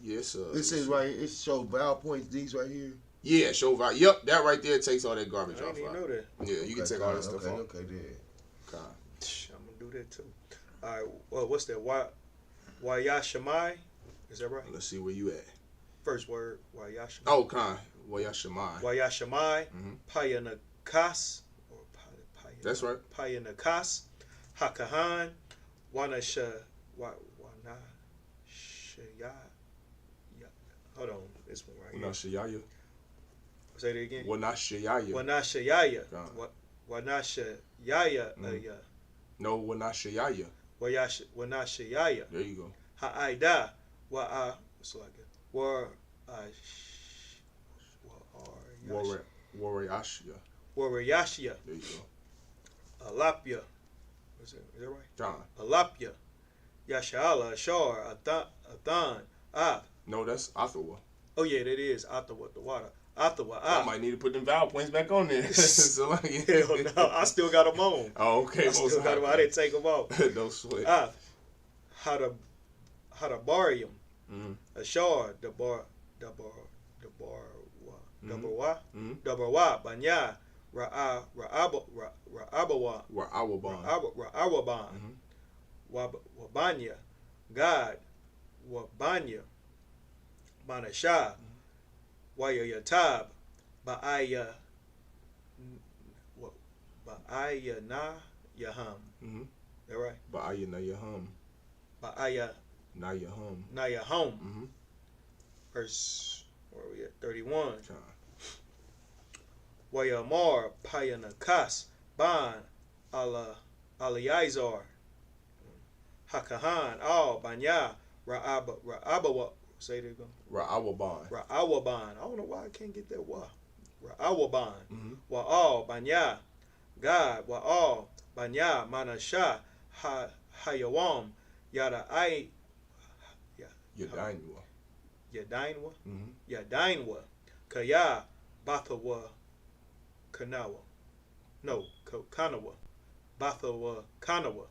Speaker 1: Yes,
Speaker 2: it says right here. It shows vowel points. These right here.
Speaker 1: Yeah, show vowel. Yep, that right there takes all that garbage off.
Speaker 4: I didn't even know that.
Speaker 1: Yeah, you can take all that stuff off.
Speaker 2: Okay, there.
Speaker 1: God.
Speaker 4: I'm gonna do that too. All right. Well, what's that? Wayashamai? Is that right?
Speaker 1: Let's see where you at.
Speaker 4: First word, Wayashamai.
Speaker 1: Oh, Khan. Wayashamai.
Speaker 4: Wayashamai. Payanakas.
Speaker 1: That's right.
Speaker 4: Payanakas. Hakahan. Wanashaya. Hold on. This one right here.
Speaker 1: Wanashaya.
Speaker 4: Say that again.
Speaker 1: Wanashaya.
Speaker 4: Wanashaya. Wanashaya.
Speaker 1: No, Wanashaya.
Speaker 4: Wanashaya.
Speaker 1: There you go.
Speaker 4: Ha'aida. It's like it.
Speaker 1: Warayashia.
Speaker 4: Warayashia.
Speaker 1: There you go.
Speaker 4: Alapia. Is that right?
Speaker 1: John.
Speaker 4: Alapia. Yashala. Ashar. Athan.
Speaker 1: No, that's Athawa.
Speaker 4: Oh yeah, that is Athawa. The water. Athawa.
Speaker 1: I might need to put them vowel points back on there.
Speaker 4: So hell no, I still got them on.
Speaker 1: Oh, okay.
Speaker 4: I still got them. I didn't take them off.
Speaker 1: No sweat.
Speaker 4: Hadabarium. Ashar. Dabarwa. Banya. Ra'awaban. Wabanya. God. Wabanya. Manasha. Wayayatab. Ba'aya na yaham. That right?
Speaker 1: Ba'aya na yaham.
Speaker 4: Ba'aya
Speaker 1: na yaham.
Speaker 4: Na yaham. Verse, where are we at? 31. Wayamar payanakas ban alayazar hakahan al banya ra'abawa. Say that again.
Speaker 1: Ra'awaban.
Speaker 4: Ra'awaban. I don't know why I can't get that wa. Ra'awaban. Wa'al banya. God. Wa'al banya manasha hayawam yada I.
Speaker 1: Yadainwa.
Speaker 4: Yadainwa. Yadainwa. Kaya bathawa kanawa. No, kanawa. Bathawa kanawa.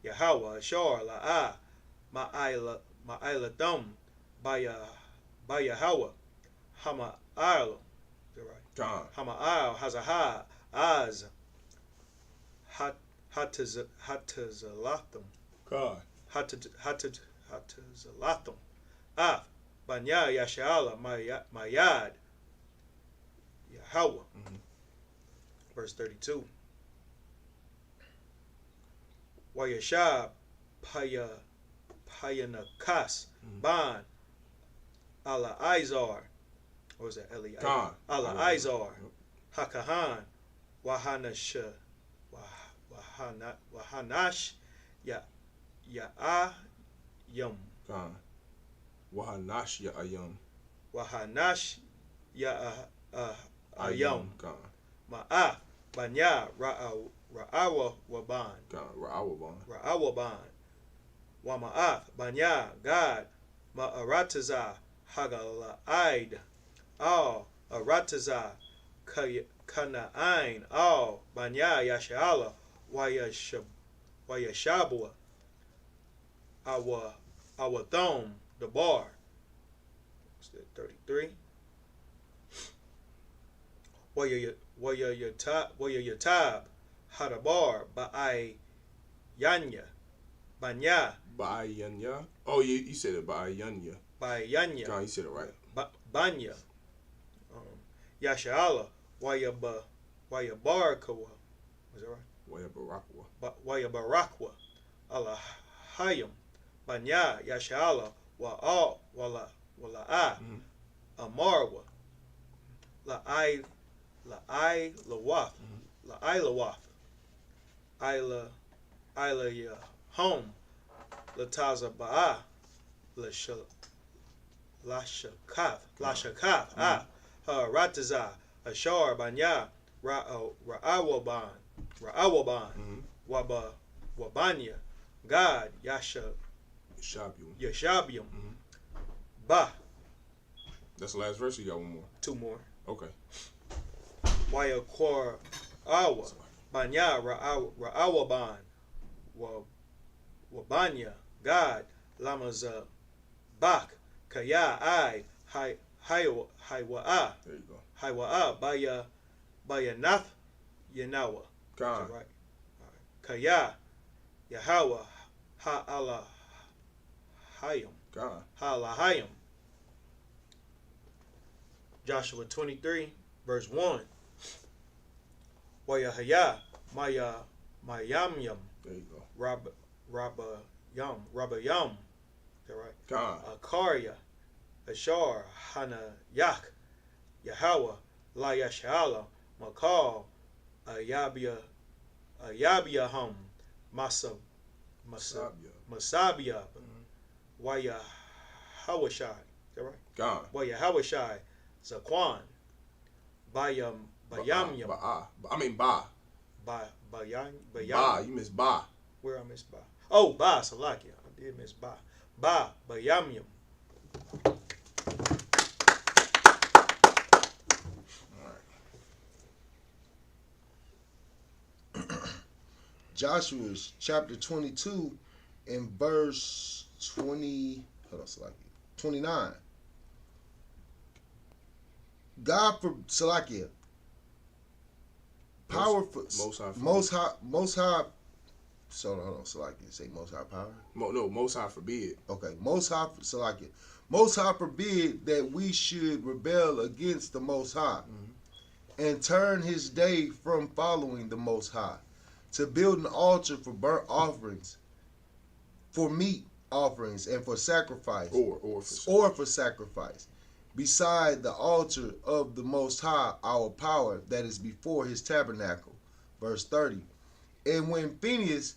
Speaker 4: Yahweh ashar la'a ma'ila dum. Baya Hawa, Hama Isle, Hama Isle, Hazaha, Az, Hatazalatham, Hatazalatham. Af. Banya Yashala Mayad. Yahweh. Verse 32. Wayashab Payanakas Ban Ala Izar. What was that? Eli Ala Izar. Hakahan Wahanash Ya'ayam.
Speaker 1: Wahanash Ya'ayam.
Speaker 4: Wahanash Ya'ayam. Ma'ah Banya Ra'awa Waban. Ra'awaban. Wama'ah Banya God Ma'arataza Hagala'id. Al Arataza Kana'ain. Al Banya Yashala Wayashabua. Our thumb, the bar. What's that? 33. Yatab, Hadabar, Ba'ai Yanya, Banya.
Speaker 1: Ba'ai Yanya. Oh, you said it. Ba'ai Yanya.
Speaker 4: Ba'ai Yanya.
Speaker 1: God, you said it right.
Speaker 4: Banya. Yashala, Wayabarakawa. Was that right? Wayabarakwa. Alahayim. Banya Yashala Wala'a Amarwa La'ai Lawaf Ila Yahom Lataza Ba'a Lashakaf Rataza Ashar Banya Ra'awaban Wabanya God Yashabium. Ba.
Speaker 1: That's the last verse. You got one more.
Speaker 4: Two more.
Speaker 1: Okay.
Speaker 4: Wayakor Awa. Banya Ra'awaban. Wabanya. God. Lamaza. Bak. Kaya I. Hiwa'a.
Speaker 1: There you go.
Speaker 4: Hiwa'a. Baya Nath. Yanawa.
Speaker 1: God.
Speaker 4: Right. Kaya. Yahweh. Ha'ala.
Speaker 1: God.
Speaker 4: Halahayim. Joshua 23, verse 1. Wayahaya, Mayamyam.
Speaker 1: There you go.
Speaker 4: Rabayam. Is that right?
Speaker 1: God.
Speaker 4: Akaria, Ashar, Hana Yak, Yahweh, La Yashala, Makal, Ayabiaham, Masabia. Waya Hawashai. Is that right?
Speaker 1: God.
Speaker 4: Waya Hawashai. Zaquan. Bayamyam.
Speaker 1: Ba.
Speaker 4: Bayam.
Speaker 1: Ba. You missed Ba.
Speaker 4: Where I missed Ba? Oh, Ba Salakia. I did miss Ba. Bayamyam.
Speaker 2: Joshua chapter 22 and verse 29. God for Salakia. Powerful. Most high. So hold on, Salakia. Say most high power.
Speaker 1: No, most high forbid.
Speaker 2: Okay, most high Salakia. Most high forbid that we should rebel against the Most High and turn his day from following the Most High, to build an altar for burnt offerings, for meat offerings, and for sacrifice, or for sacrifice, beside the altar of the Most High, our power, that is before his tabernacle. Verse 30. And when Phinehas,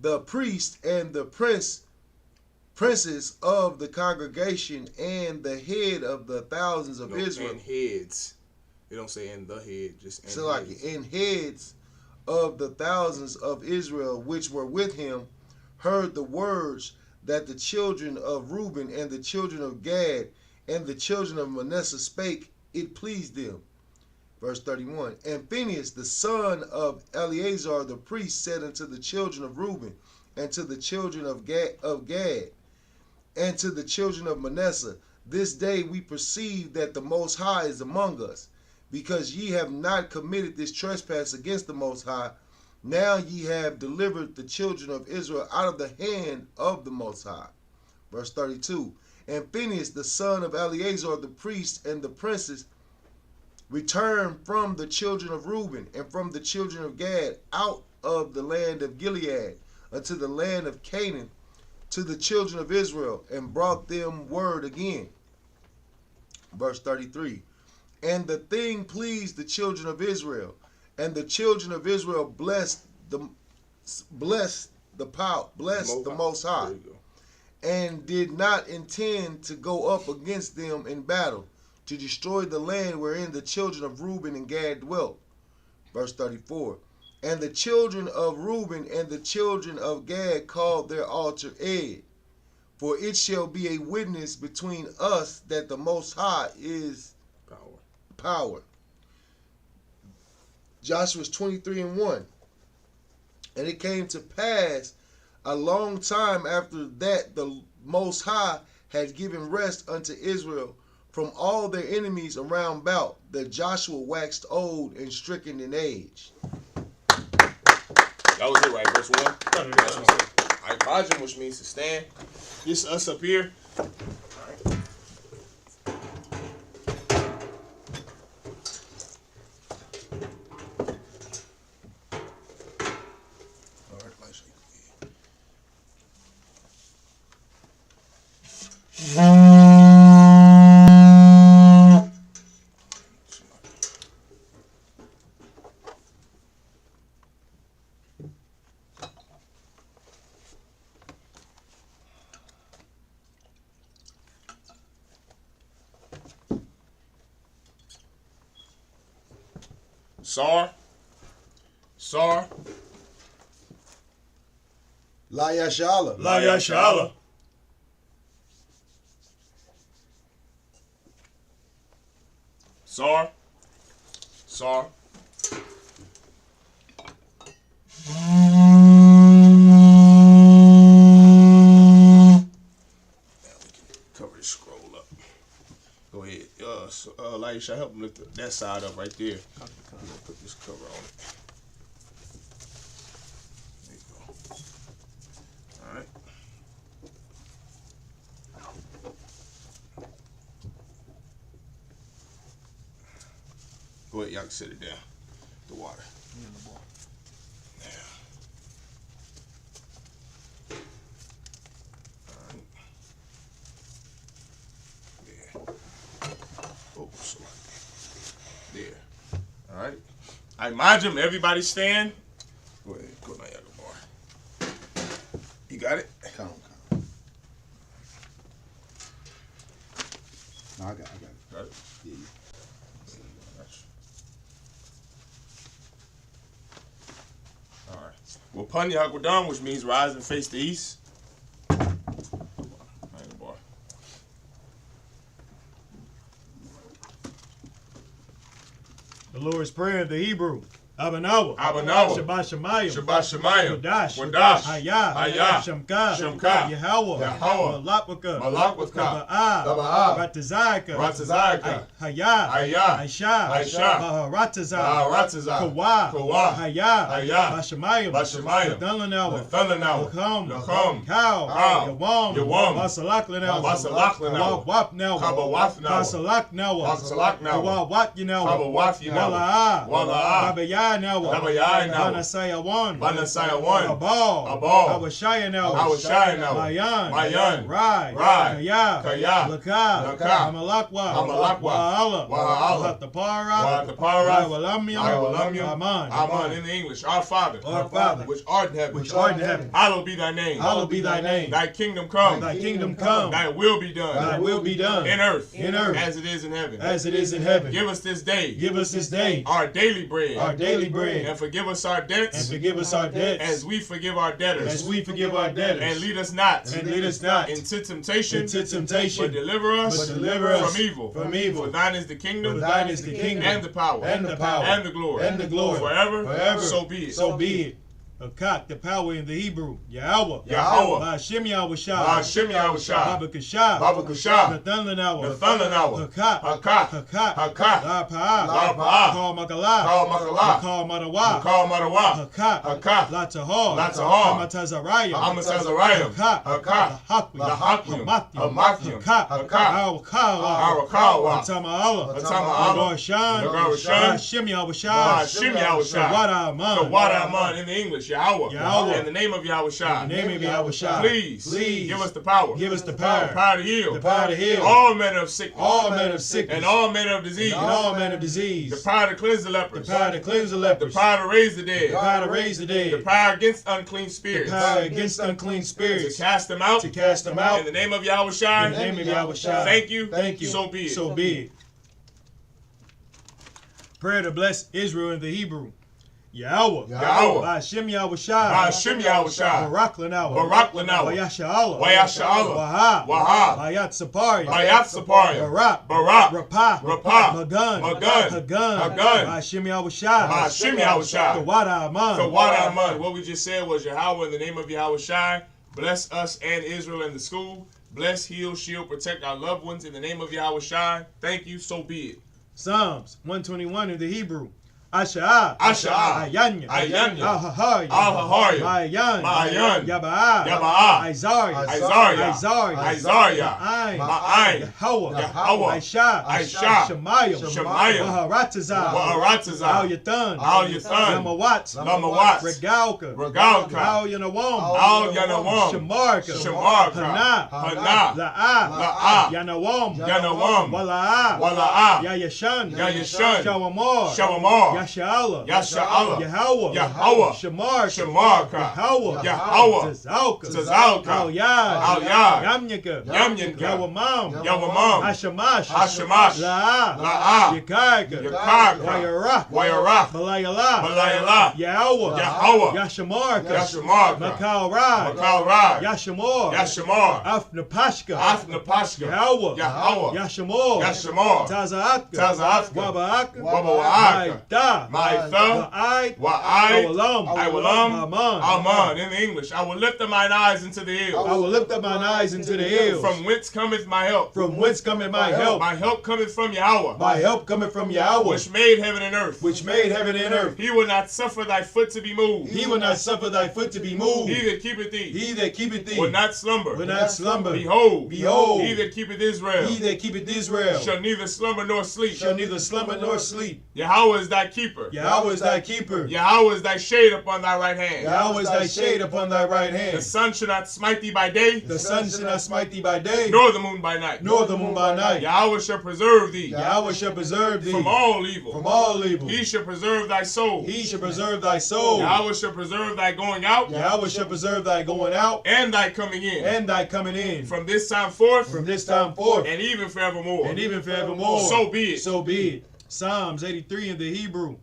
Speaker 2: the priest, and the princes of the congregation, and the head of the thousands of Israel,
Speaker 1: and heads. They don't say "and the head," just "and
Speaker 2: so
Speaker 1: heads."
Speaker 2: And heads of the thousands of Israel which were with him, heard the words that the children of Reuben and the children of Gad and the children of Manasseh spake, it pleased them. Verse 31. And Phinehas, the son of Eleazar the priest, said unto the children of Reuben, and to the children of Gad, and to the children of Manasseh, this day we perceive that the Most High is among us, because ye have not committed this trespass against the Most High, Now ye have delivered the children of Israel out of the hand of the Most High. Verse 32. And Phinehas, the son of Eleazar the priest, and the princes returned from the children of Reuben and from the children of Gad out of the land of Gilead unto the land of Canaan to the children of Israel, and brought them word again. Verse 33. And the thing pleased the children of Israel, and the children of Israel blessed the Most High, and did not intend to go up against them in battle, to destroy the land wherein the children of Reuben and Gad dwelt. Verse 34. And the children of Reuben and the children of Gad called their altar Ed, for it shall be a witness between us that the Most High is power. Joshua 23:1. And it came to pass a long time after that the Most High had given rest unto Israel from all their enemies around about, that Joshua waxed old and stricken in age.
Speaker 1: That was it, right? Verse 1. Ipajim, which means to stand. This us up here. All right. Sar.
Speaker 2: La Yashala.
Speaker 1: Sar. Cover this scroll up. Go ahead. Laisha, help him lift that side up right there. I'm gonna put this cover on it. There you go. All right. Go ahead, y'all can sit it down. The water. Yeah. All right. Yeah. Oh, so there. All right. I imagine everybody stand. Go ahead. Go now, y'all go bar. You got it?
Speaker 2: Come. No, I got it.
Speaker 1: Got it?
Speaker 2: Yeah.
Speaker 1: All right. Well, Panya Hakwadam, which means rise and face the east.
Speaker 3: The Lord's Prayer of the Hebrew. Abanawa. Shabbat
Speaker 1: Shemayim.
Speaker 3: Wadash.
Speaker 1: Hayah.
Speaker 3: Shemka. Yahweh. Malakwatka. Taba'ah. Ratazayaka. Hayah. Aisha. Baharatazah. Kawa. Hayah. Bashamayim. Thelanawa. Lacham. Cow. Yawam. Basalaklenawa. Wapnawa. Basalaknawa. Kawawatinawa. Wala'ah. Banasayawan. Abal. Awashayanawa. Mayan. Rai. Kaya. Laka. Amalakwa. Wa'ala. Wahatapara. Walamyam.
Speaker 1: Aman. In the English. Our Father. Which art in heaven. Hallowed be thy name. Thy kingdom come. Thy will be done. In earth. As it is in heaven. Give us this day. Our daily bread. And forgive us our debts. As we forgive our debtors. And lead us not. Into temptation. But deliver us. From evil. For thine is the kingdom. And the power. And the glory. Forever. So be it.
Speaker 3: Akak, the power in the Hebrew. Yahweh.
Speaker 1: Yahweh.
Speaker 3: Ba'ashem Yahushua.
Speaker 1: Ba'ashem Yahushua.
Speaker 3: Baba Kashah.
Speaker 1: Baba Kashah.
Speaker 3: Nathan Lanawa.
Speaker 1: Nathan Lanawa.
Speaker 3: Hakak.
Speaker 1: Hakak.
Speaker 3: Hakak.
Speaker 1: Hakak.
Speaker 3: La Pa'ah.
Speaker 1: La Pa'ah.
Speaker 3: Kal Makalah.
Speaker 1: Kal Makalah.
Speaker 3: Kal Madawa.
Speaker 1: Kal Madawa.
Speaker 3: Hakak.
Speaker 1: Hakak.
Speaker 3: La Tahar.
Speaker 1: La Tahar.
Speaker 3: Hamatazariah.
Speaker 1: Hamatazariah.
Speaker 3: Hakak.
Speaker 1: Hakak.
Speaker 3: The
Speaker 1: Hakim.
Speaker 3: Hamathium.
Speaker 1: Hamathium.
Speaker 3: Hakak.
Speaker 1: Hakak.
Speaker 3: Arakawa.
Speaker 1: Arakawa.
Speaker 3: Atama'ala.
Speaker 1: Atama'ala.
Speaker 3: Nagar-Shan.
Speaker 1: Nagar-Shan.
Speaker 3: Ba'ashem Yahushua.
Speaker 1: Ba'ashem Yahushua.
Speaker 3: Wada Aman.
Speaker 1: So Wada Aman in the English, Yahweh.
Speaker 3: Yahweh.
Speaker 1: In the name of Yahushua.
Speaker 3: In the name of Yahushua.
Speaker 1: Please give us the power.
Speaker 3: Give us the power.
Speaker 1: The power to heal.
Speaker 3: The power to heal.
Speaker 1: All manner of sickness.
Speaker 3: All manner of sickness.
Speaker 1: And all manner of disease.
Speaker 3: And all manner of disease.
Speaker 1: The power to cleanse the lepers.
Speaker 3: The power to cleanse the lepers.
Speaker 1: The power to raise the dead.
Speaker 3: The power to raise the dead.
Speaker 1: The power against unclean spirits.
Speaker 3: The power against unclean spirits.
Speaker 1: To cast them out.
Speaker 3: To cast them out.
Speaker 1: In the name of Yahushua.
Speaker 3: In the name of Yahushua.
Speaker 1: Thank you.
Speaker 3: Thank you.
Speaker 1: So be it.
Speaker 3: So be it. Prayer to bless Israel in the Hebrew. Yahweh.
Speaker 1: Yahweh.
Speaker 3: Ba'ashem Yahushua.
Speaker 1: Ba'ashem Yahushua.
Speaker 3: Barak Lanawa.
Speaker 1: Barak Lanawa.
Speaker 3: Wayasha'Allah.
Speaker 1: Wayasha'Allah.
Speaker 3: Waha.
Speaker 1: Waha.
Speaker 3: Bayat Saparia.
Speaker 1: Bayat Saparia.
Speaker 3: Barak.
Speaker 1: Barak.
Speaker 3: Rapah.
Speaker 1: Rapah.
Speaker 3: Magun.
Speaker 1: Magun.
Speaker 3: Hagun.
Speaker 1: Hagun.
Speaker 3: Ba'ashem Yahushua.
Speaker 1: Ba'ashem Yahushua.
Speaker 3: Tawada Aman.
Speaker 1: Tawada Aman. What we just said was Yahweh in the name of Yahushua. Bless us and Israel in the school. Bless, heal, shield, protect our loved ones in the name of Yahushua. Thank you. So be it.
Speaker 3: Psalms 121 in the Hebrew. Asha'ah.
Speaker 1: Asha'ah.
Speaker 3: Ayanya.
Speaker 1: Ayanya.
Speaker 3: Al-Haharya.
Speaker 1: Al-Haharya.
Speaker 3: Ma'ayan.
Speaker 1: Ma'ayan.
Speaker 3: Yaba'ah.
Speaker 1: Yaba'ah.
Speaker 3: Isaiah.
Speaker 1: Isaiah.
Speaker 3: Isaiah.
Speaker 1: Isaiah.
Speaker 3: Ma'ayin.
Speaker 1: Ma'ayin.
Speaker 3: Yahweh.
Speaker 1: Yahweh.
Speaker 3: Aisha.
Speaker 1: Aisha.
Speaker 3: Shemaiah.
Speaker 1: Shemaiah.
Speaker 3: Waharatazah.
Speaker 1: Waharatazah.
Speaker 3: Al-Yathan.
Speaker 1: Al-Yathan.
Speaker 3: Lamawat.
Speaker 1: Lamawat.
Speaker 3: Regalka.
Speaker 1: Regalka.
Speaker 3: Al-Yanawam.
Speaker 1: Al-Yanawam.
Speaker 3: Shemarka.
Speaker 1: Shemarka.
Speaker 3: Hana.
Speaker 1: Hana.
Speaker 3: La'ah.
Speaker 1: La'ah.
Speaker 3: Yanawam.
Speaker 1: Yanawam.
Speaker 3: Wala'ah.
Speaker 1: Wala'ah.
Speaker 3: Yayashan.
Speaker 1: Yayashan.
Speaker 3: Shawamar.
Speaker 1: Shawamar.
Speaker 3: Yasha'Allah.
Speaker 1: Yasha'Allah.
Speaker 3: Yahweh.
Speaker 1: Yahweh.
Speaker 3: Shemarka.
Speaker 1: Shemarka.
Speaker 3: Yahweh.
Speaker 1: Yahweh.
Speaker 3: Tazalka.
Speaker 1: Tazalka.
Speaker 3: Al-Yad.
Speaker 1: Al-Yad.
Speaker 3: Yamnyaka.
Speaker 1: Yamnyaka.
Speaker 3: Yawamam.
Speaker 1: Yawamam.
Speaker 3: Hashamash.
Speaker 1: Hashamash.
Speaker 3: La'ah.
Speaker 1: La'ah.
Speaker 3: Yakarka.
Speaker 1: Yakarka.
Speaker 3: Wayarach.
Speaker 1: Wayarach.
Speaker 3: Balayala.
Speaker 1: Balayala.
Speaker 3: Yahweh.
Speaker 1: Yahweh.
Speaker 3: Yashamarka.
Speaker 1: Yashamarka.
Speaker 3: Makal Rad.
Speaker 1: Makal Rad.
Speaker 3: Yashamor.
Speaker 1: Yashamar.
Speaker 3: Afnapashka.
Speaker 1: Afnapashka.
Speaker 3: Yahweh.
Speaker 1: Yahweh.
Speaker 3: Yashamor.
Speaker 1: Yashamar.
Speaker 3: Tazaatka.
Speaker 1: Tazaatka.
Speaker 3: Wabaaka.
Speaker 1: Wabaaka.
Speaker 3: Maitha.
Speaker 1: Maitha.
Speaker 3: Wa'ai.
Speaker 1: Wa'ai.
Speaker 3: Awalam.
Speaker 1: Awalam.
Speaker 3: Aman.
Speaker 1: Aman. In the English. I will lift up mine eyes into the hills.
Speaker 3: I will lift up mine eyes into the hills.
Speaker 1: From whence cometh my help?
Speaker 3: From whence cometh my help?
Speaker 1: My help cometh from Yahweh.
Speaker 3: My help cometh from Yahweh.
Speaker 1: Which made heaven and earth.
Speaker 3: Which made heaven and earth.
Speaker 1: He will not suffer thy foot to be moved.
Speaker 3: He will not suffer thy foot to be moved.
Speaker 1: He that keepeth thee.
Speaker 3: He that keepeth thee.
Speaker 1: Will not slumber.
Speaker 3: Will not slumber.
Speaker 1: Behold.
Speaker 3: Behold.
Speaker 1: He that keepeth Israel.
Speaker 3: He that keepeth Israel.
Speaker 1: Shall neither slumber nor sleep.
Speaker 3: Shall neither slumber nor sleep.
Speaker 1: Yahweh is thy keeper.
Speaker 3: Yahweh is thy keeper.
Speaker 1: Yahweh is thy shade upon thy right hand.
Speaker 3: Yahweh is thy shade upon thy right hand.
Speaker 1: The sun shall not smite thee by day.
Speaker 3: The sun shall not smite thee by day.
Speaker 1: Nor the moon by night.
Speaker 3: Nor the moon by night.
Speaker 1: Yahweh shall preserve thee.
Speaker 3: Yahweh shall preserve thee.
Speaker 1: From all evil.
Speaker 3: From all evil.
Speaker 1: He shall preserve thy soul.
Speaker 3: He shall preserve thy soul.
Speaker 1: Yahweh shall preserve thy going out.
Speaker 3: Yahweh shall preserve thy going out.
Speaker 1: And thy coming in.
Speaker 3: And thy coming in.
Speaker 1: From this time forth.
Speaker 3: From this time forth.
Speaker 1: And even forevermore.
Speaker 3: And even forevermore.
Speaker 1: So be it.
Speaker 3: So be it. Psalms 83 in the Hebrew.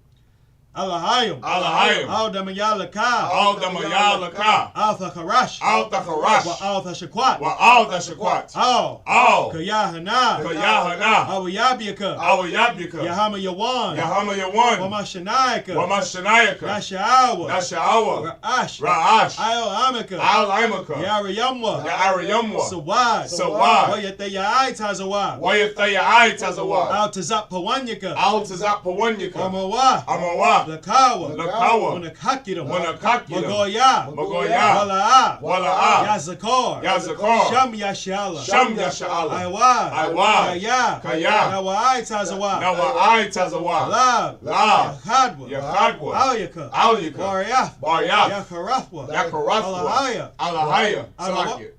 Speaker 3: Alahayim.
Speaker 1: Alahayim.
Speaker 3: Al-Damayalaka.
Speaker 1: Al-Damayalaka.
Speaker 3: Al-Thakarash.
Speaker 1: Al-Thakarash.
Speaker 3: Wa al-Thashakwat.
Speaker 1: Wa al-Thashakwat.
Speaker 3: Al. Kayahana.
Speaker 1: Kayahana.
Speaker 3: Awayabiaka.
Speaker 1: Awayabiaka.
Speaker 3: Yahama Yawan.
Speaker 1: Yahama Yawan.
Speaker 3: Wamashanayaka.
Speaker 1: Wamashanayaka.
Speaker 3: Yasha'awa.
Speaker 1: Yasha'awa.
Speaker 3: Ra'ash.
Speaker 1: Ra'ash.
Speaker 3: Al-Amaka.
Speaker 1: Al-Imaka.
Speaker 3: Yarayamwa.
Speaker 1: Yarayamwa.
Speaker 3: Sawad.
Speaker 1: Sawad.
Speaker 3: Wayatayai Tazawad.
Speaker 1: Wayatayai Tazawad.
Speaker 3: Al-Tazap Pawanyaka.
Speaker 1: Al-Tazap Pawanyaka.
Speaker 3: Amawa.
Speaker 1: Amawa.
Speaker 3: Lakawa.
Speaker 1: Lakawa.
Speaker 3: Wanakakiram.
Speaker 1: Wanakakiram.
Speaker 3: Magoya.
Speaker 1: Magoya.
Speaker 3: Wala'a.
Speaker 1: Wala'a.
Speaker 3: Yazakar.
Speaker 1: Yazakar.
Speaker 3: Sham Yashala.
Speaker 1: Sham Yashala.
Speaker 3: Aiwa.
Speaker 1: Aiwa.
Speaker 3: Kaya.
Speaker 1: Kaya.
Speaker 3: Nawa'ai Tazawad.
Speaker 1: Nawa'ai Tazawad.
Speaker 3: Lab.
Speaker 1: Lab.
Speaker 3: Yakhadwa.
Speaker 1: Yakhadwa.
Speaker 3: Alyaka.
Speaker 1: Alyaka.
Speaker 3: Baryaf.
Speaker 1: Baryaf.
Speaker 3: Yakarathwa.
Speaker 1: Yakarathwa.
Speaker 3: Alahaya.
Speaker 1: Alahaya. Salakia.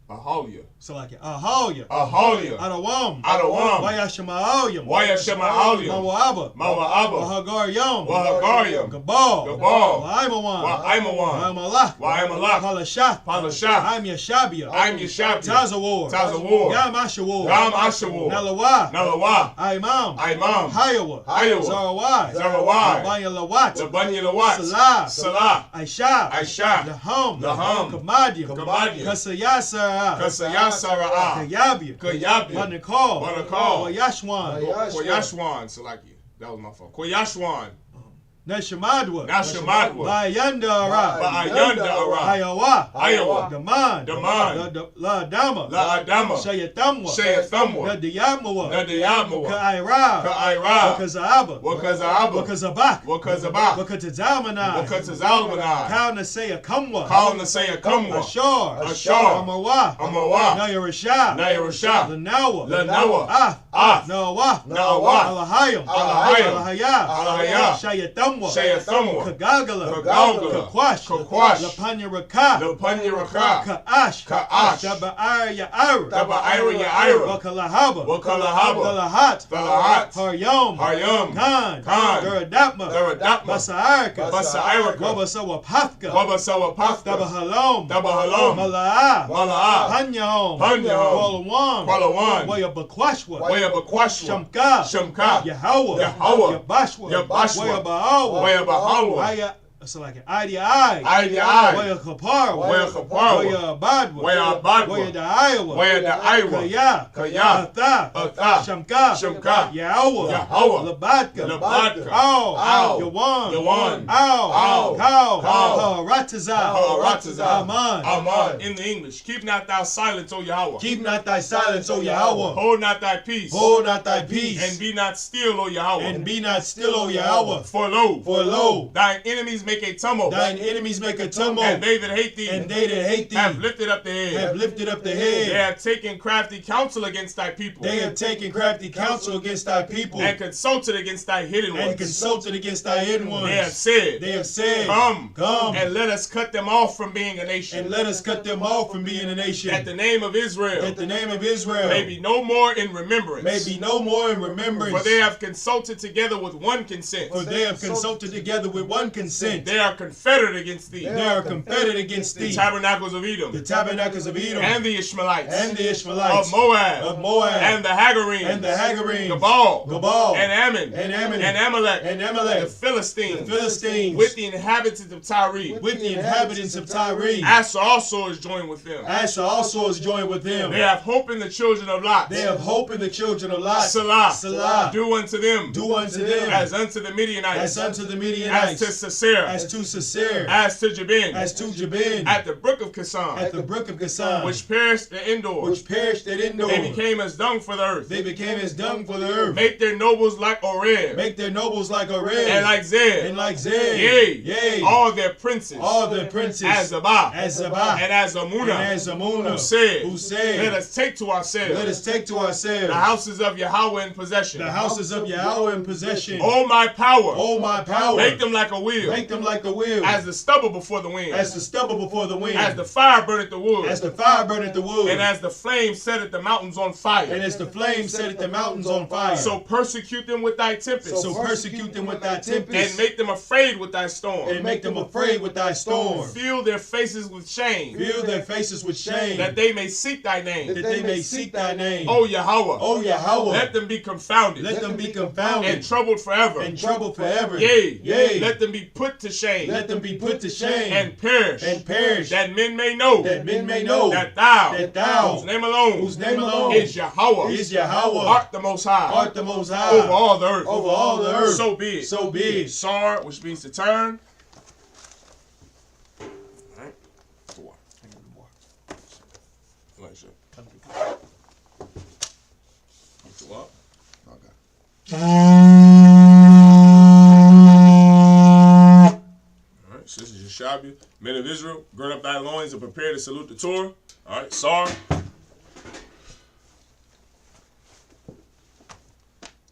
Speaker 1: Ahalia.
Speaker 3: Salakia. Ahalia.
Speaker 1: Ahalia.
Speaker 3: Adawam.
Speaker 1: Adawam.
Speaker 3: Wayashma'alyam.
Speaker 1: Wayashma'alyam.
Speaker 3: Mawa'aba.
Speaker 1: Mawa'aba.
Speaker 3: Wahagaryam.
Speaker 1: Wahagaryam.
Speaker 3: Gabal.
Speaker 1: Gabal.
Speaker 3: Wa'imawan.
Speaker 1: Wa'imawan.
Speaker 3: Wa'imalach.
Speaker 1: Wa'imalach.
Speaker 3: Palashath.
Speaker 1: Palashath.
Speaker 3: I'm Yashabia.
Speaker 1: I'm Yeshabia.
Speaker 3: Tazawar.
Speaker 1: Tazawar.
Speaker 3: Yam Ashawar.
Speaker 1: Yam Ashawar.
Speaker 3: Nalawa.
Speaker 1: Nalawa.
Speaker 3: Imam.
Speaker 1: Imam.
Speaker 3: Hayawa.
Speaker 1: Hayawa.
Speaker 3: Zarawai.
Speaker 1: Zarawai.
Speaker 3: Labanya Lawat.
Speaker 1: Labanya Lawat.
Speaker 3: Salah.
Speaker 1: Salah.
Speaker 3: Aisha.
Speaker 1: Aisha.
Speaker 3: Laham.
Speaker 1: Laham.
Speaker 3: Kamadia.
Speaker 1: Kamadia.
Speaker 3: Kasayasara.
Speaker 1: Kasayasara.
Speaker 3: Kayabia.
Speaker 1: Kayabia.
Speaker 3: Wanakal.
Speaker 1: Wanakal.
Speaker 3: Wayashwan.
Speaker 1: Koyashwan. Salakia. That was my fault. Koyashwan.
Speaker 3: Nashamadwa.
Speaker 1: Nashamadwa.
Speaker 3: Bayanda Ara.
Speaker 1: Bayanda Ara.
Speaker 3: Hayawa.
Speaker 1: Hayawa.
Speaker 3: Daman.
Speaker 1: Daman.
Speaker 3: La Adama.
Speaker 1: La Adama.
Speaker 3: Shayatamwa.
Speaker 1: Shayathamwa.
Speaker 3: Nadiyamawa.
Speaker 1: Nadiyamawa.
Speaker 3: Ka'ira.
Speaker 1: Ka'ira.
Speaker 3: Wakazaaba.
Speaker 1: Wakazaaba.
Speaker 3: Wakazabak.
Speaker 1: Wakazabak.
Speaker 3: Wakatazalmanai.
Speaker 1: Wakatazalmanai.
Speaker 3: Kaunasaya Kamwa.
Speaker 1: Kaunasaya Kamwa.
Speaker 3: Ashar.
Speaker 1: Ashar.
Speaker 3: Amawa.
Speaker 1: Amawa.
Speaker 3: Nayarasha.
Speaker 1: Nayarasha.
Speaker 3: Lanawa.
Speaker 1: Lanawa.
Speaker 3: Nawa.
Speaker 1: Nawa.
Speaker 3: Alahayam.
Speaker 1: Alahayam.
Speaker 3: Alahaya.
Speaker 1: Alahaya.
Speaker 3: Shayatamwa.
Speaker 1: Shayatamwa.
Speaker 3: Kagagala.
Speaker 1: Kagagala.
Speaker 3: Kakwash.
Speaker 1: Kakwash.
Speaker 3: Lapanyaraka.
Speaker 1: Lapanyaraka.
Speaker 3: Ka'ash.
Speaker 1: Ka'ash.
Speaker 3: Daba'ar Ya'ira.
Speaker 1: Daba'ira Ya'ira.
Speaker 3: Wakalahaba.
Speaker 1: Wakalahaba.
Speaker 3: Dalahat.
Speaker 1: Dalahat.
Speaker 3: Haryam.
Speaker 1: Haryam.
Speaker 3: Khan.
Speaker 1: Khan.
Speaker 3: Duradatma.
Speaker 1: Duradatma.
Speaker 3: Basaarka.
Speaker 1: Basaarka.
Speaker 3: Wabasawapafka.
Speaker 1: Wabasawapafka.
Speaker 3: Dabahalom.
Speaker 1: Dabahalom.
Speaker 3: Mala'a.
Speaker 1: Mala'a.
Speaker 3: Panyahom.
Speaker 1: Panyahom.
Speaker 3: Kwalawan.
Speaker 1: Kwalawan.
Speaker 3: Wayabakwashwa.
Speaker 1: Wayabakwashwa.
Speaker 3: Shamka.
Speaker 1: Shamka.
Speaker 3: Yahweh.
Speaker 1: Yahweh.
Speaker 3: Yabashwa.
Speaker 1: Yabashwa.
Speaker 3: Wayabahawa.
Speaker 1: Wayabahawa.
Speaker 3: Aya. So like eye to eye.
Speaker 1: Eye to eye.
Speaker 3: Waya Kapar.
Speaker 1: Waya Kapar.
Speaker 3: Waya Abadwa.
Speaker 1: Waya Abadwa.
Speaker 3: Waya the Iowa.
Speaker 1: Waya the Iowa.
Speaker 3: Kaya.
Speaker 1: Kaya.
Speaker 3: Atha.
Speaker 1: Atha.
Speaker 3: Shamka.
Speaker 1: Shamka.
Speaker 3: Yahweh.
Speaker 1: Yahweh.
Speaker 3: Labadka.
Speaker 1: Labadka.
Speaker 3: Ow.
Speaker 1: Ow.
Speaker 3: Yawan.
Speaker 1: Yawan.
Speaker 3: Ow.
Speaker 1: Ow.
Speaker 3: Cow.
Speaker 1: Cow.
Speaker 3: Harataza.
Speaker 1: Harataza.
Speaker 3: Aman.
Speaker 1: Aman. In the English, keep not thou silence, O Yahweh.
Speaker 3: Keep not thy silence, O Yahweh.
Speaker 1: Hold not thy peace.
Speaker 3: Hold not thy peace.
Speaker 1: And be not still, O Yahweh.
Speaker 3: And be not still, O Yahweh.
Speaker 1: For lo, thine enemies make a tumult.
Speaker 3: Thine enemies make a tumult.
Speaker 1: And they that hate thee.
Speaker 3: And they that hate thee.
Speaker 1: Have lifted up the head.
Speaker 3: Have lifted up the head.
Speaker 1: They have taken crafty counsel against thy people.
Speaker 3: They have taken crafty counsel against thy people.
Speaker 1: And consulted against thy hidden ones.
Speaker 3: And consulted against thy hidden ones.
Speaker 1: They have said.
Speaker 3: They have said.
Speaker 1: Come.
Speaker 3: Come.
Speaker 1: And let us cut them off from being a nation.
Speaker 3: And let us cut them off from being a nation.
Speaker 1: At the name of Israel.
Speaker 3: At the name of Israel.
Speaker 1: May be no more in remembrance.
Speaker 3: May be no more in remembrance.
Speaker 1: For they have consulted together with one consent.
Speaker 3: For they have consulted together with one consent.
Speaker 1: They are confederate against thee.
Speaker 3: They are confederate against thee.
Speaker 1: The tabernacles of Edom.
Speaker 3: The tabernacles of Edom.
Speaker 1: And the Ishmaelites.
Speaker 3: And the Ishmaelites.
Speaker 1: Of Moab.
Speaker 3: Of Moab.
Speaker 1: And the Hagarenes.
Speaker 3: And the Hagarenes.
Speaker 1: Gabal.
Speaker 3: And
Speaker 1: Ammon.
Speaker 3: And Ammon.
Speaker 1: And Amalek.
Speaker 3: And Amalek.
Speaker 1: The Philistines.
Speaker 3: The Philistines.
Speaker 1: With the inhabitants of Tyre.
Speaker 3: With the inhabitants of Tyre.
Speaker 1: Asher also is joined with them.
Speaker 3: Asher also is joined with them.
Speaker 1: They have hope in the children of Lot.
Speaker 3: They have hope in the children of Lot.
Speaker 1: Salah.
Speaker 3: Salah.
Speaker 1: Do unto them.
Speaker 3: Do unto them.
Speaker 1: As unto the Midianites.
Speaker 3: As unto the Midianites.
Speaker 1: As to Sisera.
Speaker 3: As to Sisera.
Speaker 1: As to Jabin.
Speaker 3: As to Jabin.
Speaker 1: At the brook of Kison.
Speaker 3: At the brook of Kison.
Speaker 1: Which perished at Endor.
Speaker 3: Which perished at Endor.
Speaker 1: They became as dung for the earth.
Speaker 3: They became as dung for the earth.
Speaker 1: Make their nobles like Oreb.
Speaker 3: Make their nobles like Oreb.
Speaker 1: And like Zeb.
Speaker 3: And like Zeb.
Speaker 1: Yea.
Speaker 3: Yea.
Speaker 1: All their princes.
Speaker 3: All their princes.
Speaker 1: As Zabah.
Speaker 3: As Zabah.
Speaker 1: And as Amunah.
Speaker 3: And as Amunah.
Speaker 1: Who said. Let us take to ourselves.
Speaker 3: Let us take to ourselves.
Speaker 1: The houses of Yahweh in possession.
Speaker 3: The houses of Yahweh in possession.
Speaker 1: Oh my power.
Speaker 3: Oh my power.
Speaker 1: Make them like a wheel.
Speaker 3: Make them like a wheel.
Speaker 1: As the stubble before the wind.
Speaker 3: As the stubble before the wind.
Speaker 1: As the fire burneth the wood.
Speaker 3: As the fire burneth the wood.
Speaker 1: And as the flame setteth the mountains on fire.
Speaker 3: And as the flame setteth the mountains on fire.
Speaker 1: So persecute them with thy tempest.
Speaker 3: So persecute them with thy tempest.
Speaker 1: And make them afraid with thy storm.
Speaker 3: And make them afraid with thy storm.
Speaker 1: Fill their faces with shame.
Speaker 3: Fill their faces with shame.
Speaker 1: That they may seek thy name.
Speaker 3: That they may seek thy name.
Speaker 1: O Yahweh.
Speaker 3: O Yahweh.
Speaker 1: Let them be confounded.
Speaker 3: Let them be confounded.
Speaker 1: And troubled forever.
Speaker 3: And troubled forever.
Speaker 1: Yea.
Speaker 3: Yea.
Speaker 1: Let them be put to shame.
Speaker 3: Let them be put to shame.
Speaker 1: And perish.
Speaker 3: And perish.
Speaker 1: That men may know.
Speaker 3: That men may know.
Speaker 1: That thou.
Speaker 3: Whose
Speaker 1: name alone.
Speaker 3: Whose name alone.
Speaker 1: Is Yahweh.
Speaker 3: Is Yahweh.
Speaker 1: Art the most high.
Speaker 3: Art the most high.
Speaker 1: Over all the earth.
Speaker 3: Over all the earth.
Speaker 1: So be it.
Speaker 3: So be it.
Speaker 1: Sar, which means to turn. Alright. 4. Elisha. Up.
Speaker 2: Okay.
Speaker 1: Alright, so this is Yeshabia. Men of Israel, gird up thy loins and prepare to salute the Torah. Alright, Sar.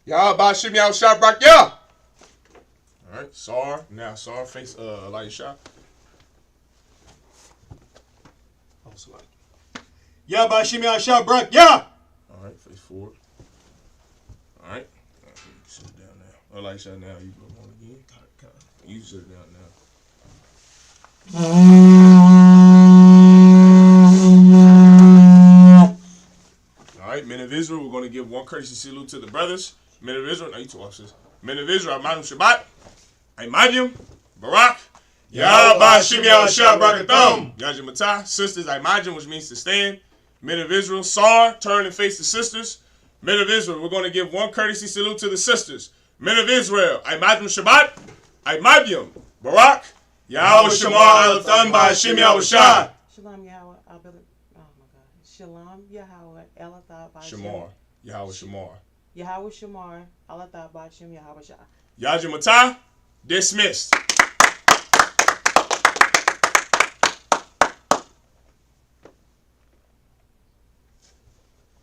Speaker 1: Yah Bashim Yah Shabrak Yah. Alright, Sar. Now Sar face Elisha.
Speaker 3: Yah Bashim Yah Shabrak Yah.
Speaker 1: Alright, face forward. Alright. Sit down now. Elisha now. You go on again. You sit down now. Alright, men of Israel, we're going to give one courtesy salute to the brothers. Men of Israel, now you two officers. Men of Israel, Imadim Shabbat, Imadim, Barak, Yahba Shim Yahshua Barakatham, Yajimatah, sisters, Imadim, which means to stand. Men of Israel, Sar, turn and face the sisters. Men of Israel, we're going to give one courtesy salute to the sisters. Men of Israel, Imadim Shabbat, Aimabium. Barak. Yahweh Shamar Alathan Ba'Hashem Yahushai.
Speaker 5: Shalom Yahweh. Oh my God. Shalom Yahweh. Elathah Ba'Hashem.
Speaker 1: Shamar. Yahweh Shamar.
Speaker 5: Yahweh Shamar. Elathah Ba'Hashem Yahushai.
Speaker 1: Yajimata. Dismissed.